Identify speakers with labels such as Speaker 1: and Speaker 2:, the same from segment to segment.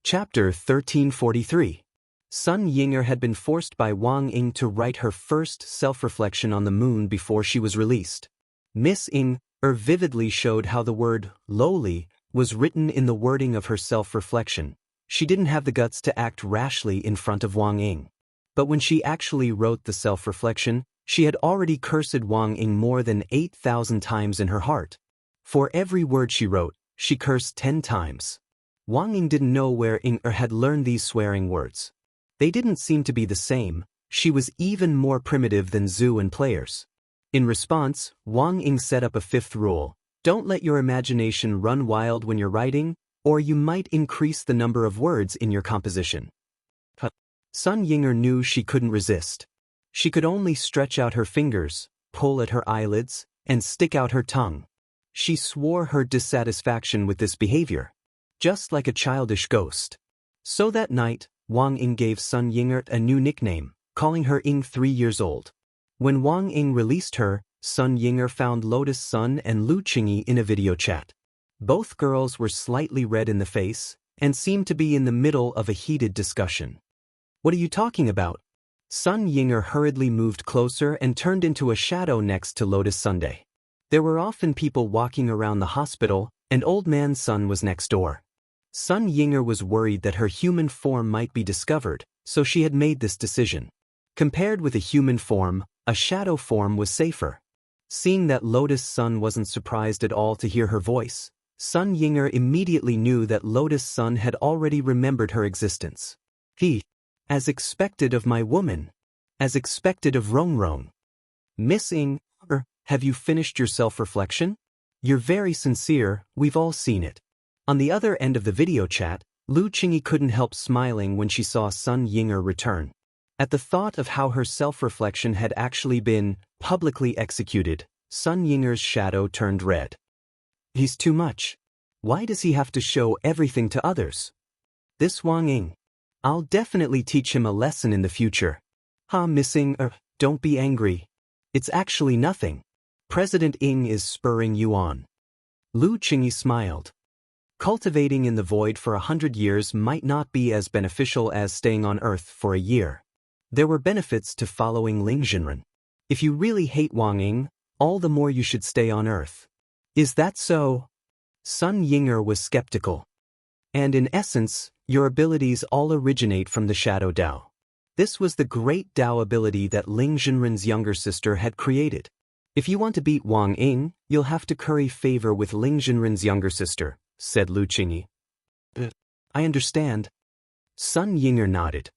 Speaker 1: Chapter 1343. Sun Ying'er had been forced by Wang Ying to write her first self-reflection on the moon before she was released. Miss Ying'er vividly showed how the word lowly was written in the wording of her self-reflection. She didn't have the guts to act rashly in front of Wang Ying. But when she actually wrote the self-reflection, she had already cursed Wang Ying more than 8,000 times in her heart. For every word she wrote, she cursed 10 times. Wang Ying didn't know where Ying'er had learned these swearing words. They didn't seem to be the same. She was even more primitive than Zhu and players. In response, Wang Ying set up a fifth rule. Don't let your imagination run wild when you're writing, or you might increase the number of words in your composition. Sun Ying'er knew she couldn't resist. She could only stretch out her fingers, pull at her eyelids, and stick out her tongue. She swore her dissatisfaction with this behavior, just like a childish ghost. So that night, Wang Ying gave Sun Ying'er a new nickname, calling her Ying 3 years old. When Wang Ying released her, Sun Ying'er found Lotus Sun and Lu Qingyi in a video chat. Both girls were slightly red in the face and seemed to be in the middle of a heated discussion. What are you talking about? Sun Ying'er hurriedly moved closer and turned into a shadow next to Lotus Sunday. There were often people walking around the hospital, and Old Man Sun was next door. Sun Ying'er was worried that her human form might be discovered, so she had made this decision. Compared with a human form, a shadow form was safer. Seeing that Lotus Sun wasn't surprised at all to hear her voice, Sun Ying'er immediately knew that Lotus Sun had already remembered her existence. As expected of my woman. As expected of Rongrong. Miss Ying'er, have you finished your self-reflection? You're very sincere, we've all seen it. On the other end of the video chat, Lu Qingyi couldn't help smiling when she saw Sun Ying'er return. At the thought of how her self-reflection had actually been publicly executed, Sun Ying'er's shadow turned red. He's too much. Why does he have to show everything to others? This Wang Ying. I'll definitely teach him a lesson in the future. Miss Ying'er, don't be angry. It's actually nothing. President Ying is spurring you on. Lu Qingyi smiled. Cultivating in the void for 100 years might not be as beneficial as staying on Earth for a year. There were benefits to following Ling Jinren. If you really hate Wang Ying, all the more you should stay on Earth. Is that so? Sun Ying'er was skeptical. And in essence, your abilities all originate from the Shadow Dao. This was the great Dao ability that Ling Jinren's younger sister had created. If you want to beat Wang Ying, you'll have to curry favor with Ling Jinren's younger sister, said Lu Qingyi. I understand. Sun Ying'er nodded.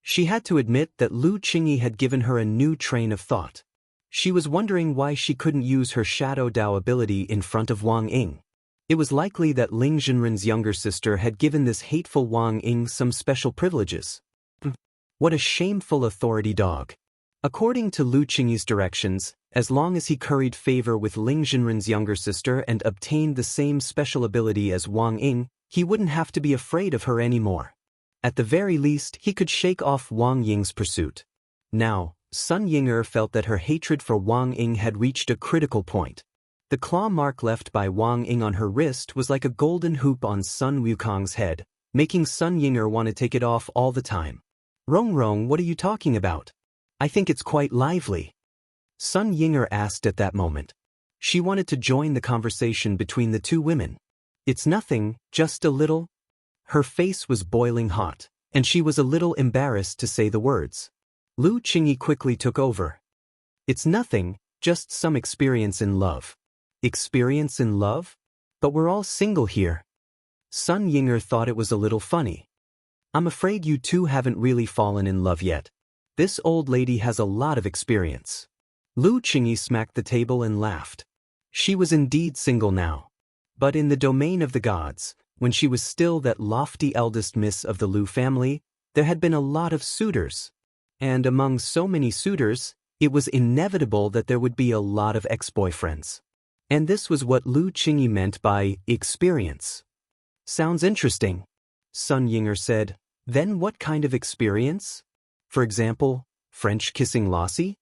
Speaker 1: She had to admit that Lu Qingyi had given her a new train of thought. She was wondering why she couldn't use her Shadow Dao ability in front of Wang Ying. It was likely that Ling Jinren's younger sister had given this hateful Wang Ying some special privileges. What a shameful authority dog. According to Lu Qingyi's directions, as long as he curried favor with Ling Jinren's younger sister and obtained the same special ability as Wang Ying, he wouldn't have to be afraid of her anymore. At the very least, he could shake off Wang Ying's pursuit. Now, Sun Ying'er felt that her hatred for Wang Ying had reached a critical point. The claw mark left by Wang Ying on her wrist was like a golden hoop on Sun Wukong's head, making Sun Ying'er want to take it off all the time. Rongrong, what are you talking about? I think it's quite lively. Sun Ying'er asked at that moment. She wanted to join the conversation between the two women. It's nothing, just a little. Her face was boiling hot, and she was a little embarrassed to say the words. Lu Qingyi quickly took over. It's nothing, just some experience in love. Experience in love? But we're all single here. Sun Ying'er thought it was a little funny. I'm afraid you two haven't really fallen in love yet. This old lady has a lot of experience. Lu Qingyi smacked the table and laughed. She was indeed single now. But in the domain of the gods, when she was still that lofty eldest miss of the Lu family, there had been a lot of suitors. And among so many suitors, it was inevitable that there would be a lot of ex-boyfriends. And this was what Lu Qingyi meant by experience. Sounds interesting, Sun Ying'er said. Then what kind of experience? For example, French kissing Lassie?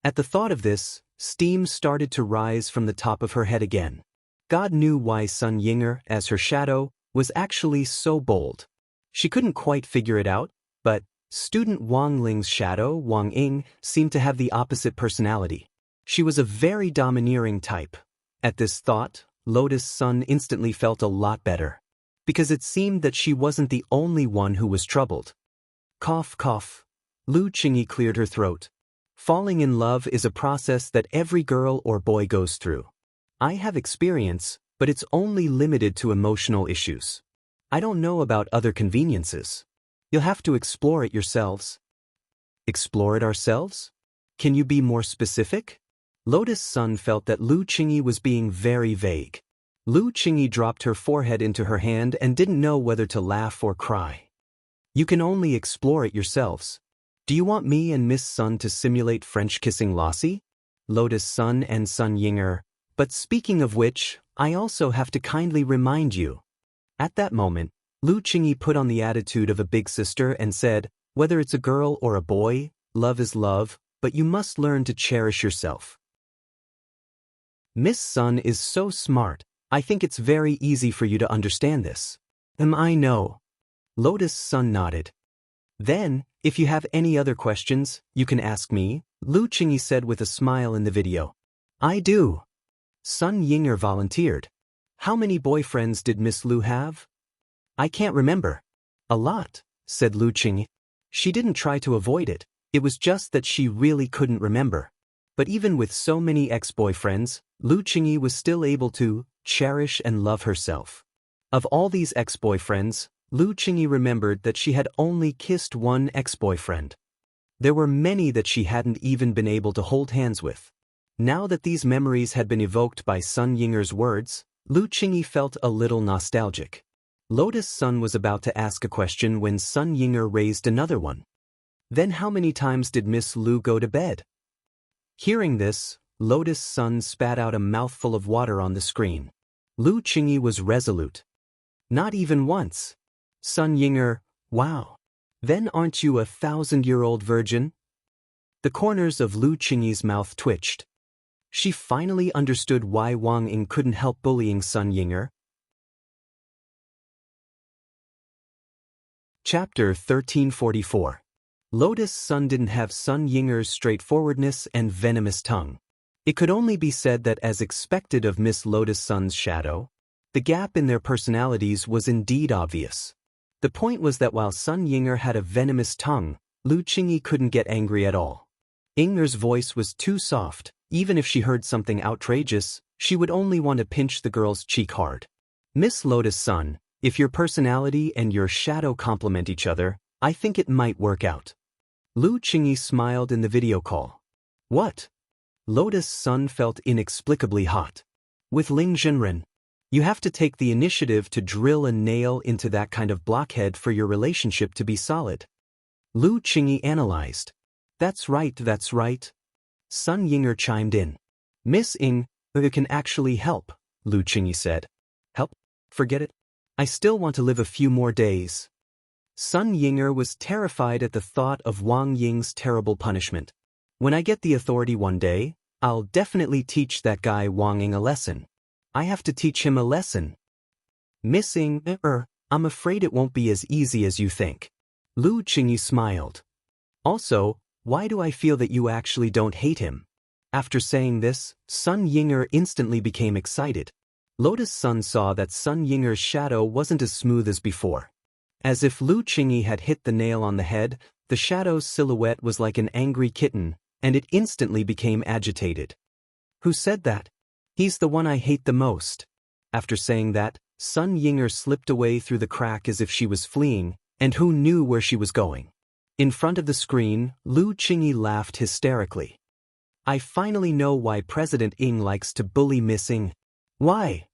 Speaker 1: At the thought of this, steam started to rise from the top of her head again. God knew why Sun Yinger, as her shadow, was actually so bold. She couldn't quite figure it out, but student Wang Ling's shadow, Wang Ying, seemed to have the opposite personality. She was a very domineering type. At this thought, Lotus Sun instantly felt a lot better, because it seemed that she wasn't the only one who was troubled. Cough, cough. Lu Qingyi cleared her throat. Falling in love is a process that every girl or boy goes through. I have experience, but it's only limited to emotional issues. I don't know about other conveniences. You'll have to explore it yourselves. Explore it ourselves? Can you be more specific? Lotus Sun felt that Lu Qingyi was being very vague. Lu Qingyi dropped her forehead into her hand and didn't know whether to laugh or cry. You can only explore it yourselves. Do you want me and Miss Sun to simulate French kissing Lassie? Lotus Sun and Sun Yinger. But speaking of which, I also have to kindly remind you. At that moment, Lu Qingyi put on the attitude of a big sister and said, whether it's a girl or a boy, love is love, but you must learn to cherish yourself. Miss Sun is so smart, I think it's very easy for you to understand this. I know. Lotus Sun nodded. Then, if you have any other questions, you can ask me, Lu Qingyi said with a smile in the video. I do. Sun Yinger volunteered. How many boyfriends did Miss Lu have? I can't remember. A lot, said Lu Qingyi. She didn't try to avoid it, it was just that she really couldn't remember. But even with so many ex-boyfriends, Lu Qingyi was still able to cherish and love herself. Of all these ex-boyfriends, Lu Qingyi remembered that she had only kissed one ex-boyfriend. There were many that she hadn't even been able to hold hands with. Now that these memories had been evoked by Sun Yinger's words, Lu Qingyi felt a little nostalgic. Lotus Sun was about to ask a question when Sun Yinger raised another one. Then how many times did Miss Lu go to bed? Hearing this, Lotus Sun spat out a mouthful of water on the screen. Lu Qingyi was resolute. Not even once. Sun Yinger, wow. Then aren't you a 1,000-year-old virgin? The corners of Lu Qingyi's mouth twitched. She finally understood why Wang Ying couldn't help bullying Sun Yinger. Chapter 1344. Lotus Sun didn't have Sun Yinger's straightforwardness and venomous tongue. It could only be said that as expected of Miss Lotus Sun's shadow, the gap in their personalities was indeed obvious. The point was that while Sun Yinger had a venomous tongue, Lu Qingyi couldn't get angry at all. Yinger's voice was too soft. Even if she heard something outrageous, she would only want to pinch the girl's cheek hard. Miss Lotus Sun, if your personality and your shadow complement each other, I think it might work out. Lu Qingyi smiled in the video call. What? Lotus Sun felt inexplicably hot. With Ling Zhenren, you have to take the initiative to drill a nail into that kind of blockhead for your relationship to be solid. Lu Qingyi analyzed. That's right, that's right. Sun Yinger chimed in. Miss Ying, it can actually help, Lu Qingyi said. Help? Forget it. I still want to live a few more days. Sun Yinger was terrified at the thought of Wang Ying's terrible punishment. When I get the authority one day, I'll definitely teach that guy Wang Ying a lesson. I have to teach him a lesson. Miss Ying, I'm afraid it won't be as easy as you think. Lu Qingyi smiled. Also, why do I feel that you actually don't hate him? After saying this, Sun Yinger instantly became excited. Lotus Sun saw that Sun Yinger's shadow wasn't as smooth as before. As if Lu Qingyi had hit the nail on the head, the shadow's silhouette was like an angry kitten, and it instantly became agitated. Who said that? He's the one I hate the most. After saying that, Sun Yinger slipped away through the crack as if she was fleeing, and who knew where she was going? In front of the screen, Lu Qingyi laughed hysterically. I finally know why President Ying likes to bully Miss Ying. Why?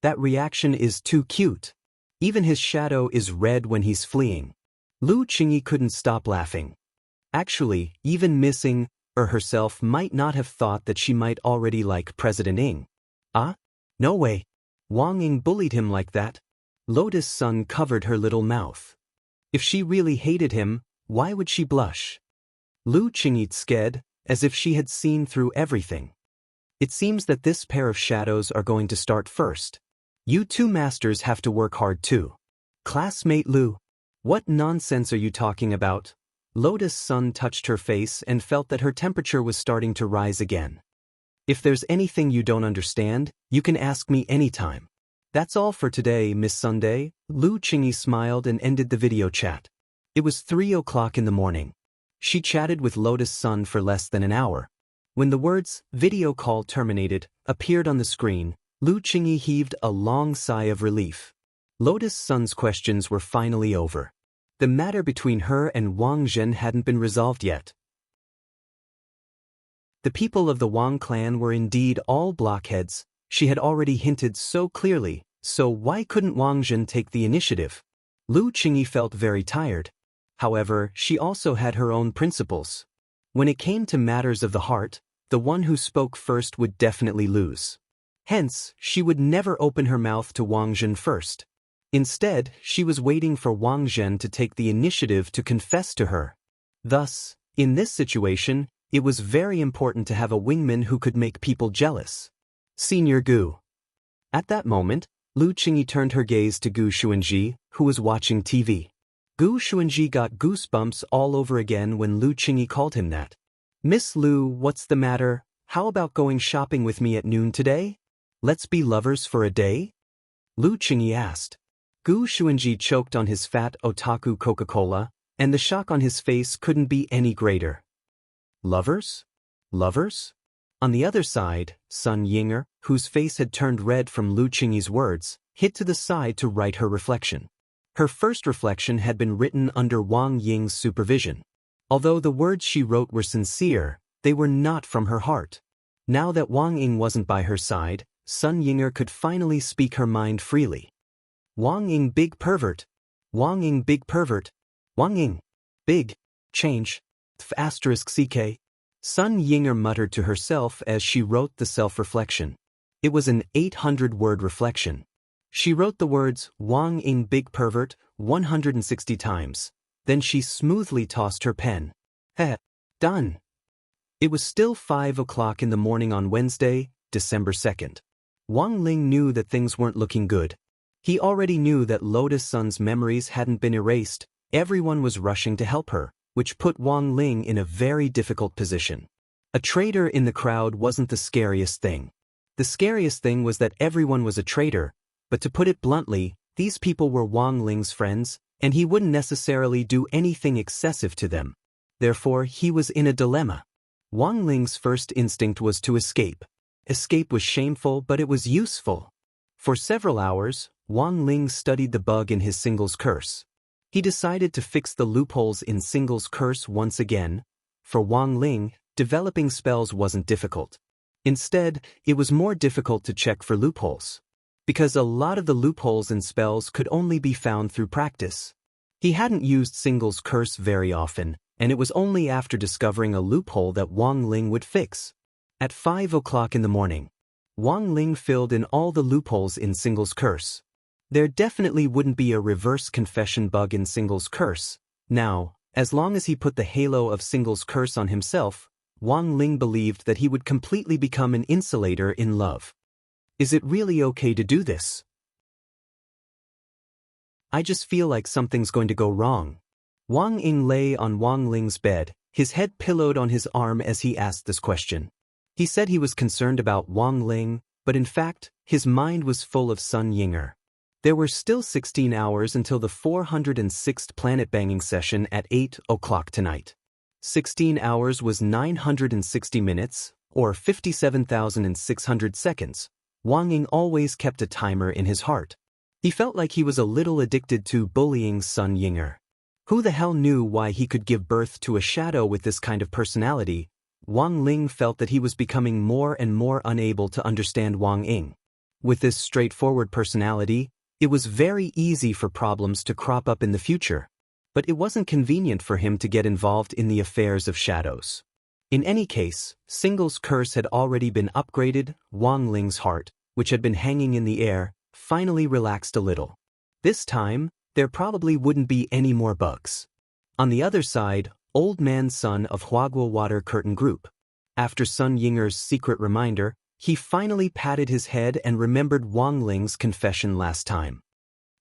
Speaker 1: That reaction is too cute. Even his shadow is red when he's fleeing. Lu Qingyi couldn't stop laughing. Actually, even Miss Ying, herself might not have thought that she might already like President Ying. Ah? No way. Wang Ying bullied him like that. Lotus Sun covered her little mouth. If she really hated him, why would she blush? Lu Qingyi scared, as if she had seen through everything. It seems that this pair of shadows are going to start first. You two masters have to work hard too. Classmate Lu. What nonsense are you talking about? Lotus Sun touched her face and felt that her temperature was starting to rise again. If there's anything you don't understand, you can ask me anytime. That's all for today, Miss Sunday. Lu Qingyi smiled and ended the video chat. It was 3 o'clock in the morning. She chatted with Lotus Sun for less than an hour. When the words, video call terminated, appeared on the screen, Lu Qingyi heaved a long sigh of relief. Lotus Sun's questions were finally over. The matter between her and Wang Zhen hadn't been resolved yet. The people of the Wang clan were indeed all blockheads. She had already hinted so clearly, so why couldn't Wang Zhen take the initiative? Lu Qingyi felt very tired. However, she also had her own principles. When it came to matters of the heart, the one who spoke first would definitely lose. Hence, she would never open her mouth to Wang Zhen first. Instead, she was waiting for Wang Zhen to take the initiative to confess to her. Thus, in this situation, it was very important to have a wingman who could make people jealous. Senior Gu. At that moment, Lu Qingyi turned her gaze to Gu Xuanji, who was watching TV. Gu Xuanji got goosebumps all over again when Lu Qingyi called him that. Miss Lu, what's the matter? How about going shopping with me at noon today? Let's be lovers for a day? Lu Qingyi asked. Gu Xuanji choked on his fat otaku Coca-Cola, and the shock on his face couldn't be any greater. Lovers? Lovers? On the other side, Sun Yinger, whose face had turned red from Lu Qingyi's words, hit to the side to write her reflection. Her first reflection had been written under Wang Ying's supervision. Although the words she wrote were sincere, they were not from her heart. Now that Wang Ying wasn't by her side, Sun Yinger could finally speak her mind freely. Wang Ying big pervert. Wang Ying big pervert. Wang Ying. Big. Change. *CK. Sun Yinger muttered to herself as she wrote the self-reflection. It was an 800-word reflection. She wrote the words, Wang Ying big pervert, 160 times. Then she smoothly tossed her pen. Done. It was still 5 o'clock in the morning on Wednesday, December 2nd. Wang Ling knew that things weren't looking good. He already knew that Lotus Sun's memories hadn't been erased. Everyone was rushing to help her, which put Wang Ling in a very difficult position. A traitor in the crowd wasn't the scariest thing. The scariest thing was that everyone was a traitor, but to put it bluntly, these people were Wang Ling's friends, and he wouldn't necessarily do anything excessive to them. Therefore, he was in a dilemma. Wang Ling's first instinct was to escape. Escape was shameful, but it was useful. For several hours, Wang Ling studied the bug in his singles curse. He decided to fix the loopholes in singles curse once again. For Wang Ling, developing spells wasn't difficult. Instead, it was more difficult to check for loopholes. Because a lot of the loopholes in spells could only be found through practice. He hadn't used singles curse very often, and it was only after discovering a loophole that Wang Ling would fix. At 5 o'clock in the morning, Wang Ling filled in all the loopholes in singles curse. There definitely wouldn't be a reverse confession bug in singles curse. Now, as long as he put the halo of singles curse on himself, Wang Ling believed that he would completely become an insulator in love. Is it really okay to do this? I just feel like something's going to go wrong. Wang Ying lay on Wang Ling's bed, his head pillowed on his arm as he asked this question. He said he was concerned about Wang Ling, but in fact, his mind was full of Sun Yinger. There were still 16 hours until the 406th planet banging session at 8 o'clock tonight. 16 hours was 960 minutes, or 57,600 seconds. Wang Ying always kept a timer in his heart. He felt like he was a little addicted to bullying Sun Yinger. Who the hell knew why he could give birth to a shadow with this kind of personality? Wang Ling felt that he was becoming more and more unable to understand Wang Ying. With this straightforward personality, it was very easy for problems to crop up in the future. But it wasn't convenient for him to get involved in the affairs of shadows. In any case, singles curse had already been upgraded. Wang Ling's heart, which had been hanging in the air, finally relaxed a little. This time, there probably wouldn't be any more bugs. On the other side, Old Man Sun of Huaguo Water Curtain Group. After Sun Yinger's secret reminder, He finally patted his head and remembered Wang Ling's confession last time.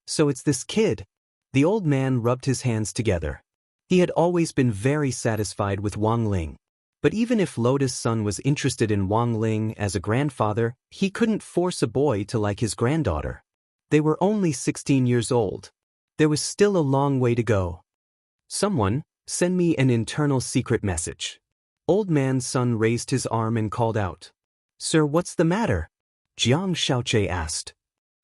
Speaker 1: So it's this kid. The old man rubbed his hands together. He had always been very satisfied with Wang Ling. But even if Lotus Sun was interested in Wang Ling as a grandfather, he couldn't force a boy to like his granddaughter. They were only 16 years old. There was still a long way to go. Someone, send me an internal secret message. Old man's son raised his arm and called out. Sir, what's the matter? Jiang Xiaoche asked.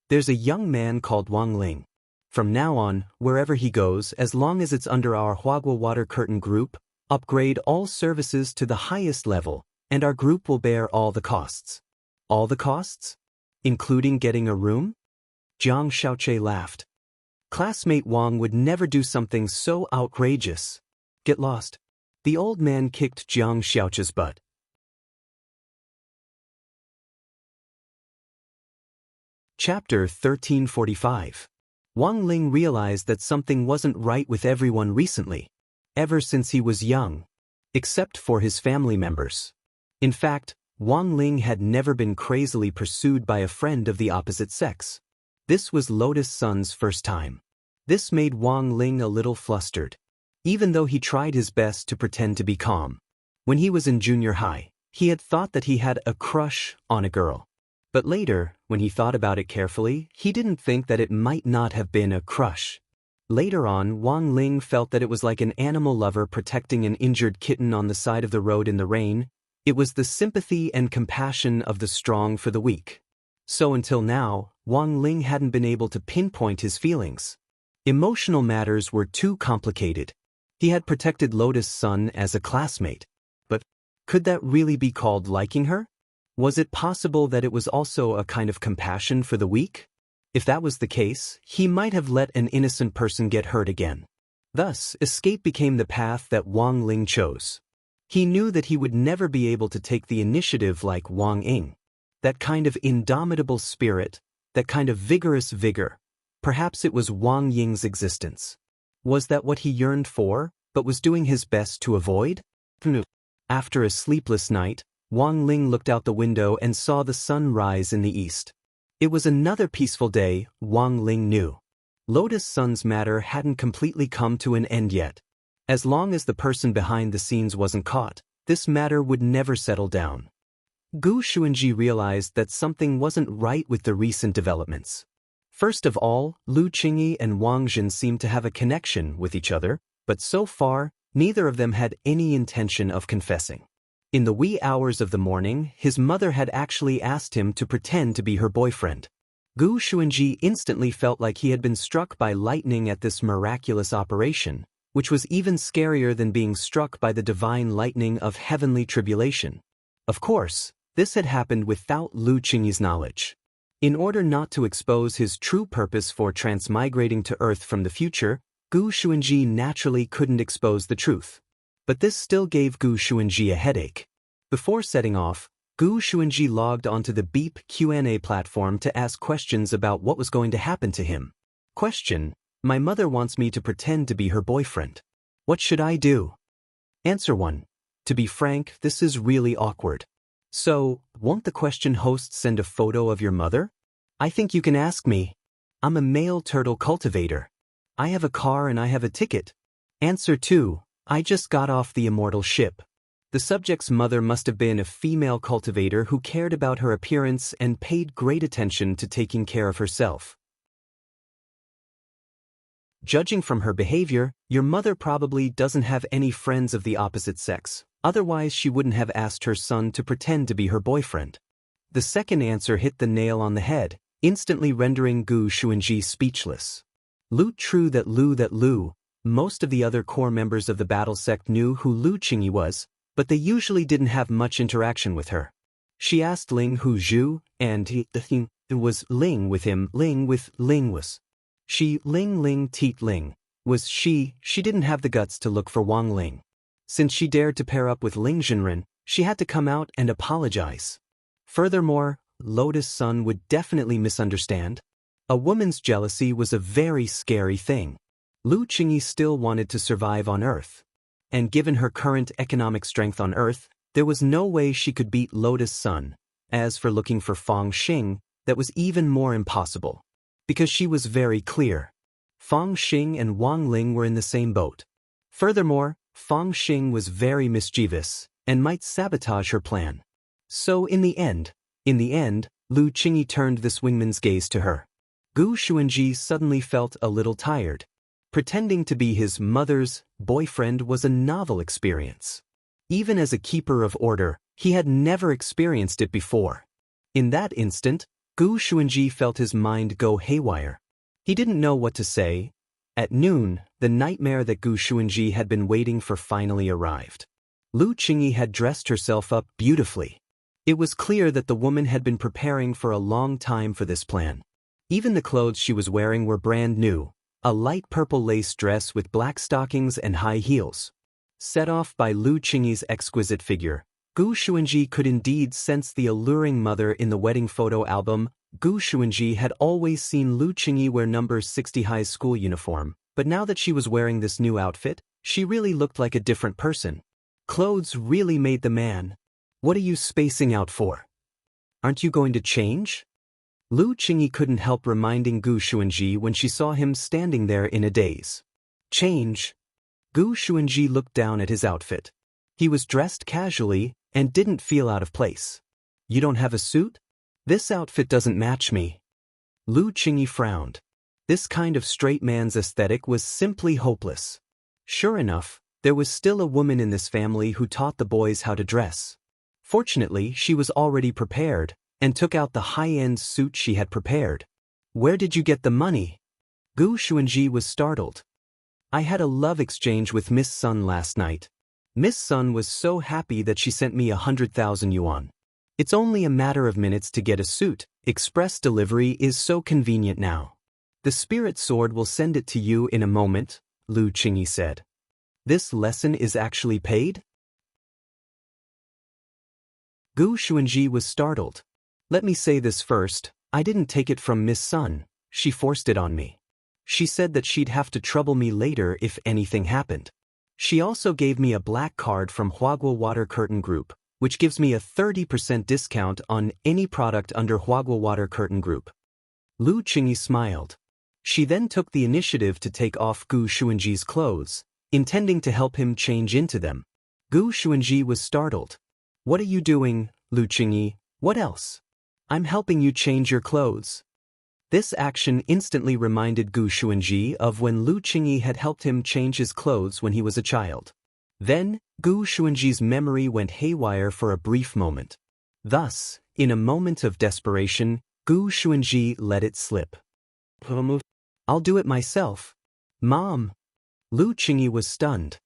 Speaker 1: There's a young man called Wang Ling. From now on, wherever he goes, as long as it's under our Huagua Water Curtain group, upgrade all services to the highest level, and our group will bear all the costs. All the costs? Including getting a room? Jiang Xiaoche laughed. Classmate Wang would never do something so outrageous. Get lost. The old man kicked Jiang Xiaoche's butt. Chapter 1345. Wang Ling realized that something wasn't right with everyone recently, ever since he was young, except for his family members. In fact, Wang Ling had never been crazily pursued by a friend of the opposite sex. This was Lotus Sun's first time. This made Wang Ling a little flustered, even though he tried his best to pretend to be calm. When he was in junior high, he had thought that he had a crush on a girl. But later, when he thought about it carefully, he didn't think that it might not have been a crush. Later on, Wang Ling felt that it was like an animal lover protecting an injured kitten on the side of the road in the rain. It was the sympathy and compassion of the strong for the weak. So until now, Wang Ling hadn't been able to pinpoint his feelings. Emotional matters were too complicated. He had protected Lotus Sun as a classmate. But could that really be called liking her? Was it possible that it was also a kind of compassion for the weak? If that was the case, he might have let an innocent person get hurt again. Thus, escape became the path that Wang Ling chose. He knew that he would never be able to take the initiative like Wang Ying. That kind of indomitable spirit, that kind of vigorous vigor. Perhaps it was Wang Ying's existence. Was that what he yearned for, but was doing his best to avoid? After a sleepless night, Wang Ling looked out the window and saw the sun rise in the east. It was another peaceful day, Wang Ling knew. Lotus Sun's matter hadn't completely come to an end yet. As long as the person behind the scenes wasn't caught, this matter would never settle down. Gu Xuanji realized that something wasn't right with the recent developments. First of all, Lu Qingyi and Wang Jin seemed to have a connection with each other, but so far, neither of them had any intention of confessing. In the wee hours of the morning, his mother had actually asked him to pretend to be her boyfriend. Gu Xuanji instantly felt like he had been struck by lightning at this miraculous operation, which was even scarier than being struck by the divine lightning of heavenly tribulation. Of course, this had happened without Lu Qingyi's knowledge. In order not to expose his true purpose for transmigrating to Earth from the future, Gu Xuanji naturally couldn't expose the truth. But this still gave Gu Xuanji a headache. Before setting off, Gu Xuanji logged onto the Beep Q&A platform to ask questions about what was going to happen to him. Question: My mother wants me to pretend to be her boyfriend. What should I do? Answer 1. To be frank, this is really awkward. So, won't the question host send a photo of your mother? I think you can ask me. I'm a male turtle cultivator. I have a car and I have a ticket. Answer 2. I just got off the immortal ship. The subject's mother must have been a female cultivator who cared about her appearance and paid great attention to taking care of herself. Judging from her behavior, your mother probably doesn't have any friends of the opposite sex, otherwise she wouldn't have asked her son to pretend to be her boyfriend. The second answer hit the nail on the head, instantly rendering Gu Xuanji speechless. True that Lu, most of the other core members of the battle sect knew who Lu Qingyi was, but they usually didn't have much interaction with her. She asked Ling who Zhu, and the thing was Ling with him, Ling with Ling was. She, Ling Teet Ling, was she didn't have the guts to look for Wang Ling. Since she dared to pair up with Ling Jinren, she had to come out and apologize. Furthermore, Lotus Sun would definitely misunderstand. A woman's jealousy was a very scary thing. Lu Qingyi still wanted to survive on Earth. And given her current economic strength on Earth, there was no way she could beat Lotus Sun, As for looking for Fong Xing, that was even more impossible. Because she was very clear. Fong Xing and Wang Ling were in the same boat. Furthermore, Fong Xing was very mischievous and might sabotage her plan. So in the end, Lu Qingyi turned this wingman's gaze to her. Gu Xuanji suddenly felt a little tired. Pretending to be his mother's boyfriend was a novel experience. Even as a keeper of order, he had never experienced it before. In that instant, Gu Xuanji felt his mind go haywire. He didn't know what to say. At noon, the nightmare that Gu Xuanji had been waiting for finally arrived. Lu Qingyi had dressed herself up beautifully. It was clear that the woman had been preparing for a long time for this plan. Even the clothes she was wearing were brand new, a light purple lace dress with black stockings and high heels. Set off by Lu Qingyi's exquisite figure, Gu Xuanji could indeed sense the alluring mother in the wedding photo album. Gu Xuanji had always seen Lu Qingyi wear number 60 high school uniform, but now that she was wearing this new outfit, she really looked like a different person. Clothes really made the man. What are you spacing out for? Aren't you going to change? Lu Qingyi couldn't help reminding Gu Xuanji when she saw him standing there in a daze. Change? Gu Xuanji looked down at his outfit. He was dressed casually and didn't feel out of place. You don't have a suit? This outfit doesn't match me. Lu Qingyi frowned. This kind of straight man's aesthetic was simply hopeless. Sure enough, there was still a woman in this family who taught the boys how to dress. Fortunately, she was already prepared and took out the high-end suit she had prepared. Where did you get the money? Gu Xuanji was startled. I had a love exchange with Miss Sun last night. Miss Sun was so happy that she sent me 100,000 yuan. It's only a matter of minutes to get a suit. Express delivery is so convenient now. The spirit sword will send it to you in a moment, Lu Qingyi said. This lesson is actually paid? Gu Xuanji was startled. Let me say this first, I didn't take it from Miss Sun, she forced it on me. She said that she'd have to trouble me later if anything happened. She also gave me a black card from Huaguo Water Curtain Group, which gives me a 30% discount on any product under Huaguo Water Curtain Group. Lu Qingyi smiled. She then took the initiative to take off Gu Xuanji's clothes, intending to help him change into them. Gu Xuanji was startled. What are you doing, Lu Qingyi? What else? I'm helping you change your clothes. This action instantly reminded Gu Xuanji of when Lu Qingyi had helped him change his clothes when he was a child. Then, Gu Xuanji's memory went haywire for a brief moment. Thus, in a moment of desperation, Gu Xuanji let it slip. I'll do it myself. Mom. Lu Qingyi was stunned.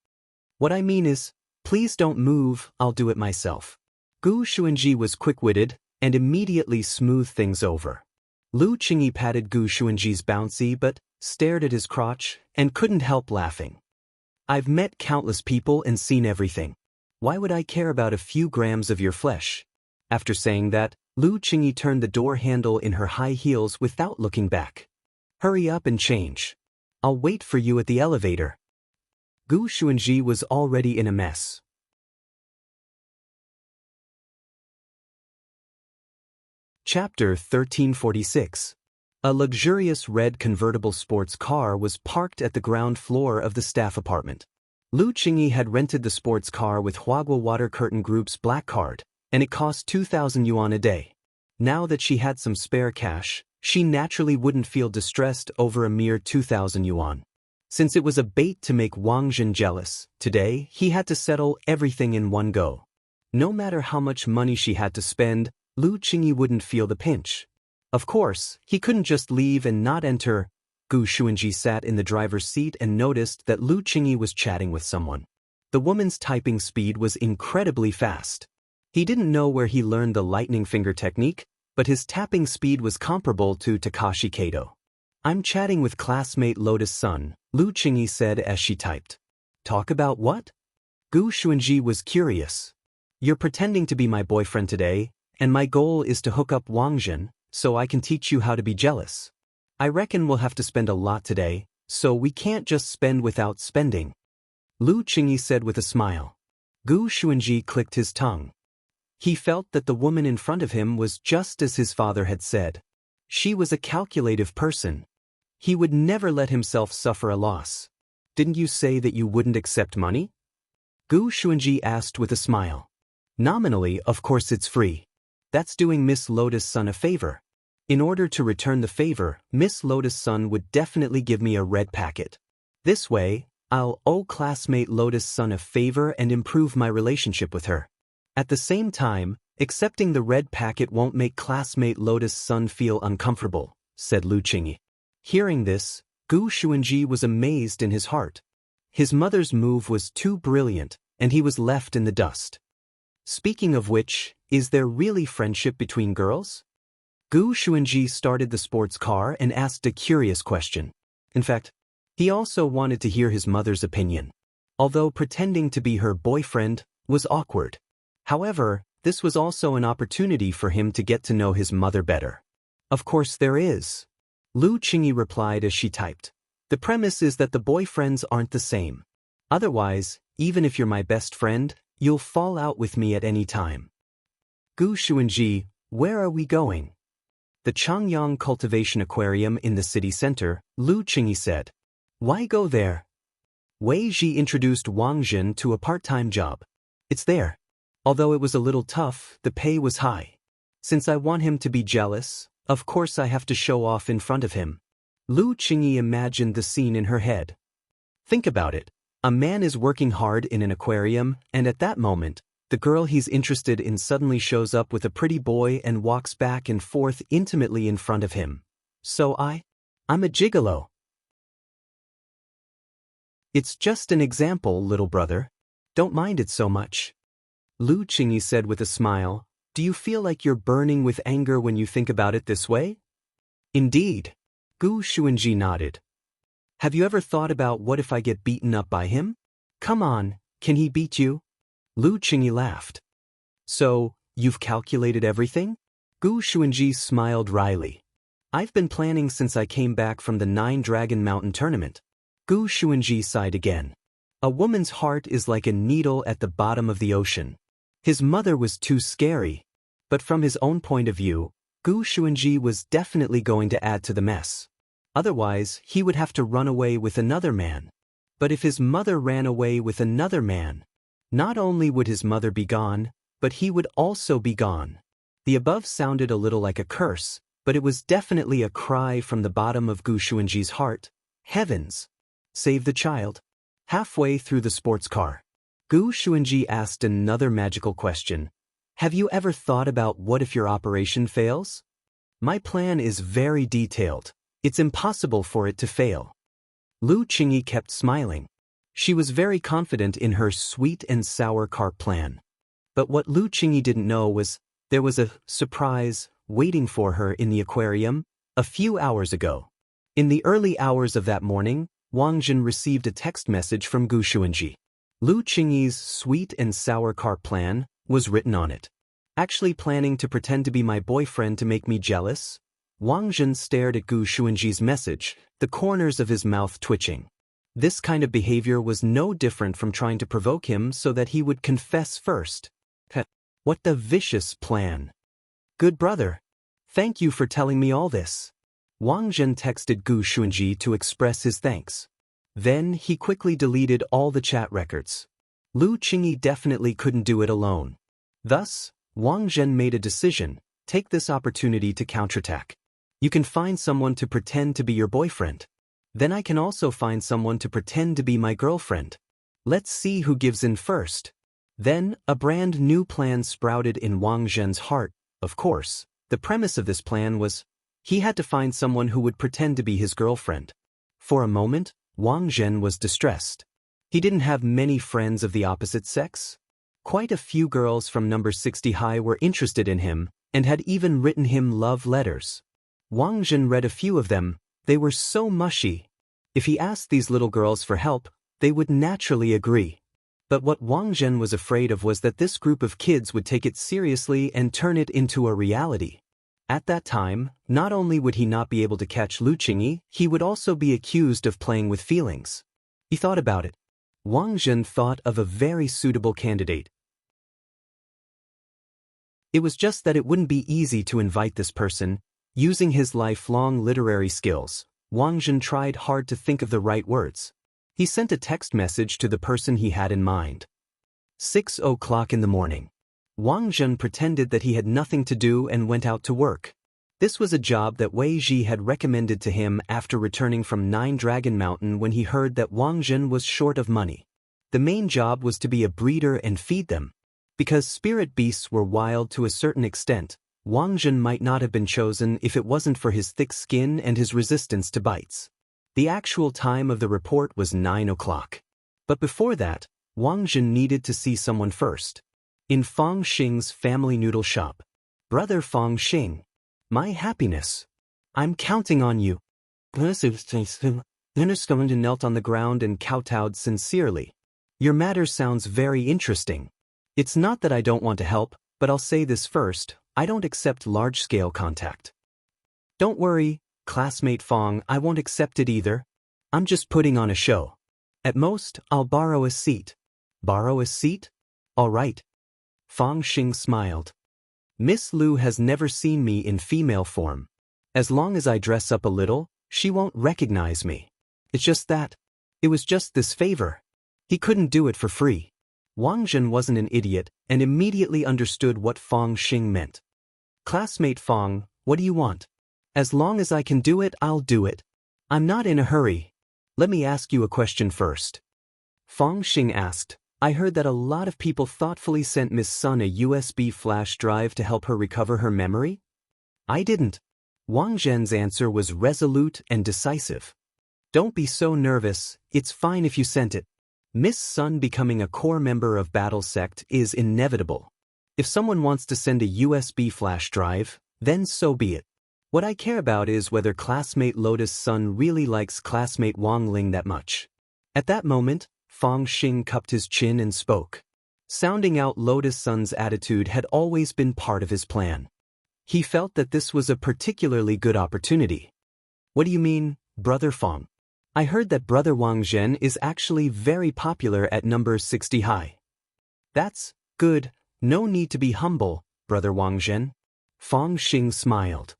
Speaker 1: What I mean is, please don't move, I'll do it myself. Gu Xuanji was quick-witted and immediately smoothed things over. Lu Qingyi patted Gu Xuanji's bouncy but stared at his crotch and couldn't help laughing. I've met countless people and seen everything. Why would I care about a few grams of your flesh? After saying that, Lu Qingyi turned the door handle in her high heels without looking back. Hurry up and change. I'll wait for you at the elevator. Gu Xuanji was already in a mess. Chapter 1346. A luxurious red convertible sports car was parked at the ground floor of the staff apartment. Lu Qingyi had rented the sports car with Huaguo Water Curtain Group's black card, and it cost 2,000 yuan a day. Now that she had some spare cash, she naturally wouldn't feel distressed over a mere 2,000 yuan. Since it was a bait to make Wang Jin jealous, today he had to settle everything in one go. No matter how much money she had to spend, Lu Qingyi wouldn't feel the pinch. Of course, he couldn't just leave and not enter. Gu Xuanji sat in the driver's seat and noticed that Lu Qingyi was chatting with someone. The woman's typing speed was incredibly fast. He didn't know where he learned the lightning finger technique, but his tapping speed was comparable to Takashi Kato. I'm chatting with classmate Lotus Sun, Lu Qingyi said as she typed. Talk about what? Gu Xuanji was curious. You're pretending to be my boyfriend today, and my goal is to hook up Wang Jin, so I can teach you how to be jealous. I reckon we'll have to spend a lot today, so we can't just spend without spending. Lu Qingyi said with a smile. Gu Xuanji clicked his tongue. He felt that the woman in front of him was just as his father had said. She was a calculative person. He would never let himself suffer a loss. Didn't you say that you wouldn't accept money? Gu Xuanji asked with a smile. Nominally, of course it's free. That's doing Miss Lotus Sun a favor. In order to return the favor, Miss Lotus Sun would definitely give me a red packet. This way, I'll owe classmate Lotus Sun a favor and improve my relationship with her. At the same time, accepting the red packet won't make classmate Lotus Sun feel uncomfortable, said Lu Qingyi. Hearing this, Gu Xuanji was amazed in his heart. His mother's move was too brilliant, and he was left in the dust. Speaking of which, is there really friendship between girls? Gu Xuanji started the sports car and asked a curious question. In fact, he also wanted to hear his mother's opinion. Although pretending to be her boyfriend was awkward. However, this was also an opportunity for him to get to know his mother better. Of course there is. Lu Qingyi replied as she typed. The premise is that the boyfriends aren't the same. Otherwise, even if you're my best friend, you'll fall out with me at any time. Gu Xuanji, where are we going? The Changyang Cultivation Aquarium in the city center, Lu Qingyi said. Why go there? Wei Ji introduced Wang Jin to a part-time job. It's there. Although it was a little tough, the pay was high. Since I want him to be jealous, of course I have to show off in front of him. Lu Qingyi imagined the scene in her head. Think about it. A man is working hard in an aquarium, and at that moment, the girl he's interested in suddenly shows up with a pretty boy and walks back and forth intimately in front of him. So I'm a gigolo. It's just an example, little brother. Don't mind it so much. Lu Qingyi said with a smile, do you feel like you're burning with anger when you think about it this way? Indeed. Gu Xuanji nodded. Have you ever thought about what if I get beaten up by him? Come on, can he beat you? Lu Qingyi laughed. So, you've calculated everything? Gu Xuanji smiled wryly. I've been planning since I came back from the 9-Dragon Mountain tournament. Gu Xuanji sighed again. A woman's heart is like a needle at the bottom of the ocean. His mother was too scary. But from his own point of view, Gu Xuanji was definitely going to add to the mess. Otherwise, he would have to run away with another man. But if his mother ran away with another man, not only would his mother be gone, but he would also be gone. The above sounded a little like a curse, but it was definitely a cry from the bottom of Gu Xuanji's heart. Heavens! Save the child. Halfway through the sports car, Gu Xuanji asked another magical question. Have you ever thought about what if your operation fails? My plan is very detailed. It's impossible for it to fail. Lu Qingyi kept smiling. She was very confident in her sweet and sour carp plan. But what Lu Qingyi didn't know was there was a surprise waiting for her in the aquarium a few hours ago. In the early hours of that morning, Wang Jin received a text message from Gu Xuanji. Lu Qingyi's sweet and sour carp plan was written on it. Actually planning to pretend to be my boyfriend to make me jealous? Wang Jin stared at Gu Xuanji's message, the corners of his mouth twitching. This kind of behavior was no different from trying to provoke him so that he would confess first. What the vicious plan. Good brother. Thank you for telling me all this. Wang Jin texted Gu Xuanji to express his thanks. Then he quickly deleted all the chat records. Lu Qingyi definitely couldn't do it alone. Thus, Wang Jin made a decision, take this opportunity to counterattack. You can find someone to pretend to be your boyfriend. Then I can also find someone to pretend to be my girlfriend. Let's see who gives in first. Then, a brand new plan sprouted in Wang Zhen's heart. Of course, the premise of this plan was, he had to find someone who would pretend to be his girlfriend. For a moment, Wang Zhen was distressed. He didn't have many friends of the opposite sex. Quite a few girls from number 60 high were interested in him, and had even written him love letters. Wang Zhen read a few of them. They were so mushy. If he asked these little girls for help, they would naturally agree. But what Wang Zhen was afraid of was that this group of kids would take it seriously and turn it into a reality. At that time, not only would he not be able to catch Lu Qingyi, he would also be accused of playing with feelings. He thought about it. Wang Zhen thought of a very suitable candidate. It was just that it wouldn't be easy to invite this person. Using his lifelong literary skills, Wang Zhen tried hard to think of the right words. He sent a text message to the person he had in mind. 6 o'clock in the morning. Wang Zhen pretended that he had nothing to do and went out to work. This was a job that Wei Ji had recommended to him after returning from Nine Dragon Mountain when he heard that Wang Zhen was short of money. The main job was to be a breeder and feed them. Because spirit beasts were wild to a certain extent, Wang Zhen might not have been chosen if it wasn't for his thick skin and his resistance to bites. The actual time of the report was 9 o'clock. But before that, Wang Zhen needed to see someone first. In Fang Xing's family noodle shop. Brother Fang Xing. My happiness. I'm counting on you. Linus knelt on the ground and kowtowed sincerely. Your matter sounds very interesting. It's not that I don't want to help, but I'll say this first, I don't accept large-scale contact. Don't worry, classmate Fang, I won't accept it either. I'm just putting on a show. At most, I'll borrow a seat. Borrow a seat? All right. Fang Xing smiled. Miss Lu has never seen me in female form. As long as I dress up a little, she won't recognize me. It's just that. It was just this favor. He couldn't do it for free. Wang Zhen wasn't an idiot and immediately understood what Fang Xing meant. Classmate Fang, what do you want? As long as I can do it, I'll do it. I'm not in a hurry. Let me ask you a question first. Fang Xing asked, I heard that a lot of people thoughtfully sent Miss Sun a USB flash drive to help her recover her memory? I didn't. Wang Zhen's answer was resolute and decisive. Don't be so nervous, it's fine if you sent it. Miss Sun becoming a core member of Battle Sect is inevitable. If someone wants to send a USB flash drive, then so be it. What I care about is whether classmate Lotus Sun really likes classmate Wang Ling that much. At that moment, Fang Xing cupped his chin and spoke. Sounding out Lotus Sun's attitude had always been part of his plan. He felt that this was a particularly good opportunity. What do you mean, Brother Fang? I heard that Brother Wang Zhen is actually very popular at number 60 high. That's good, no need to be humble, Brother Wang Zhen. Fang Xing smiled.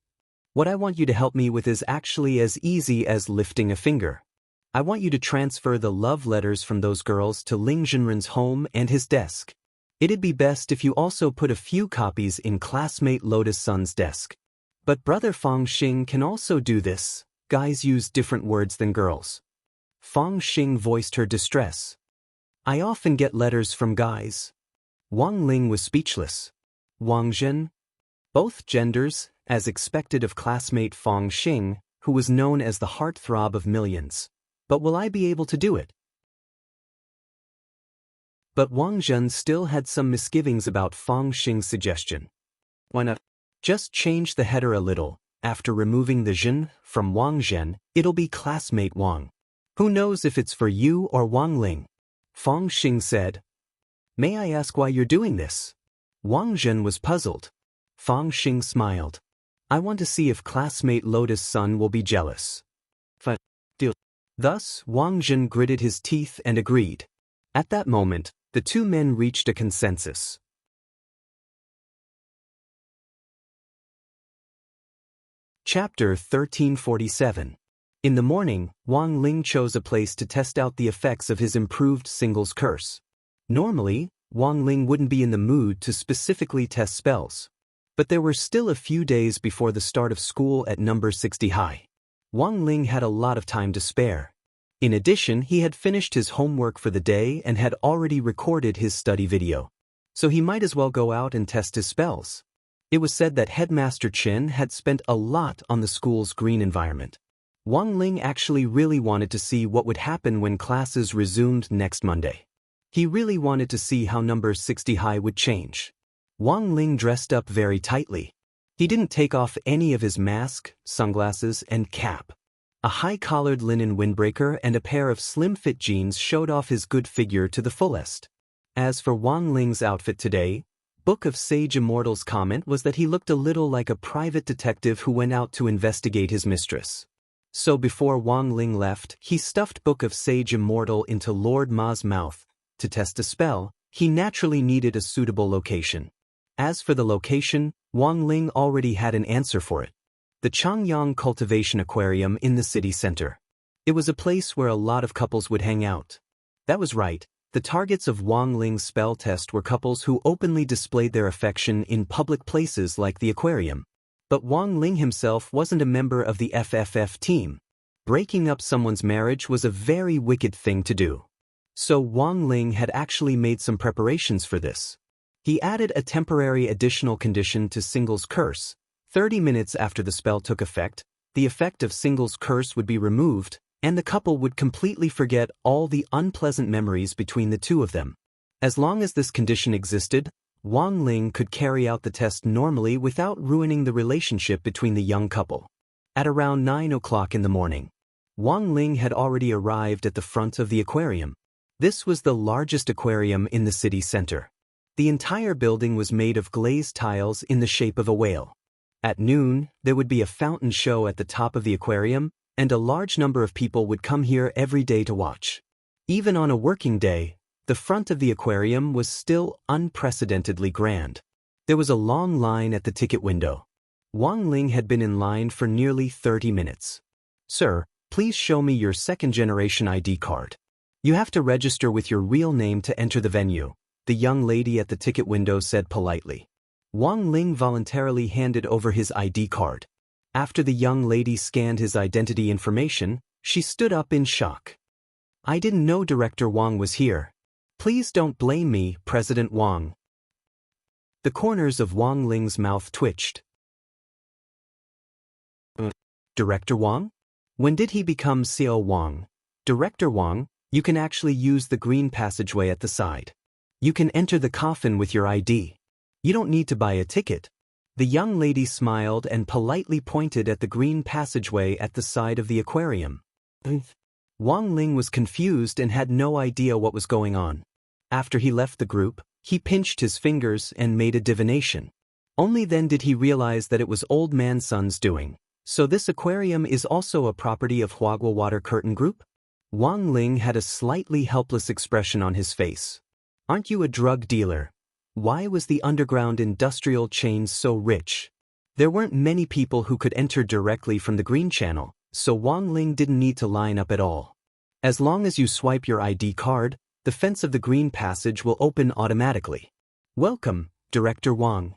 Speaker 1: What I want you to help me with is actually as easy as lifting a finger. I want you to transfer the love letters from those girls to Ling Zhenren's home and his desk. It'd be best if you also put a few copies in classmate Lotus Sun's desk. But Brother Fang Xing can also do this. Guys use different words than girls. Fang Xing voiced her distress. I often get letters from guys. Wang Ling was speechless. Wang Zhen? Both genders, as expected of classmate Fang Xing, who was known as the heartthrob of millions. But will I be able to do it? But Wang Zhen still had some misgivings about Fang Xing's suggestion. Why not? Just change the header a little. After removing the Zhen from Wang Zhen, it'll be classmate Wang. Who knows if it's for you or Wang Ling? Fang Xing said. May I ask why you're doing this? Wang Zhen was puzzled. Fang Xing smiled. I want to see if classmate Lotus Sun will be jealous. Thus, Wang Zhen gritted his teeth and agreed. At that moment, the two men reached a consensus. Chapter 1347. In the morning, Wang Ling chose a place to test out the effects of his improved singles curse. Normally, Wang Ling wouldn't be in the mood to specifically test spells. But there were still a few days before the start of school at number 60 high. Wang Ling had a lot of time to spare. In addition, he had finished his homework for the day and had already recorded his study video. So he might as well go out and test his spells. It was said that Headmaster Chen had spent a lot on the school's green environment. Wang Ling actually really wanted to see what would happen when classes resumed next Monday. He really wanted to see how number 60 high would change. Wang Ling dressed up very tightly. He didn't take off any of his mask, sunglasses, and cap. A high-collared linen windbreaker and a pair of slim-fit jeans showed off his good figure to the fullest. As for Wang Ling's outfit today, Book of Sage Immortal's comment was that he looked a little like a private detective who went out to investigate his mistress. So before Wang Ling left, he stuffed Book of Sage Immortal into Lord Ma's mouth. To test a spell, he naturally needed a suitable location. As for the location, Wang Ling already had an answer for it. The Changyang Cultivation Aquarium in the city center. It was a place where a lot of couples would hang out. That was right. The targets of Wang Ling's spell test were couples who openly displayed their affection in public places like the aquarium. But Wang Ling himself wasn't a member of the FFF team. Breaking up someone's marriage was a very wicked thing to do. So Wang Ling had actually made some preparations for this. He added a temporary additional condition to Single's curse. 30 minutes after the spell took effect, the effect of Single's curse would be removed, and the couple would completely forget all the unpleasant memories between the two of them. As long as this condition existed, Wang Ling could carry out the test normally without ruining the relationship between the young couple. At around 9 o'clock in the morning, Wang Ling had already arrived at the front of the aquarium. This was the largest aquarium in the city center. The entire building was made of glazed tiles in the shape of a whale. At noon, there would be a fountain show at the top of the aquarium, and a large number of people would come here every day to watch. Even on a working day, the front of the aquarium was still unprecedentedly grand. There was a long line at the ticket window. Wang Ling had been in line for nearly 30 minutes. "Sir, please show me your second-generation ID card. You have to register with your real name to enter the venue," the young lady at the ticket window said politely. Wang Ling voluntarily handed over his ID card. After the young lady scanned his identity information, she stood up in shock. "I didn't know Director Wang was here. Please don't blame me, President Wang." The corners of Wang Ling's mouth twitched. Director Wang? When did he become CEO Wang? Director Wang, you can actually use the green passageway at the side. You can enter the coffin with your ID. You don't need to buy a ticket. The young lady smiled and politely pointed at the green passageway at the side of the aquarium. Wang Ling was confused and had no idea what was going on. After he left the group, he pinched his fingers and made a divination. Only then did he realize that it was Old Man Sun's doing. So this aquarium is also a property of Huagua Water Curtain Group? Wang Ling had a slightly helpless expression on his face. "Aren't you a drug dealer? Why was the underground industrial chain so rich?" There weren't many people who could enter directly from the green channel, so Wang Ling didn't need to line up at all. As long as you swipe your ID card, the fence of the green passage will open automatically. "Welcome, Director Wang."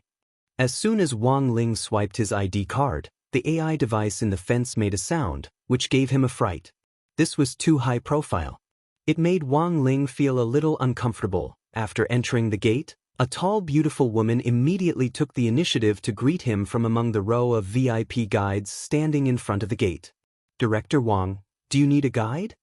Speaker 1: As soon as Wang Ling swiped his ID card, the AI device in the fence made a sound, which gave him a fright. This was too high profile. It made Wang Ling feel a little uncomfortable. After entering the gate, a tall, beautiful woman immediately took the initiative to greet him from among the row of VIP guides standing in front of the gate. "Director Wang, do you need a guide?"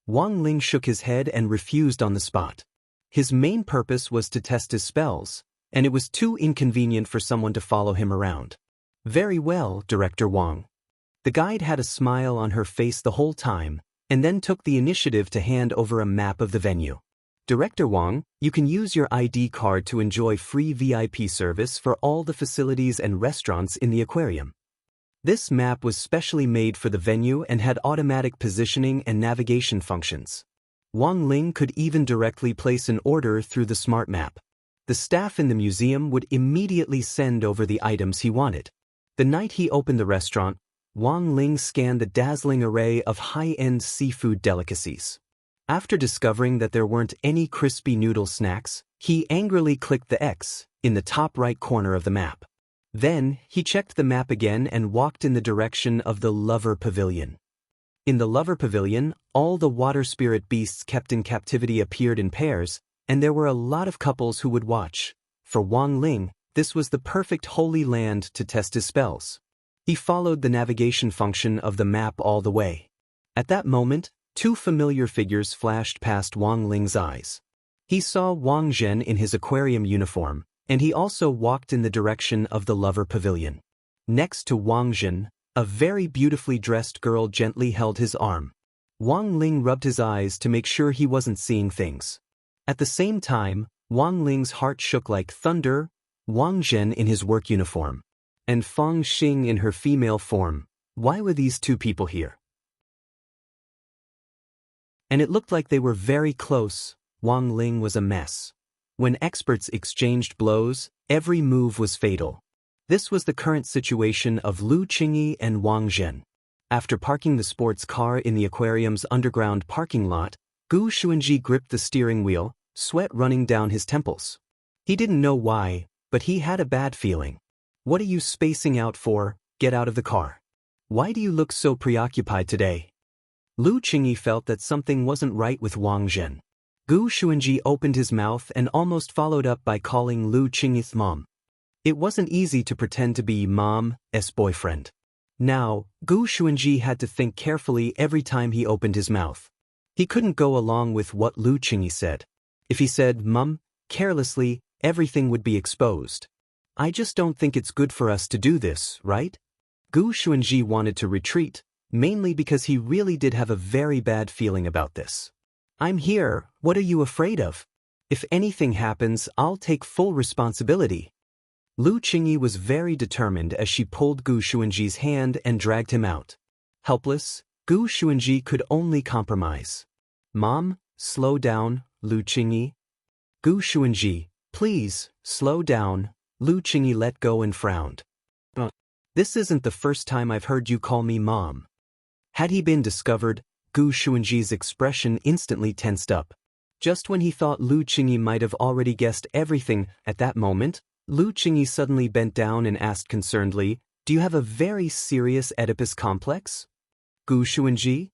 Speaker 1: Wang Ling shook his head and refused on the spot. His main purpose was to test his spells, and it was too inconvenient for someone to follow him around. "Very well, Director Wang." The guide had a smile on her face the whole time, and then took the initiative to hand over a map of the venue. "Director Wang, you can use your ID card to enjoy free VIP service for all the facilities and restaurants in the aquarium." This map was specially made for the venue and had automatic positioning and navigation functions. Wang Ling could even directly place an order through the smart map. The staff in the museum would immediately send over the items he wanted. The night he opened the restaurant, Wang Ling scanned the dazzling array of high-end seafood delicacies. After discovering that there weren't any crispy noodle snacks, he angrily clicked the X in the top right corner of the map. Then, he checked the map again and walked in the direction of the Lover Pavilion. In the Lover Pavilion, all the water spirit beasts kept in captivity appeared in pairs, and there were a lot of couples who would watch. For Wang Ling, this was the perfect holy land to test his spells. He followed the navigation function of the map all the way. At that moment, two familiar figures flashed past Wang Ling's eyes. He saw Wang Zhen in his aquarium uniform, and he also walked in the direction of the Lover Pavilion. Next to Wang Zhen, a very beautifully dressed girl gently held his arm. Wang Ling rubbed his eyes to make sure he wasn't seeing things. At the same time, Wang Ling's heart shook like thunder. Wang Zhen in his work uniform, and Fang Xing in her female form. Why were these two people here? And it looked like they were very close. Wang Ling was a mess. When experts exchanged blows, Every move was fatal. This was the current situation of Lu Qingyi and Wang Zhen. After parking the sports car in the aquarium's underground parking lot, Gu Xuanji gripped the steering wheel, sweat running down his temples. He didn't know why, but he had a bad feeling. What are you spacing out for? Get out of the car. Why do you look so preoccupied today? Lu Qingyi felt that something wasn't right with Wang Zhen. Gu Xuanji opened his mouth and almost followed up by calling Lu Qingyi's mom. It wasn't easy to pretend to be mom's boyfriend. Now, Gu Xuanji had to think carefully every time he opened his mouth. He couldn't go along with what Lu Qingyi said. If he said mom carelessly, everything would be exposed. I just don't think it's good for us to do this, right? Gu Xuanji wanted to retreat, mainly because he really did have a very bad feeling about this. I'm here, what are you afraid of? If anything happens, I'll take full responsibility. Lu Qingyi was very determined as she pulled Gu Xuanji's hand and dragged him out. Helpless, Gu Xuanji could only compromise. Mom, slow down, Lu Qingyi. Gu Xuanji, please, slow down. Lu Qingyi let go and frowned. This isn't the first time I've heard you call me mom. Had he been discovered, Gu Xuanji's expression instantly tensed up. Just when he thought Lu Qingyi might have already guessed everything at that moment, Lu Qingyi suddenly bent down and asked concernedly, do you have a very serious Oedipus complex? Gu Xuanji?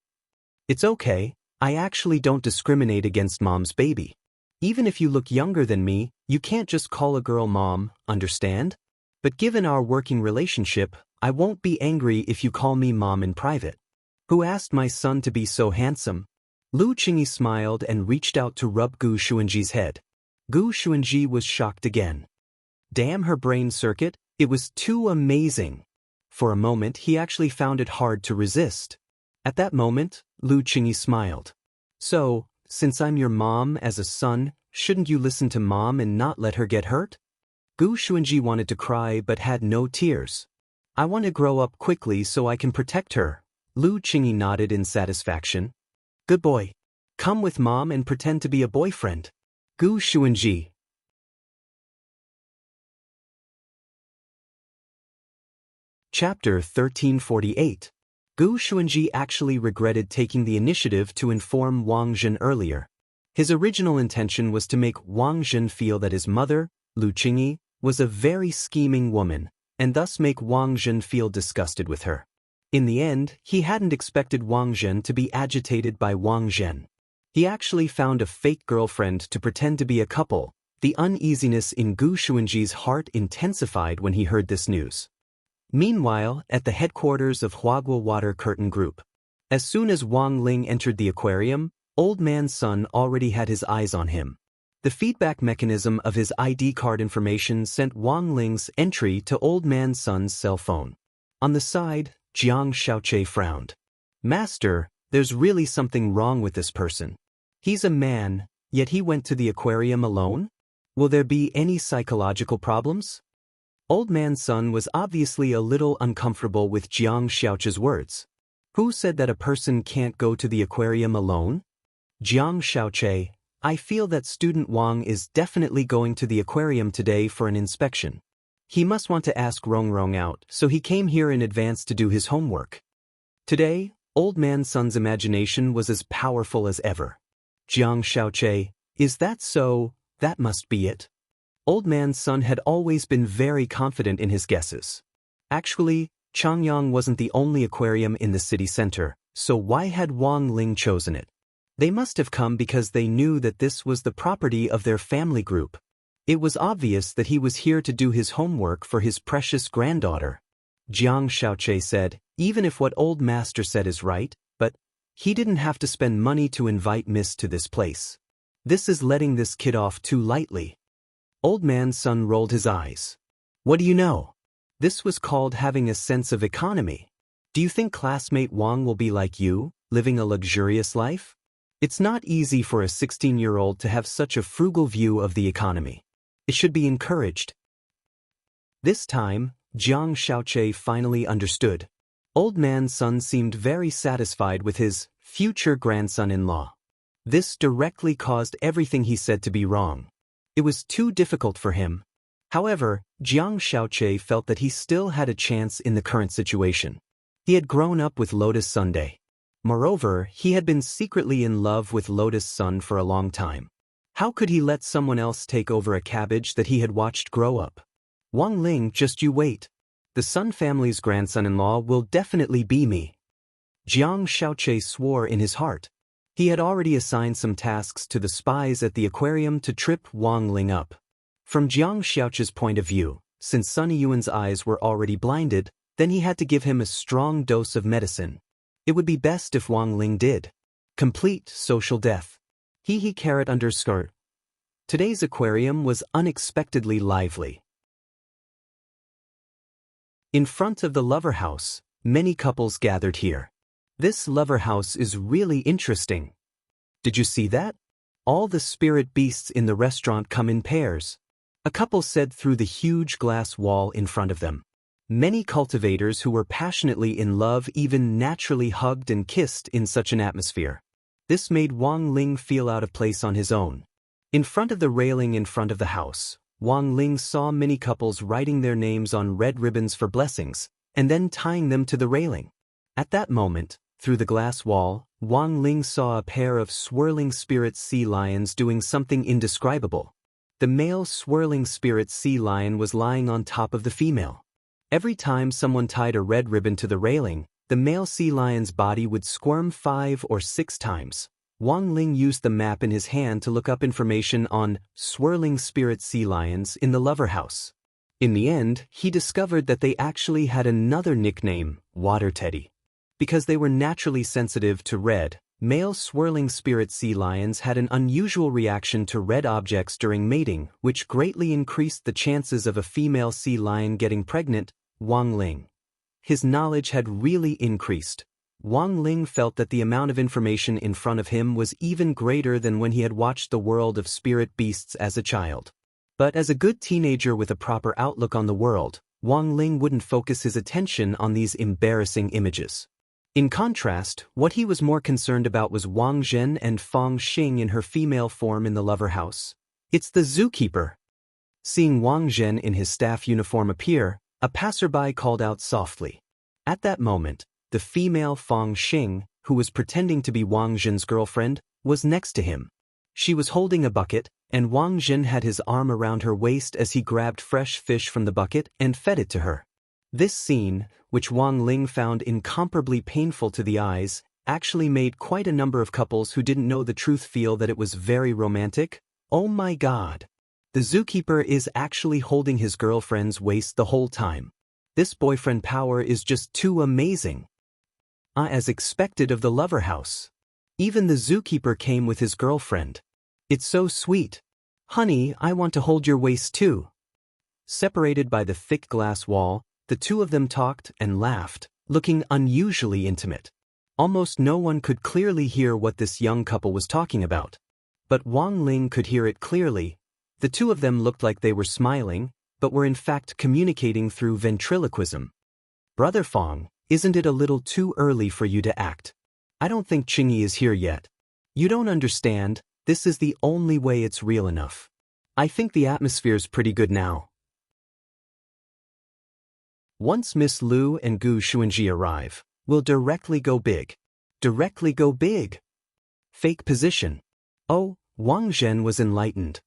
Speaker 1: It's okay, I actually don't discriminate against mom's baby. Even if you look younger than me, you can't just call a girl mom, understand? But given our working relationship, I won't be angry if you call me mom in private. Who asked my son to be so handsome? Lu Qingyi smiled and reached out to rub Gu Xuanji's head. Gu Xuanji was shocked again. Damn her brain circuit, it was too amazing. For a moment he actually found it hard to resist. At that moment, Lu Qingyi smiled. So, since I'm your mom as a son, shouldn't you listen to mom and not let her get hurt? Gu Xuanji wanted to cry but had no tears. I want to grow up quickly so I can protect her. Lu Qingyi nodded in satisfaction. Good boy. Come with mom and pretend to be a boyfriend. Gu Xuanji. Chapter 1348. Gu Xuanji actually regretted taking the initiative to inform Wang Zhen earlier. His original intention was to make Wang Zhen feel that his mother, Lu Qingyi, was a very scheming woman, and thus make Wang Zhen feel disgusted with her. In the end, he hadn't expected Wang Zhen to be agitated by Wang Zhen. He actually found a fake girlfriend to pretend to be a couple. The uneasiness in Gu Xuanji's heart intensified when he heard this news. Meanwhile, at the headquarters of Huaguo Water Curtain Group. As soon as Wang Ling entered the aquarium, Old Man Sun already had his eyes on him. The feedback mechanism of his ID card information sent Wang Ling's entry to Old Man Sun's cell phone. On the side, Jiang Xiaoche frowned. Master, there's really something wrong with this person. He's a man, yet he went to the aquarium alone? Will there be any psychological problems? Old Man Sun was obviously a little uncomfortable with Jiang Xiaoche's words. Who said that a person can't go to the aquarium alone? Jiang Xiaoche, I feel that student Wang is definitely going to the aquarium today for an inspection. He must want to ask Rongrong out, so he came here in advance to do his homework. Today, Old Man Sun's imagination was as powerful as ever. Jiang Xiaoche, is that so? That must be it. Old Man Sun had always been very confident in his guesses. Actually, Changyang wasn't the only aquarium in the city center, so why had Wang Ling chosen it? They must have come because they knew that this was the property of their family group. It was obvious that he was here to do his homework for his precious granddaughter. Jiang Xiaoche said, even if what Old Master said is right, but he didn't have to spend money to invite Miss to this place. This is letting this kid off too lightly. Old Man Sun rolled his eyes. What do you know? This was called having a sense of economy. Do you think classmate Wang will be like you, living a luxurious life? It's not easy for a 16-year-old to have such a frugal view of the economy. It should be encouraged. This time, Jiang Xiaoche finally understood. Old Man Sun seemed very satisfied with his future grandson-in-law. This directly caused everything he said to be wrong. It was too difficult for him. However, Jiang Xiaoche felt that he still had a chance in the current situation. He had grown up with Lotus Sunday. Moreover, he had been secretly in love with Lotus Sun for a long time. How could he let someone else take over a cabbage that he had watched grow up? Wang Ling, just you wait. The Sun family's grandson-in-law will definitely be me. Jiang Xiaoche swore in his heart. He had already assigned some tasks to the spies at the aquarium to trip Wang Ling up. From Jiang Xiaoche's point of view, since Sun Yuan's eyes were already blinded, then he had to give him a strong dose of medicine. It would be best if Wang Ling did. Complete social death. _. Today's aquarium was unexpectedly lively. In front of the lover house, many couples gathered here. This lover house is really interesting. Did you see that? All the spirit beasts in the restaurant come in pairs. A couple said through the huge glass wall in front of them. Many cultivators who were passionately in love even naturally hugged and kissed in such an atmosphere. This made Wang Ling feel out of place on his own. In front of the railing in front of the house, Wang Ling saw many couples writing their names on red ribbons for blessings, and then tying them to the railing. At that moment, through the glass wall, Wang Ling saw a pair of swirling spirit sea lions doing something indescribable. The male swirling spirit sea lion was lying on top of the female. Every time someone tied a red ribbon to the railing, the male sea lion's body would squirm 5 or 6 times. Wang Ling used the map in his hand to look up information on swirling spirit sea lions in the lover house. In the end, he discovered that they actually had another nickname, Water Teddy. Because they were naturally sensitive to red, male swirling spirit sea lions had an unusual reaction to red objects during mating, which greatly increased the chances of a female sea lion getting pregnant. Wang Ling. His knowledge had really increased. Wang Ling felt that the amount of information in front of him was even greater than when he had watched the world of spirit beasts as a child. But as a good teenager with a proper outlook on the world, Wang Ling wouldn't focus his attention on these embarrassing images. In contrast, what he was more concerned about was Wang Zhen and Fang Xing in her female form in the lover house. It's the zookeeper. Seeing Wang Zhen in his staff uniform appear, a passerby called out softly. At that moment, the female Fang Xing, who was pretending to be Wang Zhen's girlfriend, was next to him. She was holding a bucket, and Wang Zhen had his arm around her waist as he grabbed fresh fish from the bucket and fed it to her. This scene, which Wang Ling found incomparably painful to the eyes, actually made quite a number of couples who didn't know the truth feel that it was very romantic. Oh my God! The zookeeper is actually holding his girlfriend's waist the whole time. This boyfriend power is just too amazing. As expected of the lover house. Even the zookeeper came with his girlfriend. It's so sweet. Honey, I want to hold your waist too. Separated by the thick glass wall, the two of them talked and laughed, looking unusually intimate. Almost no one could clearly hear what this young couple was talking about. But Wang Ling could hear it clearly. The two of them looked like they were smiling, but were in fact communicating through ventriloquism. Brother Fang, isn't it a little too early for you to act? I don't think Qingyi is here yet. You don't understand, this is the only way it's real enough. I think the atmosphere's pretty good now. Once Miss Liu and Gu Xuanji arrive, we'll directly go big. Directly go big. Fake position. Oh, Wang Zhen was enlightened.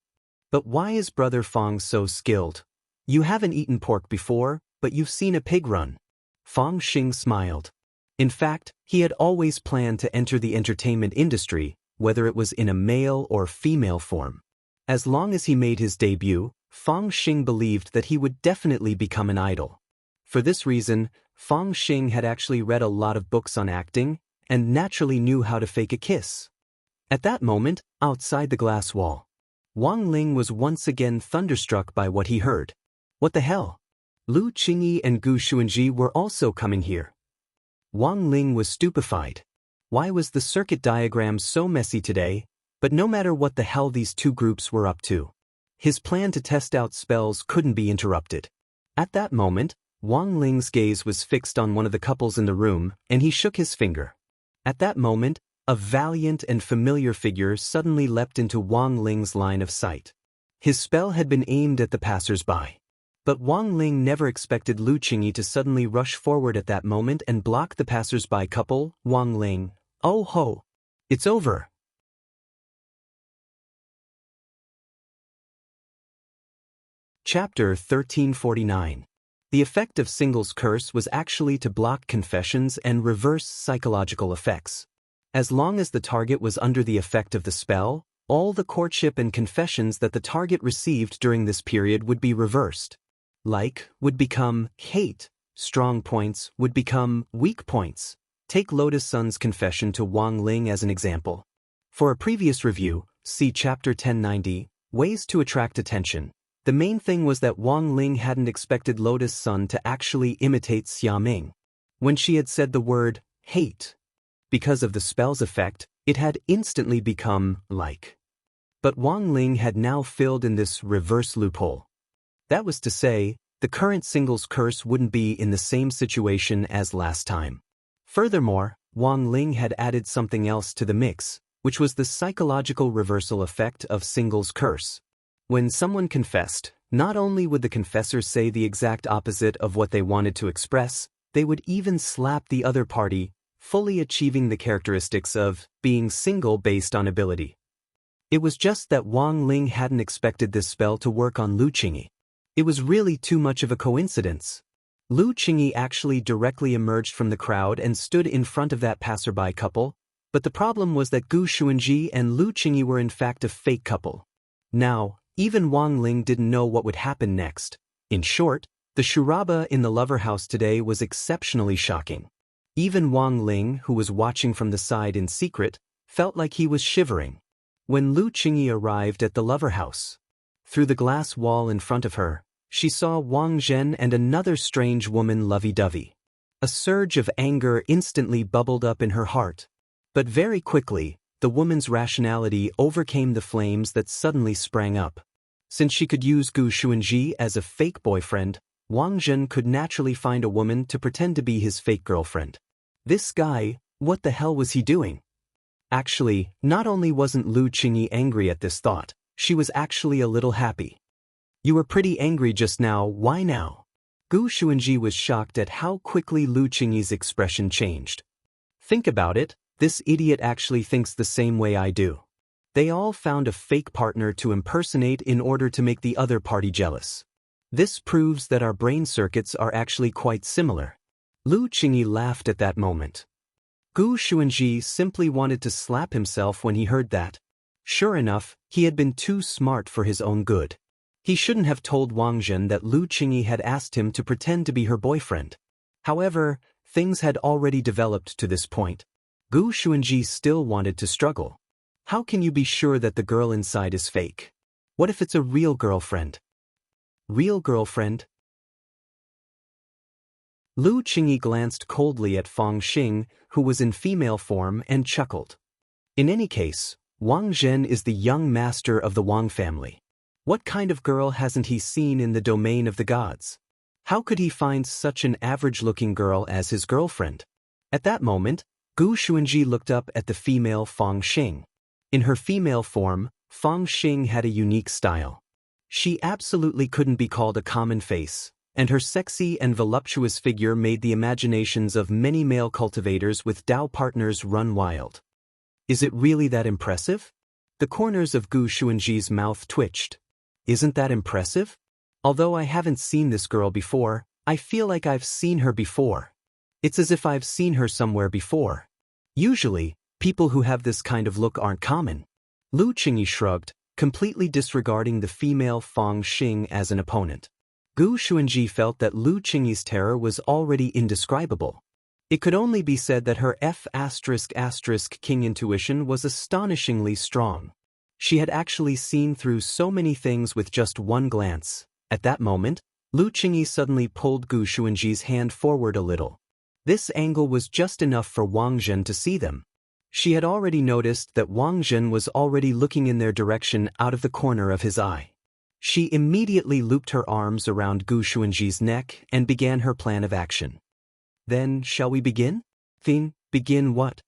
Speaker 1: But why is Brother Fang so skilled? You haven't eaten pork before, but you've seen a pig run. Fang Xing smiled. In fact, he had always planned to enter the entertainment industry, whether it was in a male or female form. As long as he made his debut, Fang Xing believed that he would definitely become an idol. For this reason, Fang Xing had actually read a lot of books on acting, and naturally knew how to fake a kiss. At that moment, outside the glass wall, Wang Ling was once again thunderstruck by what he heard. What the hell? Lu Qingyi and Gu Xuanji were also coming here. Wang Ling was stupefied. Why was the circuit diagram so messy today? But no matter what the hell these two groups were up to, his plan to test out spells couldn't be interrupted. At that moment, Wang Ling's gaze was fixed on one of the couples in the room, and he shook his finger. At that moment, a valiant and familiar figure suddenly leapt into Wang Ling's line of sight. His spell had been aimed at the passers-by. But Wang Ling never expected Lu Qingyi to suddenly rush forward at that moment and block the passers-by couple. Wang Ling, oh ho! It's over! Chapter 1349. The effect of Single's curse was actually to block confessions and reverse psychological effects. As long as the target was under the effect of the spell, all the courtship and confessions that the target received during this period would be reversed. Like would become hate, strong points would become weak points. Take Lotus Sun's confession to Wang Ling as an example. For a previous review, see Chapter 1090, Ways to Attract Attention. The main thing was that Wang Ling hadn't expected Lotus Sun to actually imitate Xia Ming. When she had said the word hate, because of the spell's effect, it had instantly become like. But Wang Ling had now filled in this reverse loophole. That was to say, the current Single's curse wouldn't be in the same situation as last time. Furthermore, Wang Ling had added something else to the mix, which was the psychological reversal effect of Single's curse. When someone confessed, not only would the confessor say the exact opposite of what they wanted to express, they would even slap the other party, fully achieving the characteristics of being single based on ability. It was just that Wang Ling hadn't expected this spell to work on Lu Qingyi. It was really too much of a coincidence. Lu Qingyi actually directly emerged from the crowd and stood in front of that passerby couple, but the problem was that Gu Xuanji and Lu Qingyi were in fact a fake couple. Now, even Wang Ling didn't know what would happen next. In short, the Shuraba in the lover house today was exceptionally shocking. Even Wang Ling, who was watching from the side in secret, felt like he was shivering. When Lu Qingyi arrived at the lover house, through the glass wall in front of her, she saw Wang Zhen and another strange woman lovey-dovey. A surge of anger instantly bubbled up in her heart. But very quickly, the woman's rationality overcame the flames that suddenly sprang up. Since she could use Gu Xuanji as a fake boyfriend, Wang Zhen could naturally find a woman to pretend to be his fake girlfriend. This guy, what the hell was he doing? Actually, not only wasn't Lu Qingyi angry at this thought, she was actually a little happy. You were pretty angry just now, why now? Gu Xuanji was shocked at how quickly Lu Qingyi's expression changed. Think about it, this idiot actually thinks the same way I do. They all found a fake partner to impersonate in order to make the other party jealous. This proves that our brain circuits are actually quite similar. Lu Qingyi laughed at that moment. Gu Xuanji simply wanted to slap himself when he heard that. Sure enough, he had been too smart for his own good. He shouldn't have told Wang Zhen that Lu Qingyi had asked him to pretend to be her boyfriend. However, things had already developed to this point. Gu Xuanji still wanted to struggle. How can you be sure that the girl inside is fake? What if it's a real girlfriend? Real girlfriend? Lu Qingyi glanced coldly at Fang Xing, who was in female form, and chuckled. In any case, Wang Zhen is the young master of the Wang family. What kind of girl hasn't he seen in the domain of the gods? How could he find such an average-looking girl as his girlfriend? At that moment, Gu Xuanji looked up at the female Fang Xing. In her female form, Fang Xing had a unique style. She absolutely couldn't be called a common face, and her sexy and voluptuous figure made the imaginations of many male cultivators with Dao partners run wild. Is it really that impressive? The corners of Gu Xuanji's mouth twitched. Isn't that impressive? Although I haven't seen this girl before, I feel like I've seen her before. It's as if I've seen her somewhere before. Usually, people who have this kind of look aren't common. Lu Qingyi shrugged, completely disregarding the female Fang Xing as an opponent. Gu Xuanji felt that Lu Qingyi's terror was already indescribable. It could only be said that her King intuition was astonishingly strong. She had actually seen through so many things with just one glance. At that moment, Lu Qingyi suddenly pulled Gu Xuanji's hand forward a little. This angle was just enough for Wang Zhen to see them. She had already noticed that Wang Zhen was already looking in their direction out of the corner of his eye. She immediately looped her arms around Gu Xuanji's neck and began her plan of action. Then, shall we begin? Begin what?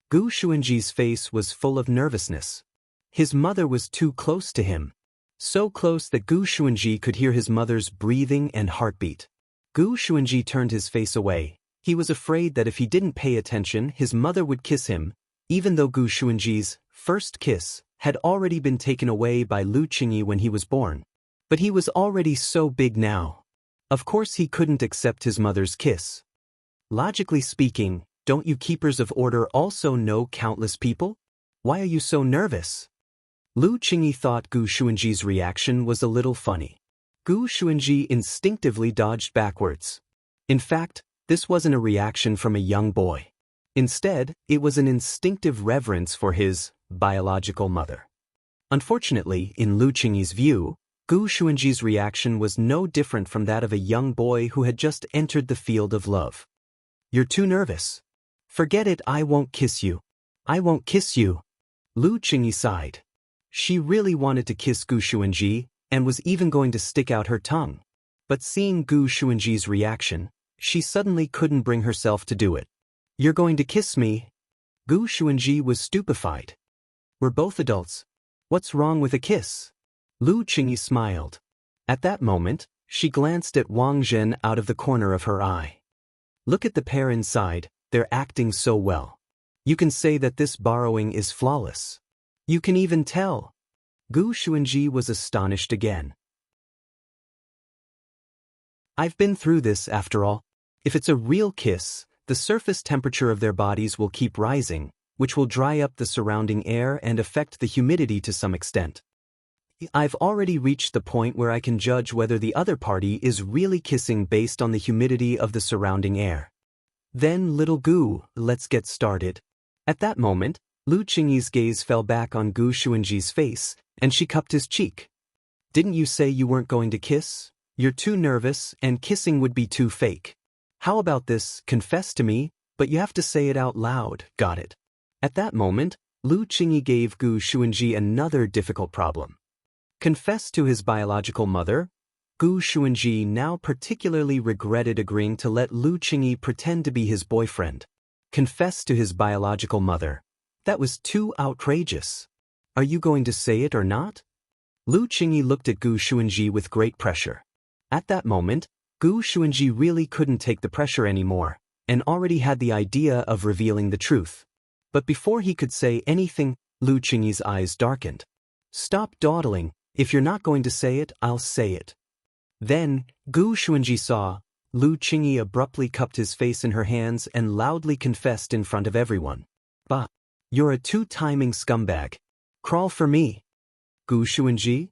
Speaker 1: Gu Xuanji's face was full of nervousness. His mother was too close to him. so close that Gu Xuanji could hear his mother's breathing and heartbeat. Gu Xuanji turned his face away. He was afraid that if he didn't pay attention, his mother would kiss him, even though Gu Xuanji's first kiss had already been taken away by Lu Qingyi when he was born. But he was already so big now. Of course he couldn't accept his mother's kiss. Logically speaking, don't you keepers of order also know countless people? Why are you so nervous? Lu Qingyi thought Gu Xuanji's reaction was a little funny. Gu Xuanji instinctively dodged backwards. In fact, this wasn't a reaction from a young boy. Instead, it was an instinctive reverence for his biological mother. Unfortunately, in Lu Qingyi's view, Gu Xuanji's reaction was no different from that of a young boy who had just entered the field of love. You're too nervous. Forget it, I won't kiss you. I won't kiss you. Lu Qingyi sighed. She really wanted to kiss Gu Xuanji and was even going to stick out her tongue. But seeing Gu Xuanji's reaction, she suddenly couldn't bring herself to do it. You're going to kiss me? Gu Xuanji was stupefied. We're both adults. What's wrong with a kiss? Lu Qingyi smiled. At that moment, she glanced at Wang Zhen out of the corner of her eye. Look at the pair inside, they're acting so well. You can say that this borrowing is flawless. You can even tell. Gu Xuanji was astonished again. I've been through this after all. If it's a real kiss, the surface temperature of their bodies will keep rising, which will dry up the surrounding air and affect the humidity to some extent. I've already reached the point where I can judge whether the other party is really kissing based on the humidity of the surrounding air. Then, little Gu, let's get started. At that moment, Lu Qingyi's gaze fell back on Gu Xuanji's face, and she cupped his cheek. Didn't you say you weren't going to kiss? You're too nervous, and kissing would be too fake. How about this, confess to me, but you have to say it out loud, got it? At that moment, Lu Qingyi gave Gu Xuanji another difficult problem. Confess to his biological mother? Gu Xuanji now particularly regretted agreeing to let Lu Qingyi pretend to be his boyfriend. Confess to his biological mother. That was too outrageous. Are you going to say it or not? Lu Qingyi looked at Gu Xuanji with great pressure. At that moment, Gu Xuanji really couldn't take the pressure anymore, and already had the idea of revealing the truth. But before he could say anything, Lu Qingyi's eyes darkened. Stop dawdling. If you're not going to say it, I'll say it. Then, Gu Xuanji saw. Lu Qingyi abruptly cupped his face in her hands and loudly confessed in front of everyone. Bah! You're a two-timing scumbag. Crawl for me. Gu Xuanji?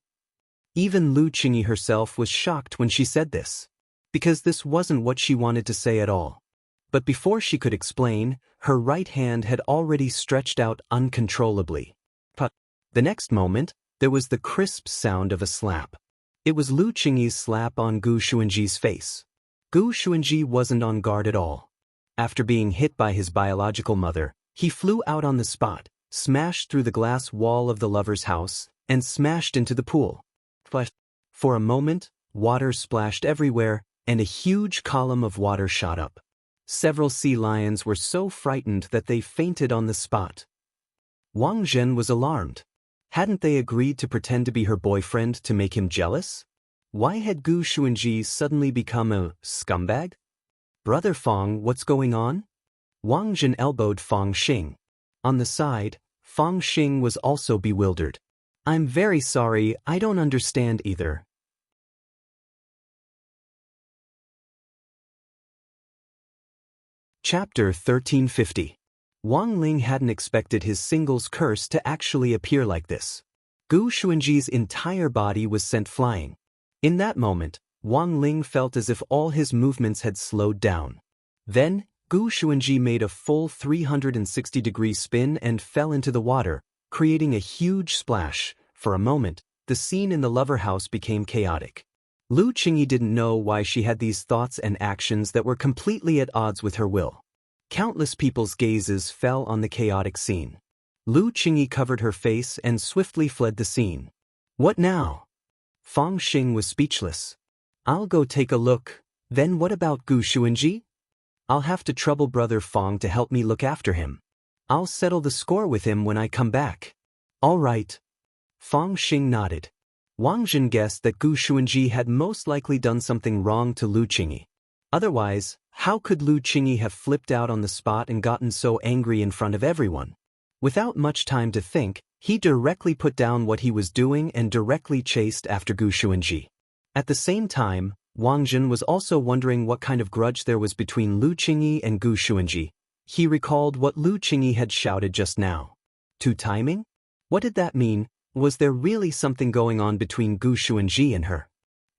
Speaker 1: Even Lu Qingyi herself was shocked when she said this, because this wasn't what she wanted to say at all. But before she could explain, her right hand had already stretched out uncontrollably. But the next moment, there was the crisp sound of a slap. It was Lu Qingyi's slap on Gu Xuanji's face. Gu Xuanji wasn't on guard at all. After being hit by his biological mother, he flew out on the spot, smashed through the glass wall of the lover's house, and smashed into the pool. But for a moment, water splashed everywhere, and a huge column of water shot up. Several sea lions were so frightened that they fainted on the spot. Wang Zhen was alarmed. Hadn't they agreed to pretend to be her boyfriend to make him jealous? Why had Gu Xuanji suddenly become a scumbag? Brother Fong, what's going on? Wang Zhen elbowed Fong Xing. On the side, Fong Xing was also bewildered. I'm very sorry, I don't understand either. Chapter 1350. Wang Ling hadn't expected his singles curse to actually appear like this. Gu Xuanji's entire body was sent flying. In that moment, Wang Ling felt as if all his movements had slowed down. Then, Gu Xuanji made a full 360-degree spin and fell into the water, creating a huge splash. For a moment, the scene in the lover house became chaotic. Lu Qingyi didn't know why she had these thoughts and actions that were completely at odds with her will. Countless people's gazes fell on the chaotic scene. Lu Qingyi covered her face and swiftly fled the scene. What now? Fong Xing was speechless. I'll go take a look. Then what about Gu Xuanji? I'll have to trouble brother Fong to help me look after him. I'll settle the score with him when I come back. All right. Fong Xing nodded. Wang Jin guessed that Gu Xuanji had most likely done something wrong to Lu Qingyi. Otherwise, how could Lu Qingyi have flipped out on the spot and gotten so angry in front of everyone? Without much time to think, he directly put down what he was doing and directly chased after Gu Xuanji. At the same time, Wang Jin was also wondering what kind of grudge there was between Lu Qingyi and Gu Xuanji. He recalled what Lu Qingyi had shouted just now. To timing? What did that mean? Was there really something going on between Gu Xuanji and her?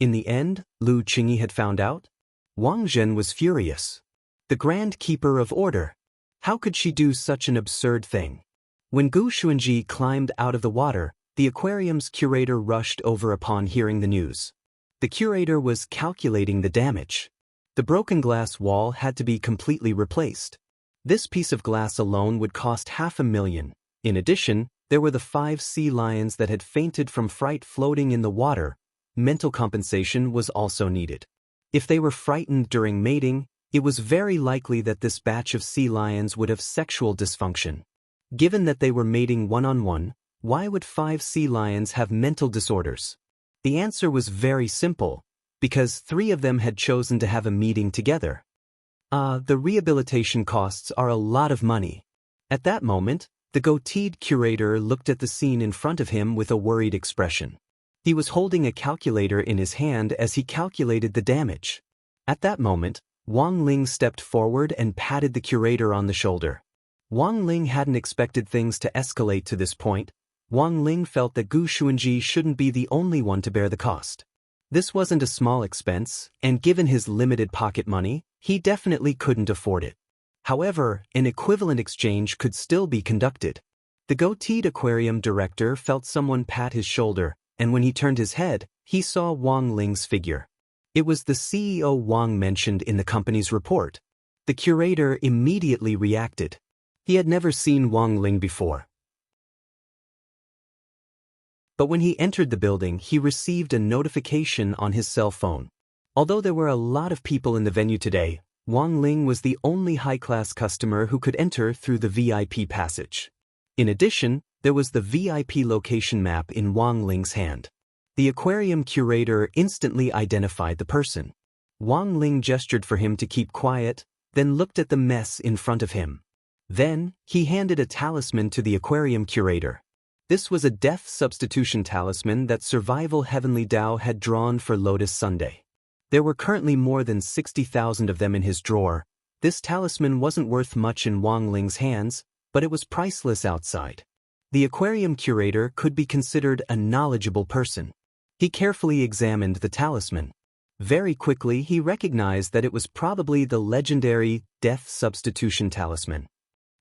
Speaker 1: In the end, Lu Qingyi had found out? Wang Jin was furious. The Grand Keeper of Order. How could she do such an absurd thing? When Gu Xuanji climbed out of the water, the aquarium's curator rushed over upon hearing the news. The curator was calculating the damage. The broken glass wall had to be completely replaced. This piece of glass alone would cost $500,000. In addition, there were the 5 sea lions that had fainted from fright floating in the water. Mental compensation was also needed. If they were frightened during mating, it was very likely that this batch of sea lions would have sexual dysfunction. Given that they were mating one-on-one, why would 5 sea lions have mental disorders? The answer was very simple, because 3 of them had chosen to have a meeting together. The rehabilitation costs are a lot of money. At that moment, the goateed curator looked at the scene in front of him with a worried expression. He was holding a calculator in his hand as he calculated the damage. At that moment, Wang Ling stepped forward and patted the curator on the shoulder. Wang Ling hadn't expected things to escalate to this point. Wang Ling felt that Gu Xuanji shouldn't be the only one to bear the cost. This wasn't a small expense, and given his limited pocket money, he definitely couldn't afford it. However, an equivalent exchange could still be conducted. The goateed aquarium director felt someone pat his shoulder, and when he turned his head, he saw Wang Ling's figure. It was the CEO Wang mentioned in the company's report. The curator immediately reacted. He had never seen Wang Ling before. But when he entered the building, he received a notification on his cell phone. Although there were a lot of people in the venue today, Wang Ling was the only high-class customer who could enter through the VIP passage. In addition, there was the VIP location map in Wang Ling's hand. The aquarium curator instantly identified the person. Wang Ling gestured for him to keep quiet, then looked at the mess in front of him. Then, he handed a talisman to the aquarium curator. This was a death substitution talisman that Survival Heavenly Tao had drawn for Lotus Sunday. There were currently more than 60,000 of them in his drawer. This talisman wasn't worth much in Wang Ling's hands, but it was priceless outside. The aquarium curator could be considered a knowledgeable person. He carefully examined the talisman. Very quickly, he recognized that it was probably the legendary death substitution talisman.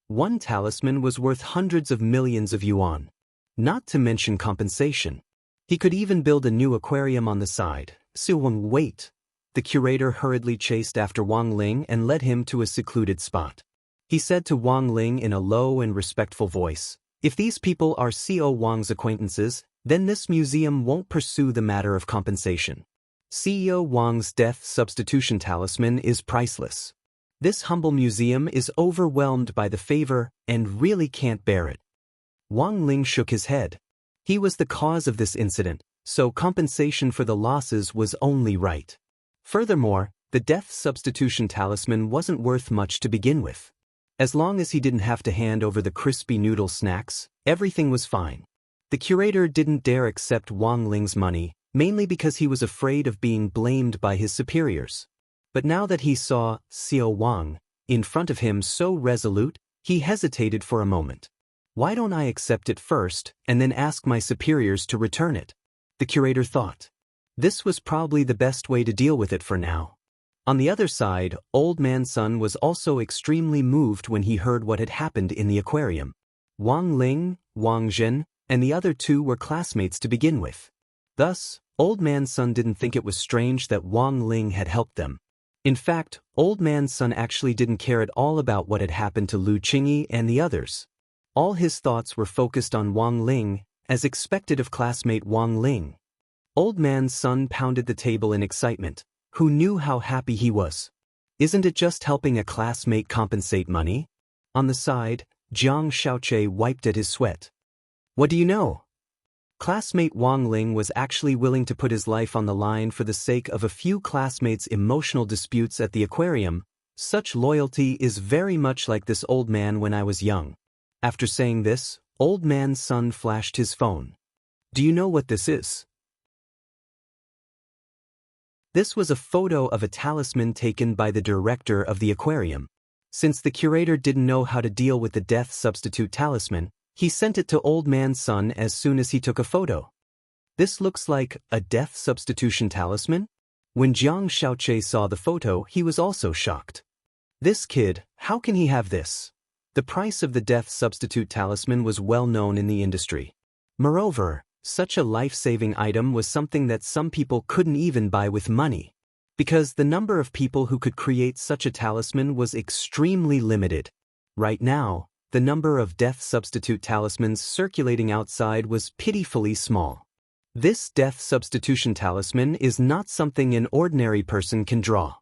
Speaker 1: One talisman was worth hundreds of millions of yuan. Not to mention compensation. He could even build a new aquarium on the side. Wang, wait. The curator hurriedly chased after Wang Ling and led him to a secluded spot. He said to Wang Ling in a low and respectful voice, "If these people are CEO Wang's acquaintances, then this museum won't pursue the matter of compensation. CEO Wang's death substitution talisman is priceless. This humble museum is overwhelmed by the favor and really can't bear it." Wang Ling shook his head. He was the cause of this incident, so compensation for the losses was only right. Furthermore, the death substitution talisman wasn't worth much to begin with. As long as he didn't have to hand over the crispy noodle snacks, everything was fine. The curator didn't dare accept Wang Ling's money, mainly because he was afraid of being blamed by his superiors. But now that he saw CEO Wang in front of him so resolute, he hesitated for a moment. Why don't I accept it first and then ask my superiors to return it? The curator thought. This was probably the best way to deal with it for now. On the other side, Old Man Sun was also extremely moved when he heard what had happened in the aquarium. Wang Ling, Wang Jin, and the other 2 were classmates to begin with. Thus, Old Man Sun didn't think it was strange that Wang Ling had helped them. In fact, Old Man Sun actually didn't care at all about what had happened to Lu Qingyi and the others. All his thoughts were focused on Wang Ling, as expected of classmate Wang Ling. Old Man Sun pounded the table in excitement. Who knew how happy he was? Isn't it just helping a classmate compensate money? On the side, Jiang Shaoqi wiped at his sweat. What do you know? Classmate Wang Ling was actually willing to put his life on the line for the sake of a few classmates' emotional disputes at the aquarium. Such loyalty is very much like this old man when I was young. After saying this, old man's son flashed his phone. Do you know what this is? This was a photo of a talisman taken by the director of the aquarium. Since the curator didn't know how to deal with the death substitute talisman, he sent it to old man's son as soon as he took a photo. This looks like a death substitution talisman? When Jiang Xiaoche saw the photo, he was also shocked. This kid, how can he have this? The price of the death substitute talisman was well known in the industry. Moreover, such a life-saving item was something that some people couldn't even buy with money, because the number of people who could create such a talisman was extremely limited. Right now, the number of death substitute talismans circulating outside was pitifully small. This death substitution talisman is not something an ordinary person can draw.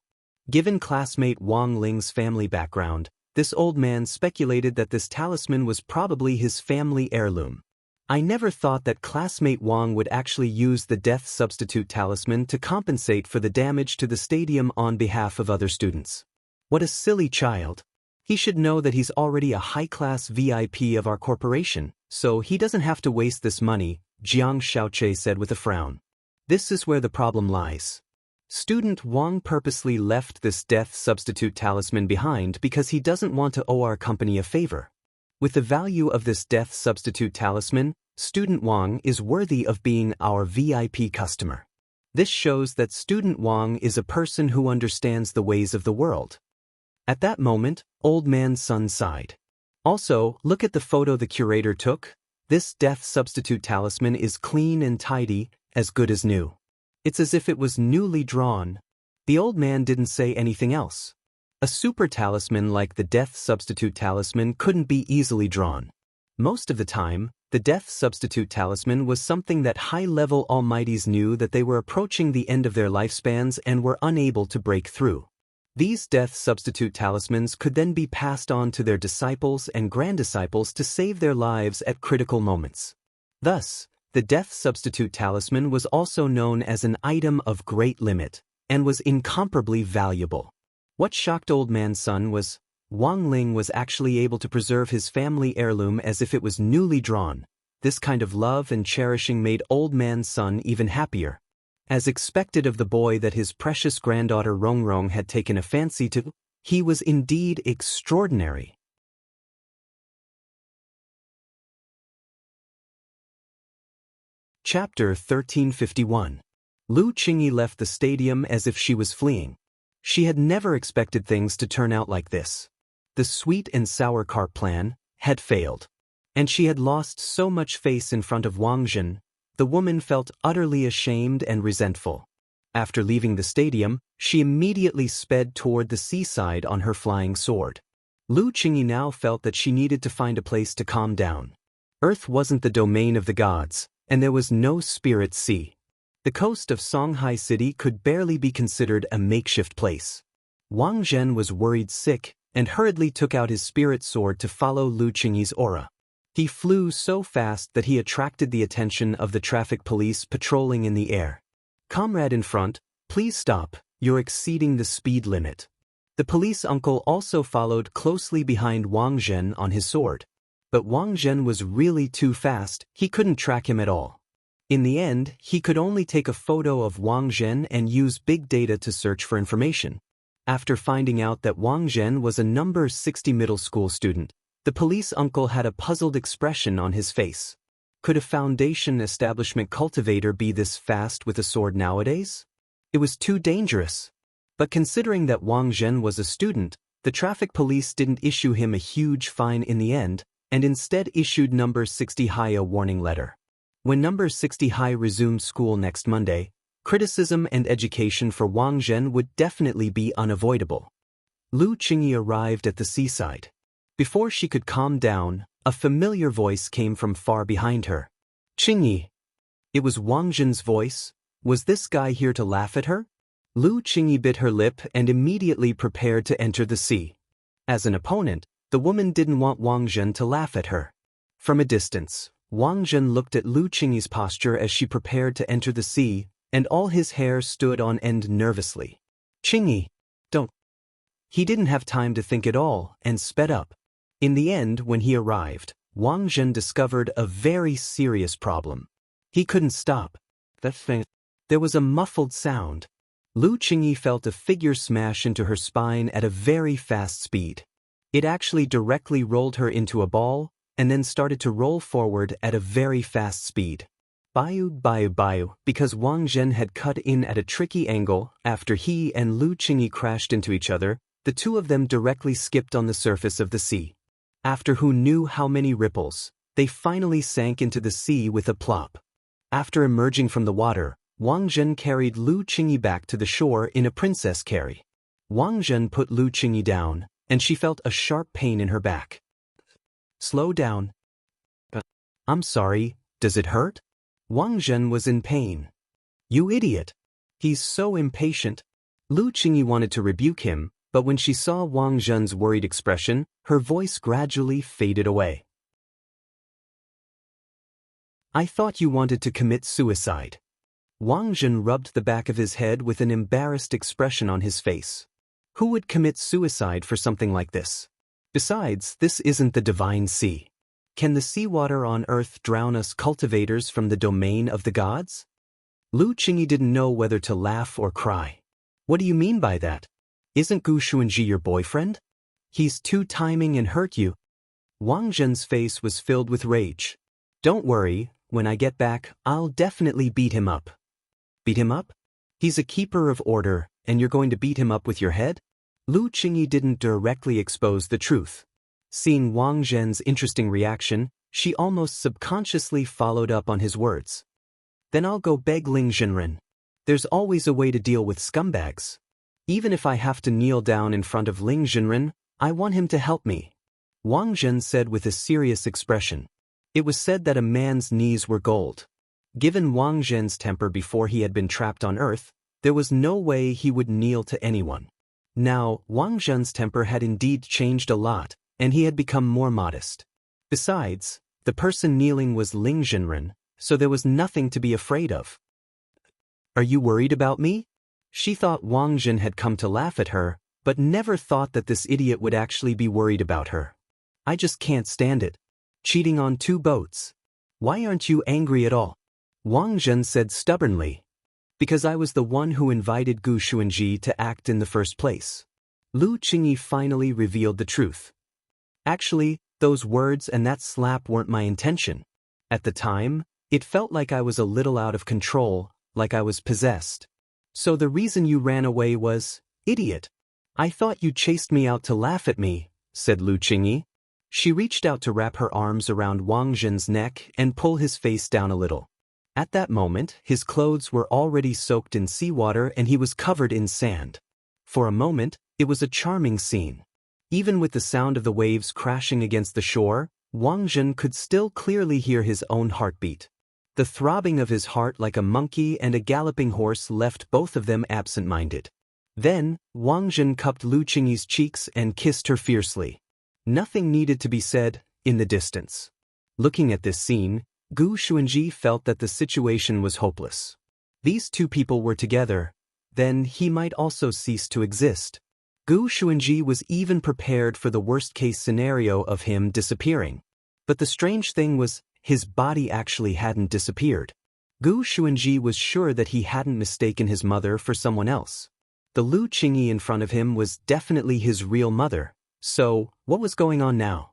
Speaker 1: Given classmate Wang Ling's family background, this old man speculated that this talisman was probably his family heirloom. I never thought that classmate Wang would actually use the death substitute talisman to compensate for the damage to the stadium on behalf of other students. What a silly child. He should know that he's already a high-class VIP of our corporation, so he doesn't have to waste this money, Jiang Xiaoche said with a frown. This is where the problem lies. Student Wang purposely left this death substitute talisman behind because he doesn't want to owe our company a favor. With the value of this death substitute talisman, Student Wang is worthy of being our VIP customer. This shows that Student Wang is a person who understands the ways of the world. At that moment, old man's son sighed. Also, look at the photo the curator took. This death substitute talisman is clean and tidy, as good as new. It's as if it was newly drawn. The old man didn't say anything else. A super talisman like the death substitute talisman couldn't be easily drawn. Most of the time, the death substitute talisman was something that high-level almighties knew that they were approaching the end of their lifespans and were unable to break through. These death substitute talismans could then be passed on to their disciples and granddisciples to save their lives at critical moments. Thus, the death substitute talisman was also known as an item of great limit, and was incomparably valuable. What shocked old man's son was, Wang Ling was actually able to preserve his family heirloom as if it was newly drawn. This kind of love and cherishing made old man's son even happier. As expected of the boy that his precious granddaughter Rongrong had taken a fancy to, he was indeed extraordinary. Chapter 1351. Lu Qingyi left the stadium as if she was fleeing. She had never expected things to turn out like this. The sweet and sour carp plan had failed. And she had lost so much face in front of Wang Zhen. The woman felt utterly ashamed and resentful. After leaving the stadium, she immediately sped toward the seaside on her flying sword. Lu Qingyi now felt that she needed to find a place to calm down. Earth wasn't the domain of the gods, and there was no spirit sea. The coast of Songhai City could barely be considered a makeshift place. Wang Zhen was worried sick and hurriedly took out his spirit sword to follow Lu Qingyi's aura. He flew so fast that he attracted the attention of the traffic police patrolling in the air. "Comrade in front, please stop, you're exceeding the speed limit." The police uncle also followed closely behind Wang Zhen on his sword. But Wang Zhen was really too fast, he couldn't track him at all. In the end, he could only take a photo of Wang Zhen and use big data to search for information. After finding out that Wang Zhen was a number 60 middle school student, the police uncle had a puzzled expression on his face. Could a foundation establishment cultivator be this fast with a sword nowadays? It was too dangerous. But considering that Wang Zhen was a student, the traffic police didn't issue him a huge fine in the end, and instead issued number 60 High a warning letter. When number 60 High resumed school next Monday, criticism and education for Wang Zhen would definitely be unavoidable. Lu Qingyi arrived at the seaside. Before she could calm down, a familiar voice came from far behind her. "Qingyi." It was Wang Zhen's voice. Was this guy here to laugh at her? Lu Qingyi bit her lip and immediately prepared to enter the sea. As an opponent, the woman didn't want Wang Zhen to laugh at her. From a distance, Wang Zhen looked at Lu Qingyi's posture as she prepared to enter the sea, and all his hair stood on end nervously. Qingyi, don't. He didn't have time to think at all and sped up. In the end, when he arrived, Wang Zhen discovered a very serious problem. He couldn't stop. There was a muffled sound. Lu Qingyi felt a figure smash into her spine at a very fast speed. It actually directly rolled her into a ball, and then started to roll forward at a very fast speed. Bayu, because Wang Zhen had cut in at a tricky angle after he and Lu Qingyi crashed into each other, the two of them directly skipped on the surface of the sea. After who knew how many ripples, they finally sank into the sea with a plop. After emerging from the water, Wang Zhen carried Lu Qingyi back to the shore in a princess carry. Wang Zhen put Lu Qingyi down, and she felt a sharp pain in her back. Slow down. I'm sorry, does it hurt? Wang Zhen was in pain. You idiot. He's so impatient. Lu Qingyi wanted to rebuke him, but when she saw Wang Zhen's worried expression, her voice gradually faded away. I thought you wanted to commit suicide. Wang Zhen rubbed the back of his head with an embarrassed expression on his face. Who would commit suicide for something like this? Besides, this isn't the divine sea. Can the seawater on earth drown us cultivators from the domain of the gods? Lu Qingyi didn't know whether to laugh or cry. What do you mean by that? Isn't Gu Xuanji your boyfriend? He's two-timing and hurt you. Wang Zhen's face was filled with rage. Don't worry, when I get back, I'll definitely beat him up. Beat him up? He's a keeper of order, and you're going to beat him up with your head? Lu Qingyi didn't directly expose the truth. Seeing Wang Zhen's interesting reaction, she almost subconsciously followed up on his words. Then I'll go beg Ling Zhenren. There's always a way to deal with scumbags. Even if I have to kneel down in front of Ling Zhenren, I want him to help me. Wang Zhen said with a serious expression. It was said that a man's knees were gold. Given Wang Zhen's temper before he had been trapped on Earth, there was no way he would kneel to anyone. Now, Wang Zhen's temper had indeed changed a lot, and he had become more modest. Besides, the person kneeling was Ling Zhenren, so there was nothing to be afraid of. Are you worried about me? She thought Wang Zhen had come to laugh at her, but never thought that this idiot would actually be worried about her. I just can't stand it. Cheating on two boats. Why aren't you angry at all? Wang Zhen said stubbornly. Because I was the one who invited Gu Xuanji to act in the first place. Lu Qingyi finally revealed the truth. Actually, those words and that slap weren't my intention. At the time, it felt like I was a little out of control, like I was possessed. So the reason you ran away was, idiot. I thought you chased me out to laugh at me, said Lu Qingyi. She reached out to wrap her arms around Wang Zhen's neck and pull his face down a little. At that moment, his clothes were already soaked in seawater and he was covered in sand. For a moment, it was a charming scene. Even with the sound of the waves crashing against the shore, Wang Zhen could still clearly hear his own heartbeat. The throbbing of his heart like a monkey and a galloping horse left both of them absent-minded. Then, Wang Zhen cupped Lu Qingyi's cheeks and kissed her fiercely. Nothing needed to be said, in the distance. Looking at this scene, Gu Xuanji felt that the situation was hopeless. These two people were together, then he might also cease to exist. Gu Xuanji was even prepared for the worst-case scenario of him disappearing. But the strange thing was, his body actually hadn't disappeared. Gu Xuanji was sure that he hadn't mistaken his mother for someone else. The Lu Qingyi in front of him was definitely his real mother. So, what was going on now?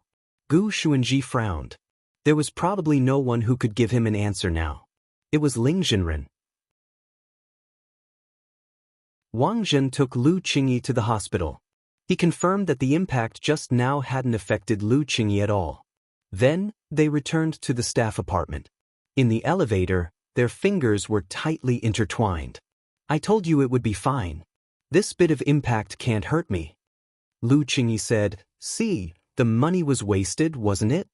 Speaker 1: Gu Xuanji frowned. There was probably no one who could give him an answer now. It was Ling Zhenren. Wang Zhen took Lu Qingyi to the hospital. He confirmed that the impact just now hadn't affected Lu Qingyi at all. Then, they returned to the staff apartment. In the elevator, their fingers were tightly intertwined. I told you it would be fine. This bit of impact can't hurt me. Lu Qingyi said, see, the money was wasted, wasn't it?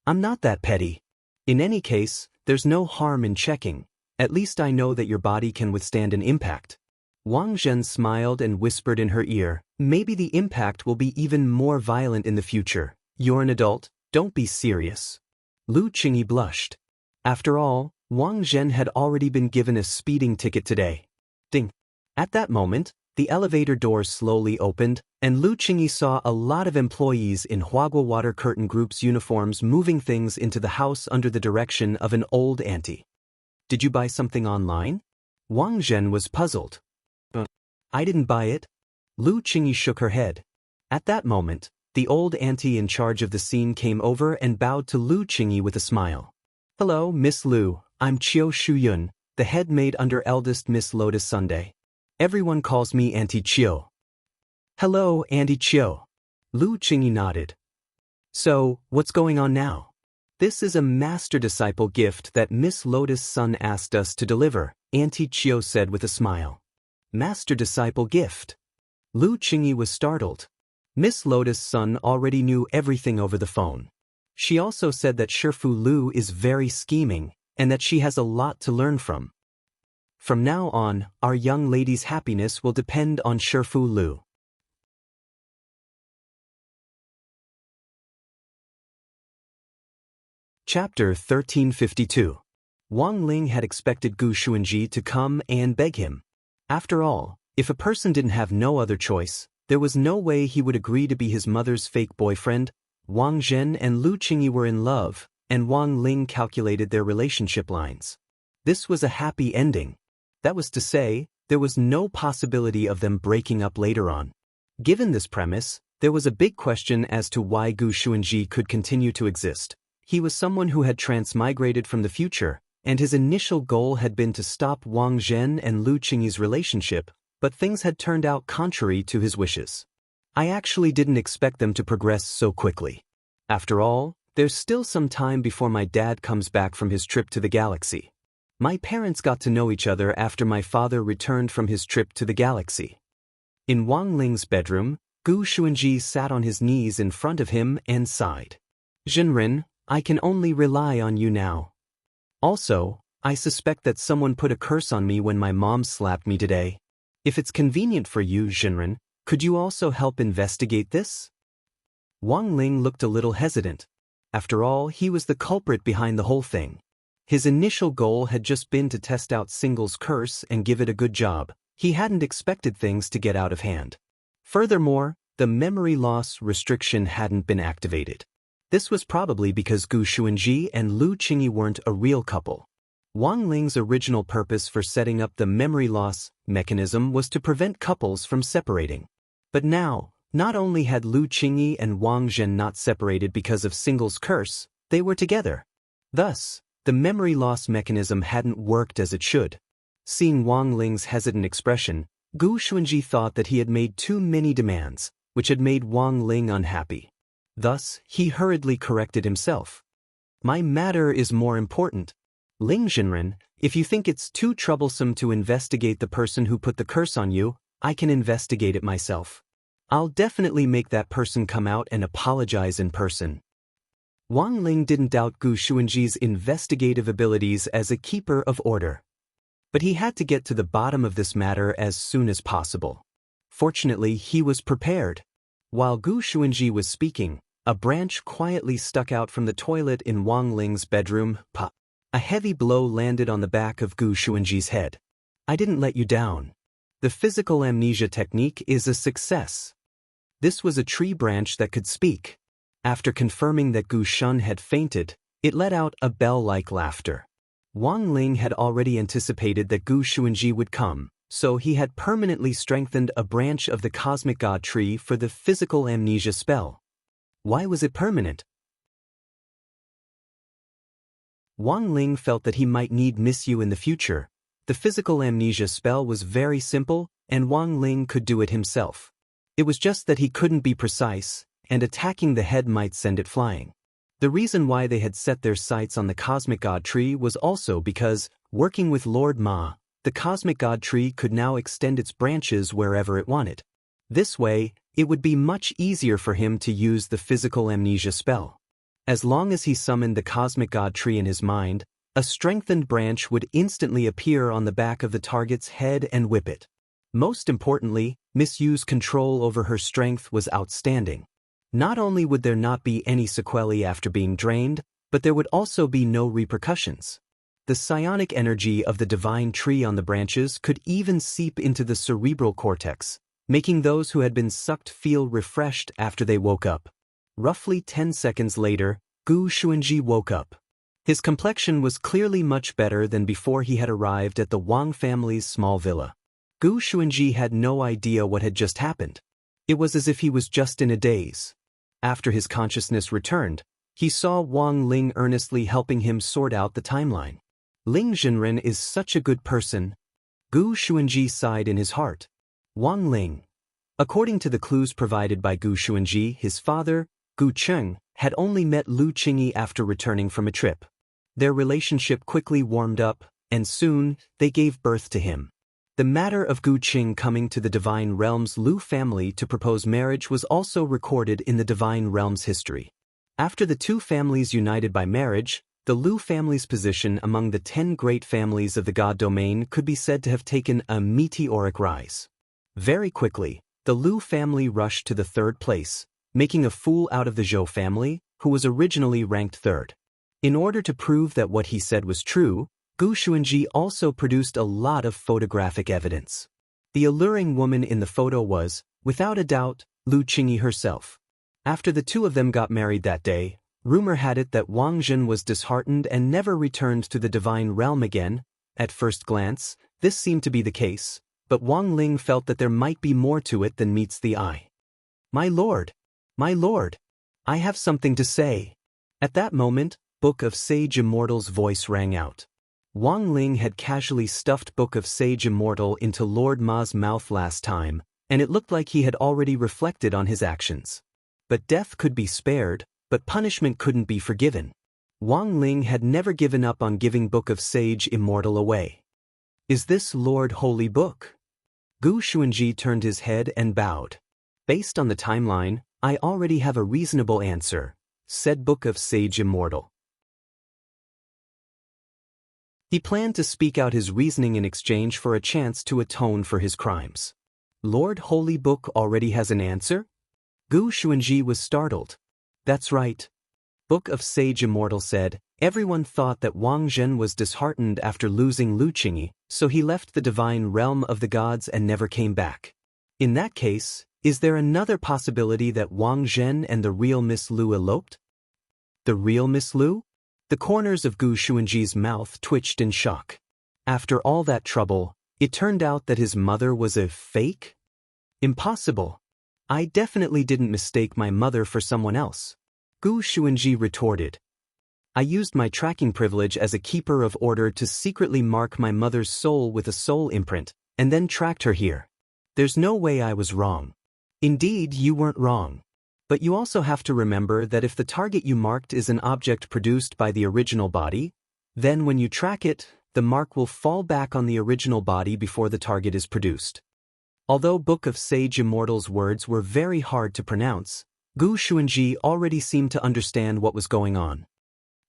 Speaker 1: I'm not that petty. In any case, there's no harm in checking. At least I know that your body can withstand an impact. Wang Zhen smiled and whispered in her ear, maybe the impact will be even more violent in the future. You're an adult, don't be serious. Lu Qingyi blushed. After all, Wang Zhen had already been given a speeding ticket today. Ding. At that moment, the elevator doors slowly opened, and Lu Qingyi saw a lot of employees in Huagua Water Curtain Group's uniforms moving things into the house under the direction of an old auntie. Did you buy something online? Wang Zhen was puzzled. I didn't buy it. Lu Qingyi shook her head. At that moment, the old auntie in charge of the scene came over and bowed to Lu Qingyi with a smile. Hello, Miss Lu, I'm Chiu Shuyun, the head maid under eldest Miss Lotus Sunday. Everyone calls me Auntie Chiu. Hello, Auntie Chiu. Lu Qingyi nodded. So, what's going on now? This is a master-disciple gift that Miss Lotus Sun asked us to deliver, Auntie Chiu said with a smile. Master-disciple gift? Lu Qingyi was startled. Miss Lotus Sun already knew everything over the phone. She also said that Shifu Lu is very scheming, and that she has a lot to learn from. From now on, our young lady's happiness will depend on Shifu Lu. Chapter 1352. Wang Ling had expected Gu Xuanji to come and beg him. After all, if a person didn't have no other choice, there was no way he would agree to be his mother's fake boyfriend. Wang Zhen and Lu Qingyi were in love, and Wang Ling calculated their relationship lines. This was a happy ending. That was to say, there was no possibility of them breaking up later on. Given this premise, there was a big question as to why Gu Xuanji could continue to exist. He was someone who had transmigrated from the future, and his initial goal had been to stop Wang Zhen and Lu Qingyi's relationship, but things had turned out contrary to his wishes. I actually didn't expect them to progress so quickly. After all, there's still some time before my dad comes back from his trip to the galaxy. My parents got to know each other after my father returned from his trip to the galaxy. In Wang Ling's bedroom, Gu Xuanji sat on his knees in front of him and sighed. Zhenren, I can only rely on you now. Also, I suspect that someone put a curse on me when my mom slapped me today. If it's convenient for you, Zhenren, could you also help investigate this? Wang Ling looked a little hesitant. After all, he was the culprit behind the whole thing. His initial goal had just been to test out Single's curse and give it a good job. He hadn't expected things to get out of hand. Furthermore, the memory loss restriction hadn't been activated. This was probably because Gu Xuanji and Lu Qingyi weren't a real couple. Wang Ling's original purpose for setting up the memory loss mechanism was to prevent couples from separating. But now, not only had Lu Qingyi and Wang Zhen not separated because of Single's curse, they were together. Thus, the memory loss mechanism hadn't worked as it should. Seeing Wang Ling's hesitant expression, Gu Xuanji thought that he had made too many demands, which had made Wang Ling unhappy. Thus, he hurriedly corrected himself. My matter is more important. Ling Zhenren, if you think it's too troublesome to investigate the person who put the curse on you, I can investigate it myself. I'll definitely make that person come out and apologize in person. Wang Ling didn't doubt Gu Xuanji's investigative abilities as a keeper of order. But he had to get to the bottom of this matter as soon as possible. Fortunately, he was prepared. While Gu Xuanji was speaking, a branch quietly stuck out from the toilet in Wang Ling's bedroom. Pop. A heavy blow landed on the back of Gu Xuanji's head. I didn't let you down. The physical amnesia technique is a success. This was a tree branch that could speak. After confirming that Gu Shun had fainted, it let out a bell-like laughter. Wang Ling had already anticipated that Gu Xuanji would come, so he had permanently strengthened a branch of the cosmic god tree for the physical amnesia spell. Why was it permanent? Wang Ling felt that he might need Miss Yu in the future. The physical amnesia spell was very simple, and Wang Ling could do it himself. It was just that he couldn't be precise, and attacking the head might send it flying. The reason why they had set their sights on the cosmic god tree was also because, working with Lord Ma, the cosmic god tree could now extend its branches wherever it wanted. This way, it would be much easier for him to use the physical amnesia spell. As long as he summoned the cosmic god tree in his mind, a strengthened branch would instantly appear on the back of the target's head and whip it. Most importantly, Miss Yu's control over her strength was outstanding. Not only would there not be any sequelae after being drained, but there would also be no repercussions. The psionic energy of the divine tree on the branches could even seep into the cerebral cortex, making those who had been sucked feel refreshed after they woke up. Roughly 10 seconds later, Gu Xuanji woke up. His complexion was clearly much better than before he had arrived at the Wang family's small villa. Gu Xuanji had no idea what had just happened. It was as if he was just in a daze. After his consciousness returned, he saw Wang Ling earnestly helping him sort out the timeline. Ling Zhenren is such a good person. Gu Xuanji sighed in his heart. Wang Ling. According to the clues provided by Gu Xuanji, his father, Gu Cheng, had only met Lu Qingyi after returning from a trip. Their relationship quickly warmed up, and soon, they gave birth to him. The matter of Gu Qing coming to the Divine Realm's Lu family to propose marriage was also recorded in the Divine Realm's history. After the two families united by marriage, the Lu family's position among the 10 great families of the God domain could be said to have taken a meteoric rise. Very quickly, the Lu family rushed to the 3rd place, making a fool out of the Zhou family, who was originally ranked 3rd. In order to prove that what he said was true, Gu Xuanji also produced a lot of photographic evidence. The alluring woman in the photo was, without a doubt, Lu Qingyi herself. After the two of them got married that day, rumor had it that Wang Zhen was disheartened and never returned to the Divine Realm again. At first glance, this seemed to be the case, but Wang Ling felt that there might be more to it than meets the eye. My lord, I have something to say. At that moment, Book of Sage Immortal's voice rang out. Wang Ling had casually stuffed Book of Sage Immortal into Lord Ma's mouth last time, and it looked like he had already reflected on his actions. But death could be spared, but punishment couldn't be forgiven. Wang Ling had never given up on giving Book of Sage Immortal away. Is this Lord Holy Book? Gu Xuanji turned his head and bowed. Based on the timeline, I already have a reasonable answer, said Book of Sage Immortal. He planned to speak out his reasoning in exchange for a chance to atone for his crimes. Lord Holy Book already has an answer? Gu Xuanji was startled. That's right. Book of Sage Immortal said, everyone thought that Wang Zhen was disheartened after losing Lu Qingyi, so he left the Divine Realm of the Gods and never came back. In that case, is there another possibility that Wang Zhen and the real Miss Lu eloped? The real Miss Lu? The corners of Gu Xuanji's mouth twitched in shock. After all that trouble, it turned out that his mother was a fake? Impossible. I definitely didn't mistake my mother for someone else. Gu Xuanji retorted. I used my tracking privilege as a keeper of order to secretly mark my mother's soul with a soul imprint, and then tracked her here. There's no way I was wrong. Indeed, you weren't wrong. But you also have to remember that if the target you marked is an object produced by the original body, then when you track it, the mark will fall back on the original body before the target is produced. Although Book of Sage Immortal's words were very hard to pronounce, Gu Xuanji already seemed to understand what was going on.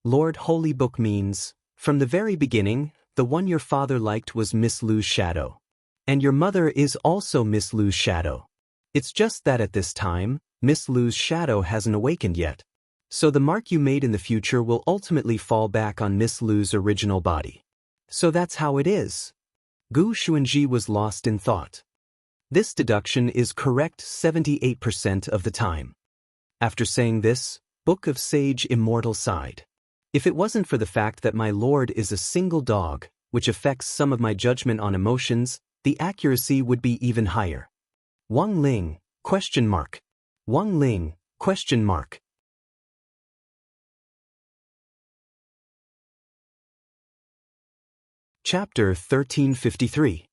Speaker 1: Lord Holy Book means, from the very beginning, the one your father liked was Miss Lu's shadow. And your mother is also Miss Lu's shadow. It's just that at this time, Miss Lu's shadow hasn't awakened yet. So the mark you made in the future will ultimately fall back on Miss Lu's original body. So that's how it is. Gu Xuanji was lost in thought. This deduction is correct 78% of the time. After saying this, Book of Sage Immortal sighed. If it wasn't for the fact that my lord is a single dog, which affects some of my judgment on emotions, the accuracy would be even higher. Wang Ling, ? Wang Ling, ? Chapter 1353.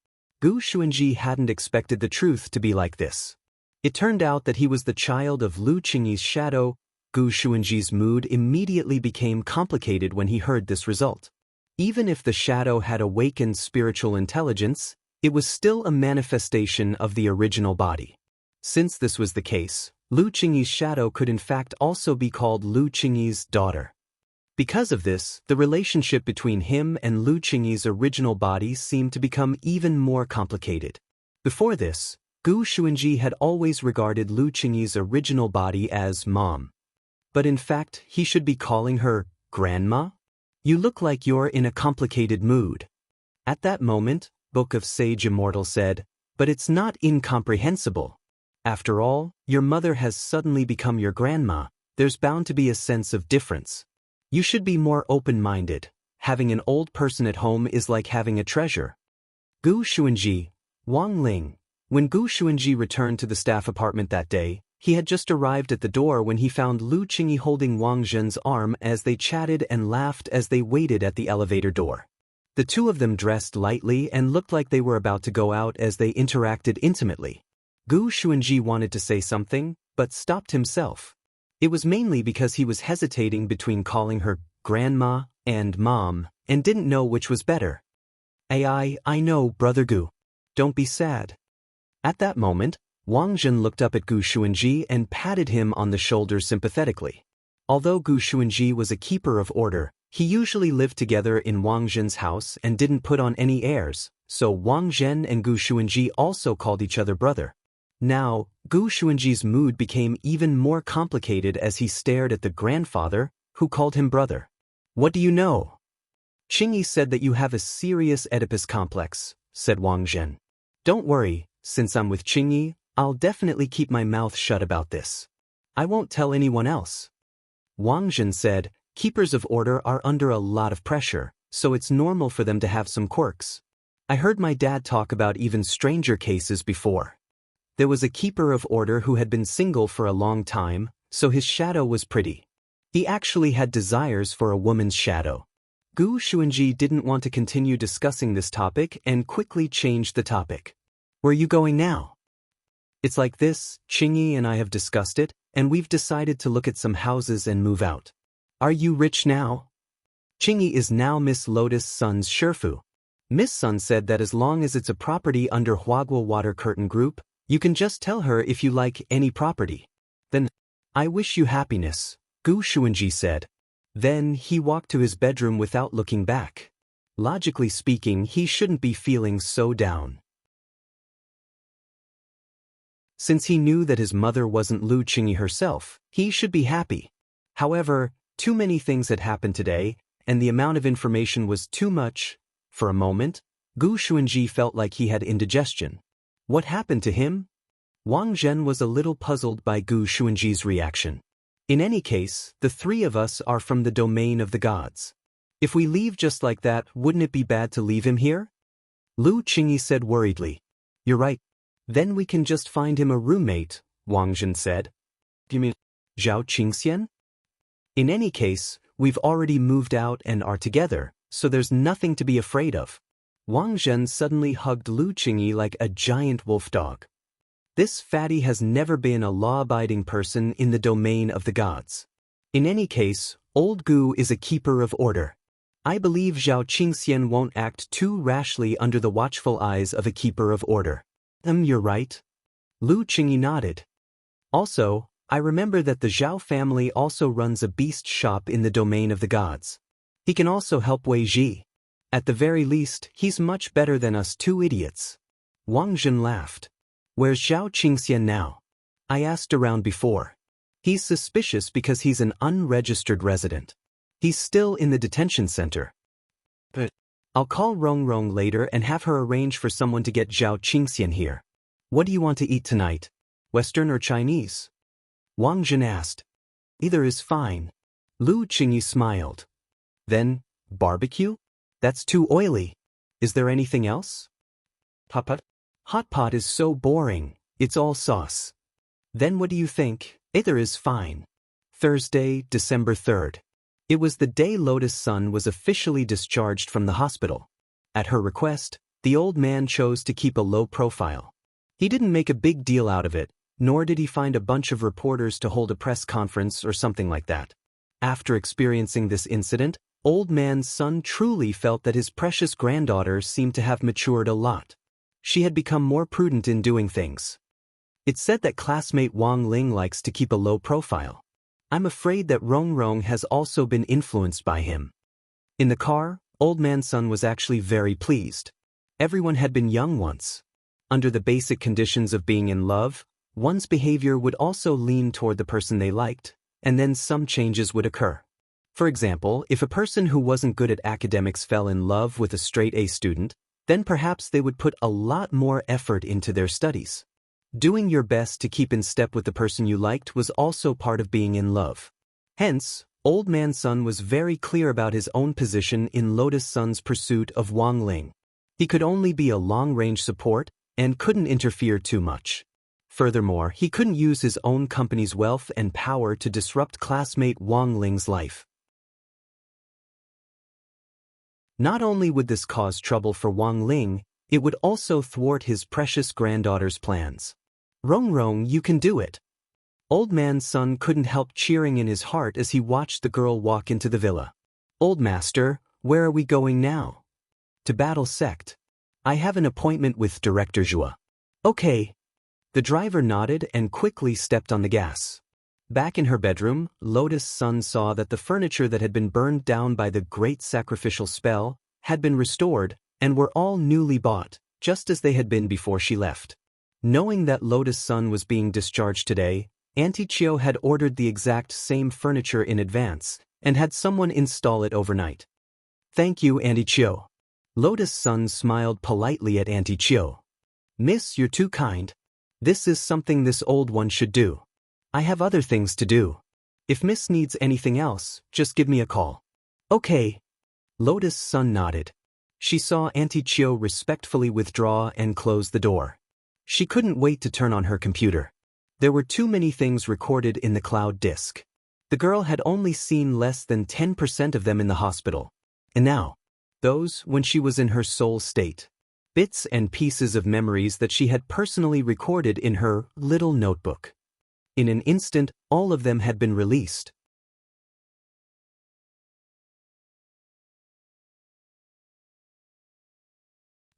Speaker 1: Gu Xuanji hadn't expected the truth to be like this. It turned out that he was the child of Lu Qingyi's shadow. Gu Xuanji's mood immediately became complicated when he heard this result. Even if the shadow had awakened spiritual intelligence, it was still a manifestation of the original body. Since this was the case, Lu Qingyi's shadow could in fact also be called Lu Qingyi's daughter. Because of this, the relationship between him and Lu Qingyi's original body seemed to become even more complicated. Before this, Gu Xuanji had always regarded Lu Qingyi's original body as Mom. But in fact, he should be calling her Grandma? You look like you're in a complicated mood. At that moment, Book of Sage Immortal said, but it's not incomprehensible. After all, your mother has suddenly become your grandma. There's bound to be a sense of difference. You should be more open-minded. Having an old person at home is like having a treasure. Gu Xuanji, Wang Ling. When Gu Xuanji returned to the staff apartment that day, he had just arrived at the door when he found Lu Qingyi holding Wang Zhen's arm as they chatted and laughed as they waited at the elevator door. The two of them dressed lightly and looked like they were about to go out as they interacted intimately. Gu Xuanji wanted to say something, but stopped himself. It was mainly because he was hesitating between calling her grandma and mom, and didn't know which was better. I know, Brother Gu. Don't be sad. At that moment, Wang Zhen looked up at Gu Xuanji and patted him on the shoulder sympathetically. Although Gu Xuanji was a keeper of order, he usually lived together in Wang Zhen's house and didn't put on any airs, so Wang Zhen and Gu Xuanji also called each other brother. Now, Gu Xuanji's mood became even more complicated as he stared at the grandfather, who called him brother. What do you know? Qingyi said that you have a serious Oedipus complex, said Wang Zhen. Don't worry, since I'm with Qingyi, I'll definitely keep my mouth shut about this. I won't tell anyone else. Wang Zhen said, keepers of order are under a lot of pressure, so it's normal for them to have some quirks. I heard my dad talk about even stranger cases before. There was a keeper of order who had been single for a long time, so his shadow was pretty. He actually had desires for a woman's shadow. Gu Xuanji didn't want to continue discussing this topic and quickly changed the topic. Where are you going now? It's like this, Qingyi and I have discussed it, and we've decided to look at some houses and move out. Are you rich now? Qingyi is now Miss Lotus Sun's Sherfu. Miss Sun said that as long as it's a property under Huaguo Water Curtain Group, you can just tell her if you like any property. Then, I wish you happiness, Gu Xuanji said. Then he walked to his bedroom without looking back. Logically speaking, he shouldn't be feeling so down. Since he knew that his mother wasn't Lu Qingyi herself, he should be happy. However, too many things had happened today, and the amount of information was too much. For a moment, Gu Xuanji felt like he had indigestion. What happened to him? Wang Zhen was a little puzzled by Gu Xuanji's reaction. In any case, the three of us are from the domain of the gods. If we leave just like that, wouldn't it be bad to leave him here? Lu Qingyi said worriedly. You're right. Then we can just find him a roommate, Wang Zhen said. Do you mean Zhao Qingxian? In any case, we've already moved out and are together, so there's nothing to be afraid of. Wang Zhen suddenly hugged Lu Qingyi like a giant wolf dog. This fatty has never been a law-abiding person in the domain of the gods. In any case, old Gu is a keeper of order. I believe Zhao Qingxian won't act too rashly under the watchful eyes of a keeper of order. You're right. Lu Qingyi nodded. Also, I remember that the Zhao family also runs a beast shop in the domain of the gods. He can also help Wei Ji. At the very least, he's much better than us two idiots. Wang Zhen laughed. Where's Zhao Qingxian now? I asked around before. He's suspicious because he's an unregistered resident. He's still in the detention center. But I'll call Rong Rong later and have her arrange for someone to get Zhao Qingxian here. What do you want to eat tonight? Western or Chinese? Wang Zhen asked. Either is fine. Lu Qingyi smiled. Then, barbecue? That's too oily. Is there anything else? Hot pot? Hot pot is so boring. It's all sauce. Then what do you think? Either is fine. Thursday, December 3rd. It was the day Lotus Sun was officially discharged from the hospital. At her request, the old man chose to keep a low profile. He didn't make a big deal out of it, nor did he find a bunch of reporters to hold a press conference or something like that. After experiencing this incident, Old Man Sun truly felt that his precious granddaughter seemed to have matured a lot. She had become more prudent in doing things. It's said that classmate Wang Ling likes to keep a low profile. I'm afraid that Rong Rong has also been influenced by him. In the car, Old Man Sun was actually very pleased. Everyone had been young once. Under the basic conditions of being in love, one's behavior would also lean toward the person they liked, and then some changes would occur. For example, if a person who wasn't good at academics fell in love with a straight A student, then perhaps they would put a lot more effort into their studies. Doing your best to keep in step with the person you liked was also part of being in love. Hence, Old Man Sun was very clear about his own position in Lotus Sun's pursuit of Wang Ling. He could only be a long-range support and couldn't interfere too much. Furthermore, he couldn't use his own company's wealth and power to disrupt classmate Wang Ling's life. Not only would this cause trouble for Wang Ling, it would also thwart his precious granddaughter's plans. Rong Rong, you can do it. Old Man Sun couldn't help cheering in his heart as he watched the girl walk into the villa. Old Master, where are we going now? To battle sect. I have an appointment with Director Zhua. Okay. The driver nodded and quickly stepped on the gas. Back in her bedroom, Lotus Sun saw that the furniture that had been burned down by the great sacrificial spell had been restored and were all newly bought, just as they had been before she left. Knowing that Lotus Sun was being discharged today, Auntie Chio had ordered the exact same furniture in advance and had someone install it overnight. Thank you, Auntie Chio. Lotus Sun smiled politely at Auntie Chio. Miss, you're too kind. This is something this old one should do. I have other things to do. If Miss needs anything else, just give me a call. Okay. Lotus Sun nodded. She saw Auntie Chio respectfully withdraw and close the door. She couldn't wait to turn on her computer. There were too many things recorded in the cloud disk. The girl had only seen less than 10% of them in the hospital. And now, those when she was in her soul state. Bits and pieces of memories that she had personally recorded in her little notebook. In an instant, all of them had been released.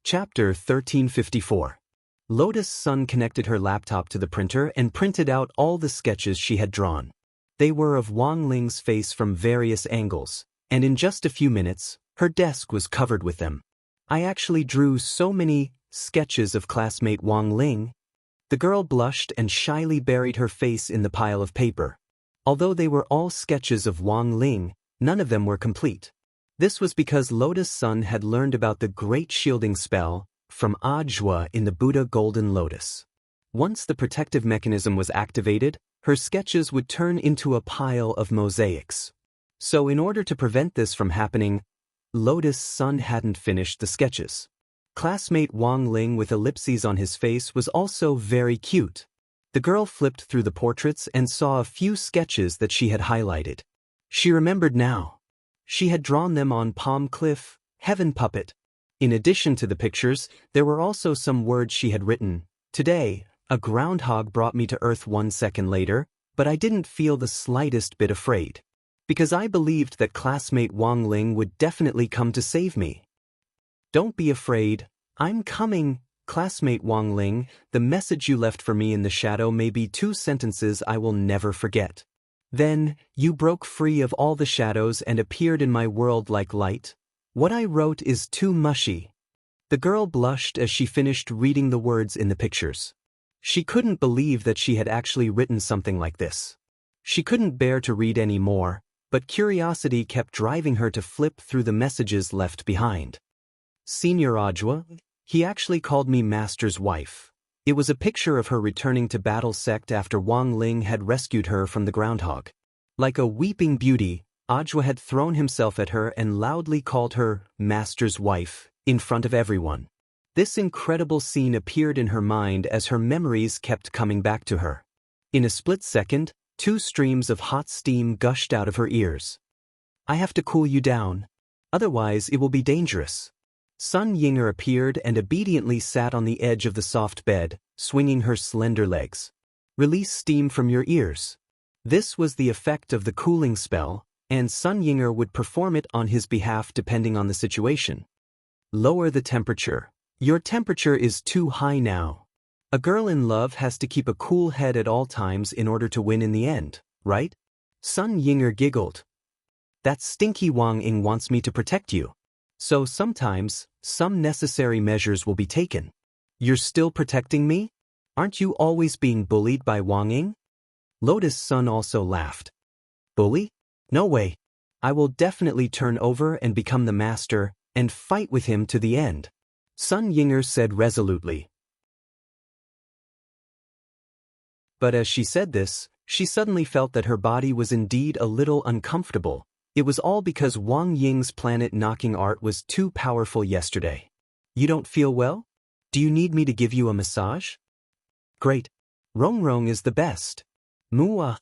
Speaker 1: Chapter 1354. Lotus Sun connected her laptop to the printer and printed out all the sketches she had drawn. They were of Wang Ling's face from various angles, and in just a few minutes, her desk was covered with them. I actually drew so many sketches of classmate Wang Ling. The girl blushed and shyly buried her face in the pile of paper. Although they were all sketches of Wang Ling, none of them were complete. This was because Lotus Sun had learned about the great shielding spell from Ajwa in the Buddha Golden Lotus. Once the protective mechanism was activated, her sketches would turn into a pile of mosaics. So in order to prevent this from happening, Lotus Sun hadn't finished the sketches. Classmate Wang Ling with ellipses on his face was also very cute. The girl flipped through the portraits and saw a few sketches that she had highlighted. She remembered now. She had drawn them on Palm Cliff, Heaven Puppet. In addition to the pictures, there were also some words she had written. Today, a groundhog brought me to Earth 1 second later, but I didn't feel the slightest bit afraid. Because I believed that classmate Wang Ling would definitely come to save me. Don't be afraid. I'm coming, classmate Wang Ling. The message you left for me in the shadow may be 2 sentences I will never forget. Then, you broke free of all the shadows and appeared in my world like light. What I wrote is too mushy. The girl blushed as she finished reading the words in the pictures. She couldn't believe that she had actually written something like this. She couldn't bear to read any more, but curiosity kept driving her to flip through the messages left behind. Senior Ajwa, he actually called me Master's wife. It was a picture of her returning to Battle Sect after Wang Ling had rescued her from the groundhog. Like a weeping beauty, Ajwa had thrown himself at her and loudly called her Master's wife in front of everyone. This incredible scene appeared in her mind as her memories kept coming back to her. In a split second, 2 streams of hot steam gushed out of her ears. I have to cool you down. Otherwise it will be dangerous. Sun Yinger appeared and obediently sat on the edge of the soft bed, swinging her slender legs. Release steam from your ears. This was the effect of the cooling spell, and Sun Yinger would perform it on his behalf depending on the situation. Lower the temperature. Your temperature is too high now. A girl in love has to keep a cool head at all times in order to win in the end, right? Sun Yinger giggled. That stinky Wang Ying wants me to protect you. So sometimes, some necessary measures will be taken. You're still protecting me? Aren't you always being bullied by Wang Ying? Lotus Sun also laughed. Bully? No way. I will definitely turn over and become the master, and fight with him to the end, Sun Yinger said resolutely. But as she said this, she suddenly felt that her body was indeed a little uncomfortable. It was all because Wang Ying's planet-knocking art was too powerful yesterday. You don't feel well? Do you need me to give you a massage? Great. Rongrong is the best. Mua.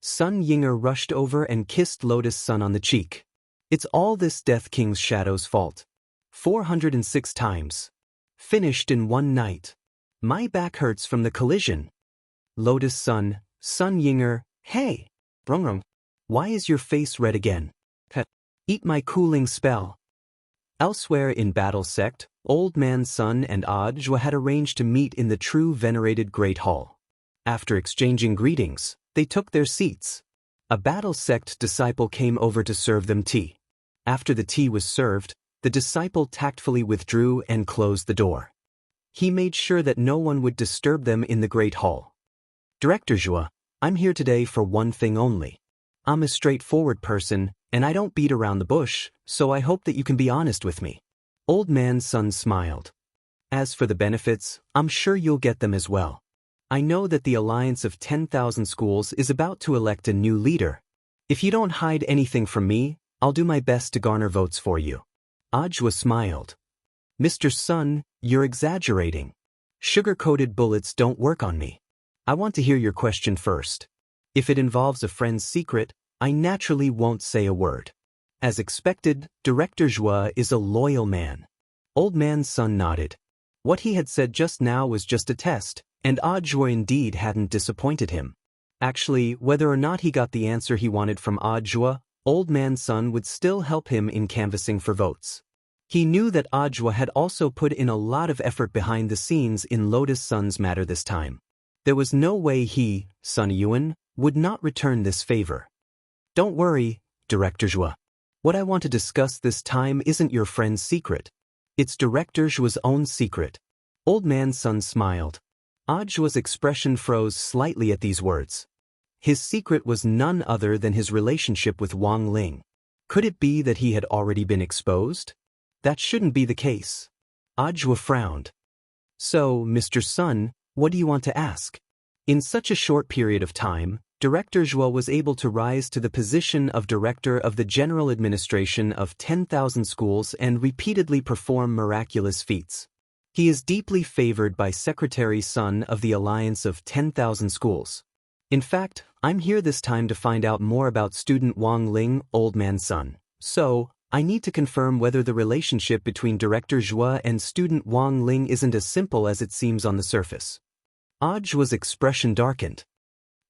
Speaker 1: Sun Yinger rushed over and kissed Lotus Sun on the cheek. It's all this Death King's shadow's fault. 406 times. Finished in one night. My back hurts from the collision. Lotus Sun, Sun Yinger, hey. Rongrong. Why is your face red again? Eat my cooling spell. Elsewhere in Battle Sect, Old Man Sun and Ajwa had arranged to meet in the true venerated Great Hall. After exchanging greetings, they took their seats. A Battle Sect disciple came over to serve them tea. After the tea was served, the disciple tactfully withdrew and closed the door. He made sure that no one would disturb them in the Great Hall. Director Zhua, I'm here today for one thing only. I'm a straightforward person, and I don't beat around the bush, so I hope that you can be honest with me. Old Man Sun smiled. As for the benefits, I'm sure you'll get them as well. I know that the Alliance of 10,000 Schools is about to elect a new leader. If you don't hide anything from me, I'll do my best to garner votes for you. Ajwa smiled. Mr. Sun, you're exaggerating. Sugar-coated bullets don't work on me. I want to hear your question first. If it involves a friend's secret, I naturally won't say a word. As expected, Director Zhua is a loyal man. Old Man Sun nodded. What he had said just now was just a test, and Ajwa indeed hadn't disappointed him. Actually, whether or not he got the answer he wanted from Ajwa, Old Man Sun would still help him in canvassing for votes. He knew that Ajwa had also put in a lot of effort behind the scenes in Lotus Sun's matter this time. There was no way he, Sun Yuan, would not return this favor. Don't worry, Director Zhua. What I want to discuss this time isn't your friend's secret. It's Director Zhua's own secret. Old Man Sun smiled. Ajwa's expression froze slightly at these words. His secret was none other than his relationship with Wang Ling. Could it be that he had already been exposed? That shouldn't be the case. Ajwa frowned. So, Mr. Sun, what do you want to ask? In such a short period of time, Director Zhua was able to rise to the position of Director of the General Administration of 10,000 Schools and repeatedly perform miraculous feats. He is deeply favored by Secretary Sun of the Alliance of 10,000 Schools. In fact, I'm here this time to find out more about student Wang Ling, Old Man Sun. So, I need to confirm whether the relationship between Director Zhua and student Wang Ling isn't as simple as it seems on the surface. Ajwa's expression darkened.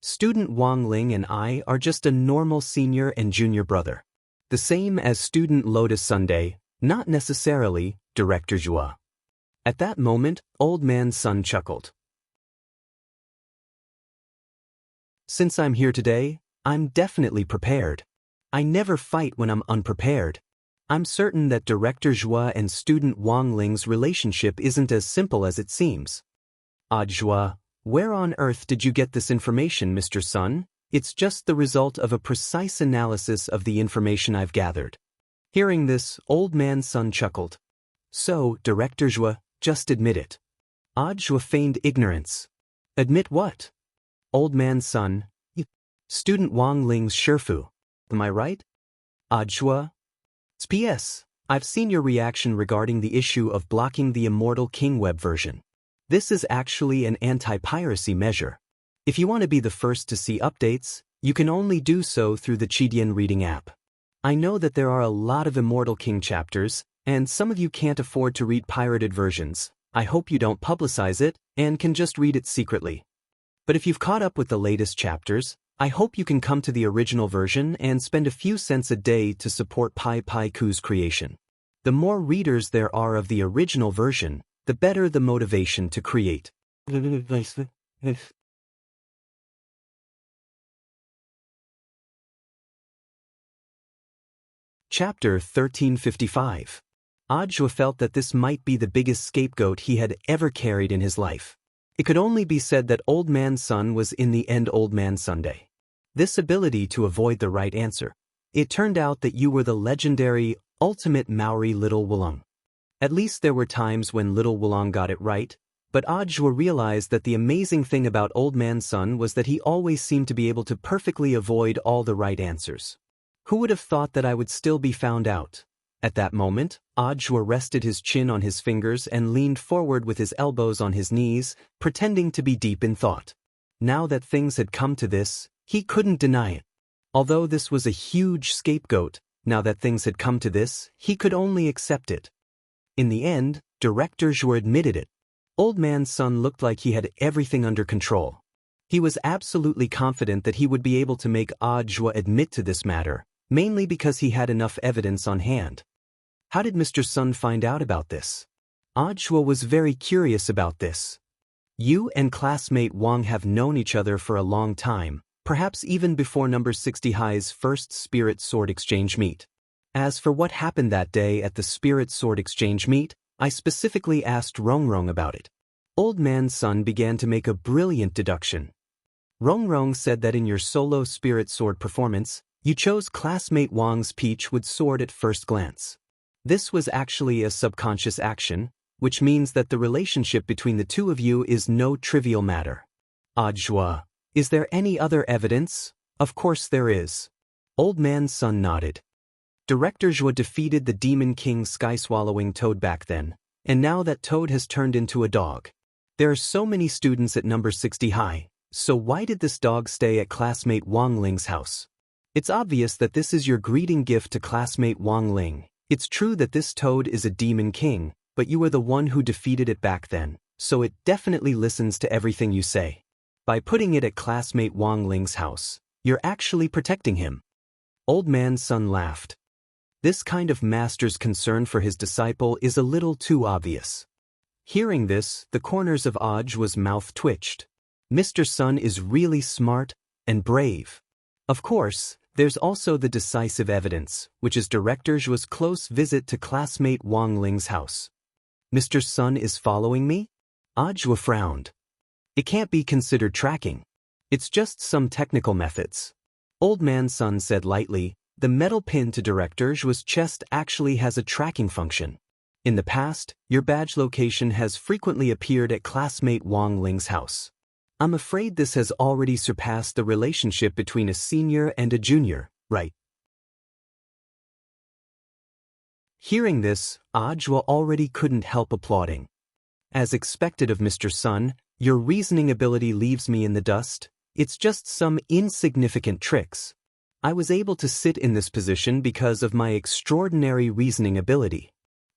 Speaker 1: Student Wang Ling and I are just a normal senior and junior brother. The same as student Lotus Sunday, not necessarily, Director Zhua. At that moment, Old Man Sun chuckled. Since I'm here today, I'm definitely prepared. I never fight when I'm unprepared. I'm certain that Director Zhua and student Wang Ling's relationship isn't as simple as it seems. Ajwa, where on earth did you get this information, Mr. Sun? It's just the result of a precise analysis of the information I've gathered. Hearing this, Old Man Sun chuckled. So, Director Zhua, just admit it. Ajwa feigned ignorance. Admit what? Old Man Sun, student Wang Ling's Shifu. Am I right? Ajwa? P.S. I've seen your reaction regarding the issue of blocking the Immortal King web version. This is actually an anti-piracy measure. If you want to be the first to see updates, you can only do so through the Chidian reading app. I know that there are a lot of Immortal King chapters, and some of you can't afford to read pirated versions. I hope you don't publicize it, and can just read it secretly. But if you've caught up with the latest chapters, I hope you can come to the original version and spend a few cents a day to support Pai Pai Ku's creation. The more readers there are of the original version, the better the motivation to create. Chapter 1355. Ajwa felt that this might be the biggest scapegoat he had ever carried in his life. It could only be said that Old Man Sun was in the end Old Man Sunday. This ability to avoid the right answer, It turned out that you were the legendary, ultimate Maori Little Wulong. At least there were times when Little Wulong got it right, but Ajwa realized that the amazing thing about Old Man Sun was that he always seemed to be able to perfectly avoid all the right answers. Who would have thought that I would still be found out? At that moment, Ajwa rested his chin on his fingers and leaned forward with his elbows on his knees, pretending to be deep in thought. Now that things had come to this, he couldn't deny it. Although this was a huge scapegoat, now that things had come to this, he could only accept it. In the end, Director Zhuo admitted it. Old Man Sun looked like he had everything under control. He was absolutely confident that he would be able to make Ajwa admit to this matter, mainly because he had enough evidence on hand. How did Mr. Sun find out about this? Ajwa was very curious about this. You and classmate Wang have known each other for a long time, perhaps even before number 60 High's first Spirit Sword Exchange meet. As for what happened that day at the Spirit Sword Exchange meet, I specifically asked Rongrong about it. Old Man Sun began to make a brilliant deduction. Rongrong said that in your solo Spirit Sword performance, you chose classmate Wang's Peachwood sword at first glance. This was actually a subconscious action, which means that the relationship between the two of you is no trivial matter. Ajwa, is there any other evidence? Of course there is. Old Man Sun nodded. Director Zhuo defeated the Demon King sky-swallowing Toad back then, and now that Toad has turned into a dog. There are so many students at number 60 High, so why did this dog stay at classmate Wang Ling's house? It's obvious that this is your greeting gift to classmate Wang Ling. It's true that this Toad is a Demon King, but you were the one who defeated it back then, so it definitely listens to everything you say. By putting it at classmate Wang Ling's house, you're actually protecting him. Old Man Sun laughed. This kind of master's concern for his disciple is a little too obvious. Hearing this, the corners of Ajwa's mouth twitched. Mr. Sun is really smart and brave. Of course, there's also the decisive evidence, which is Director Zhuo's close visit to classmate Wang Ling's house. Mr. Sun is following me? Ajwa frowned. It can't be considered tracking. It's just some technical methods. Old Man Sun said lightly, the metal pin to Director Zhuo's chest actually has a tracking function. In the past, your badge location has frequently appeared at classmate Wang Ling's house. I'm afraid this has already surpassed the relationship between a senior and a junior, right? Hearing this, Ajwa already couldn't help applauding. As expected of Mr. Sun, your reasoning ability leaves me in the dust. It's just some insignificant tricks. I was able to sit in this position because of my extraordinary reasoning ability.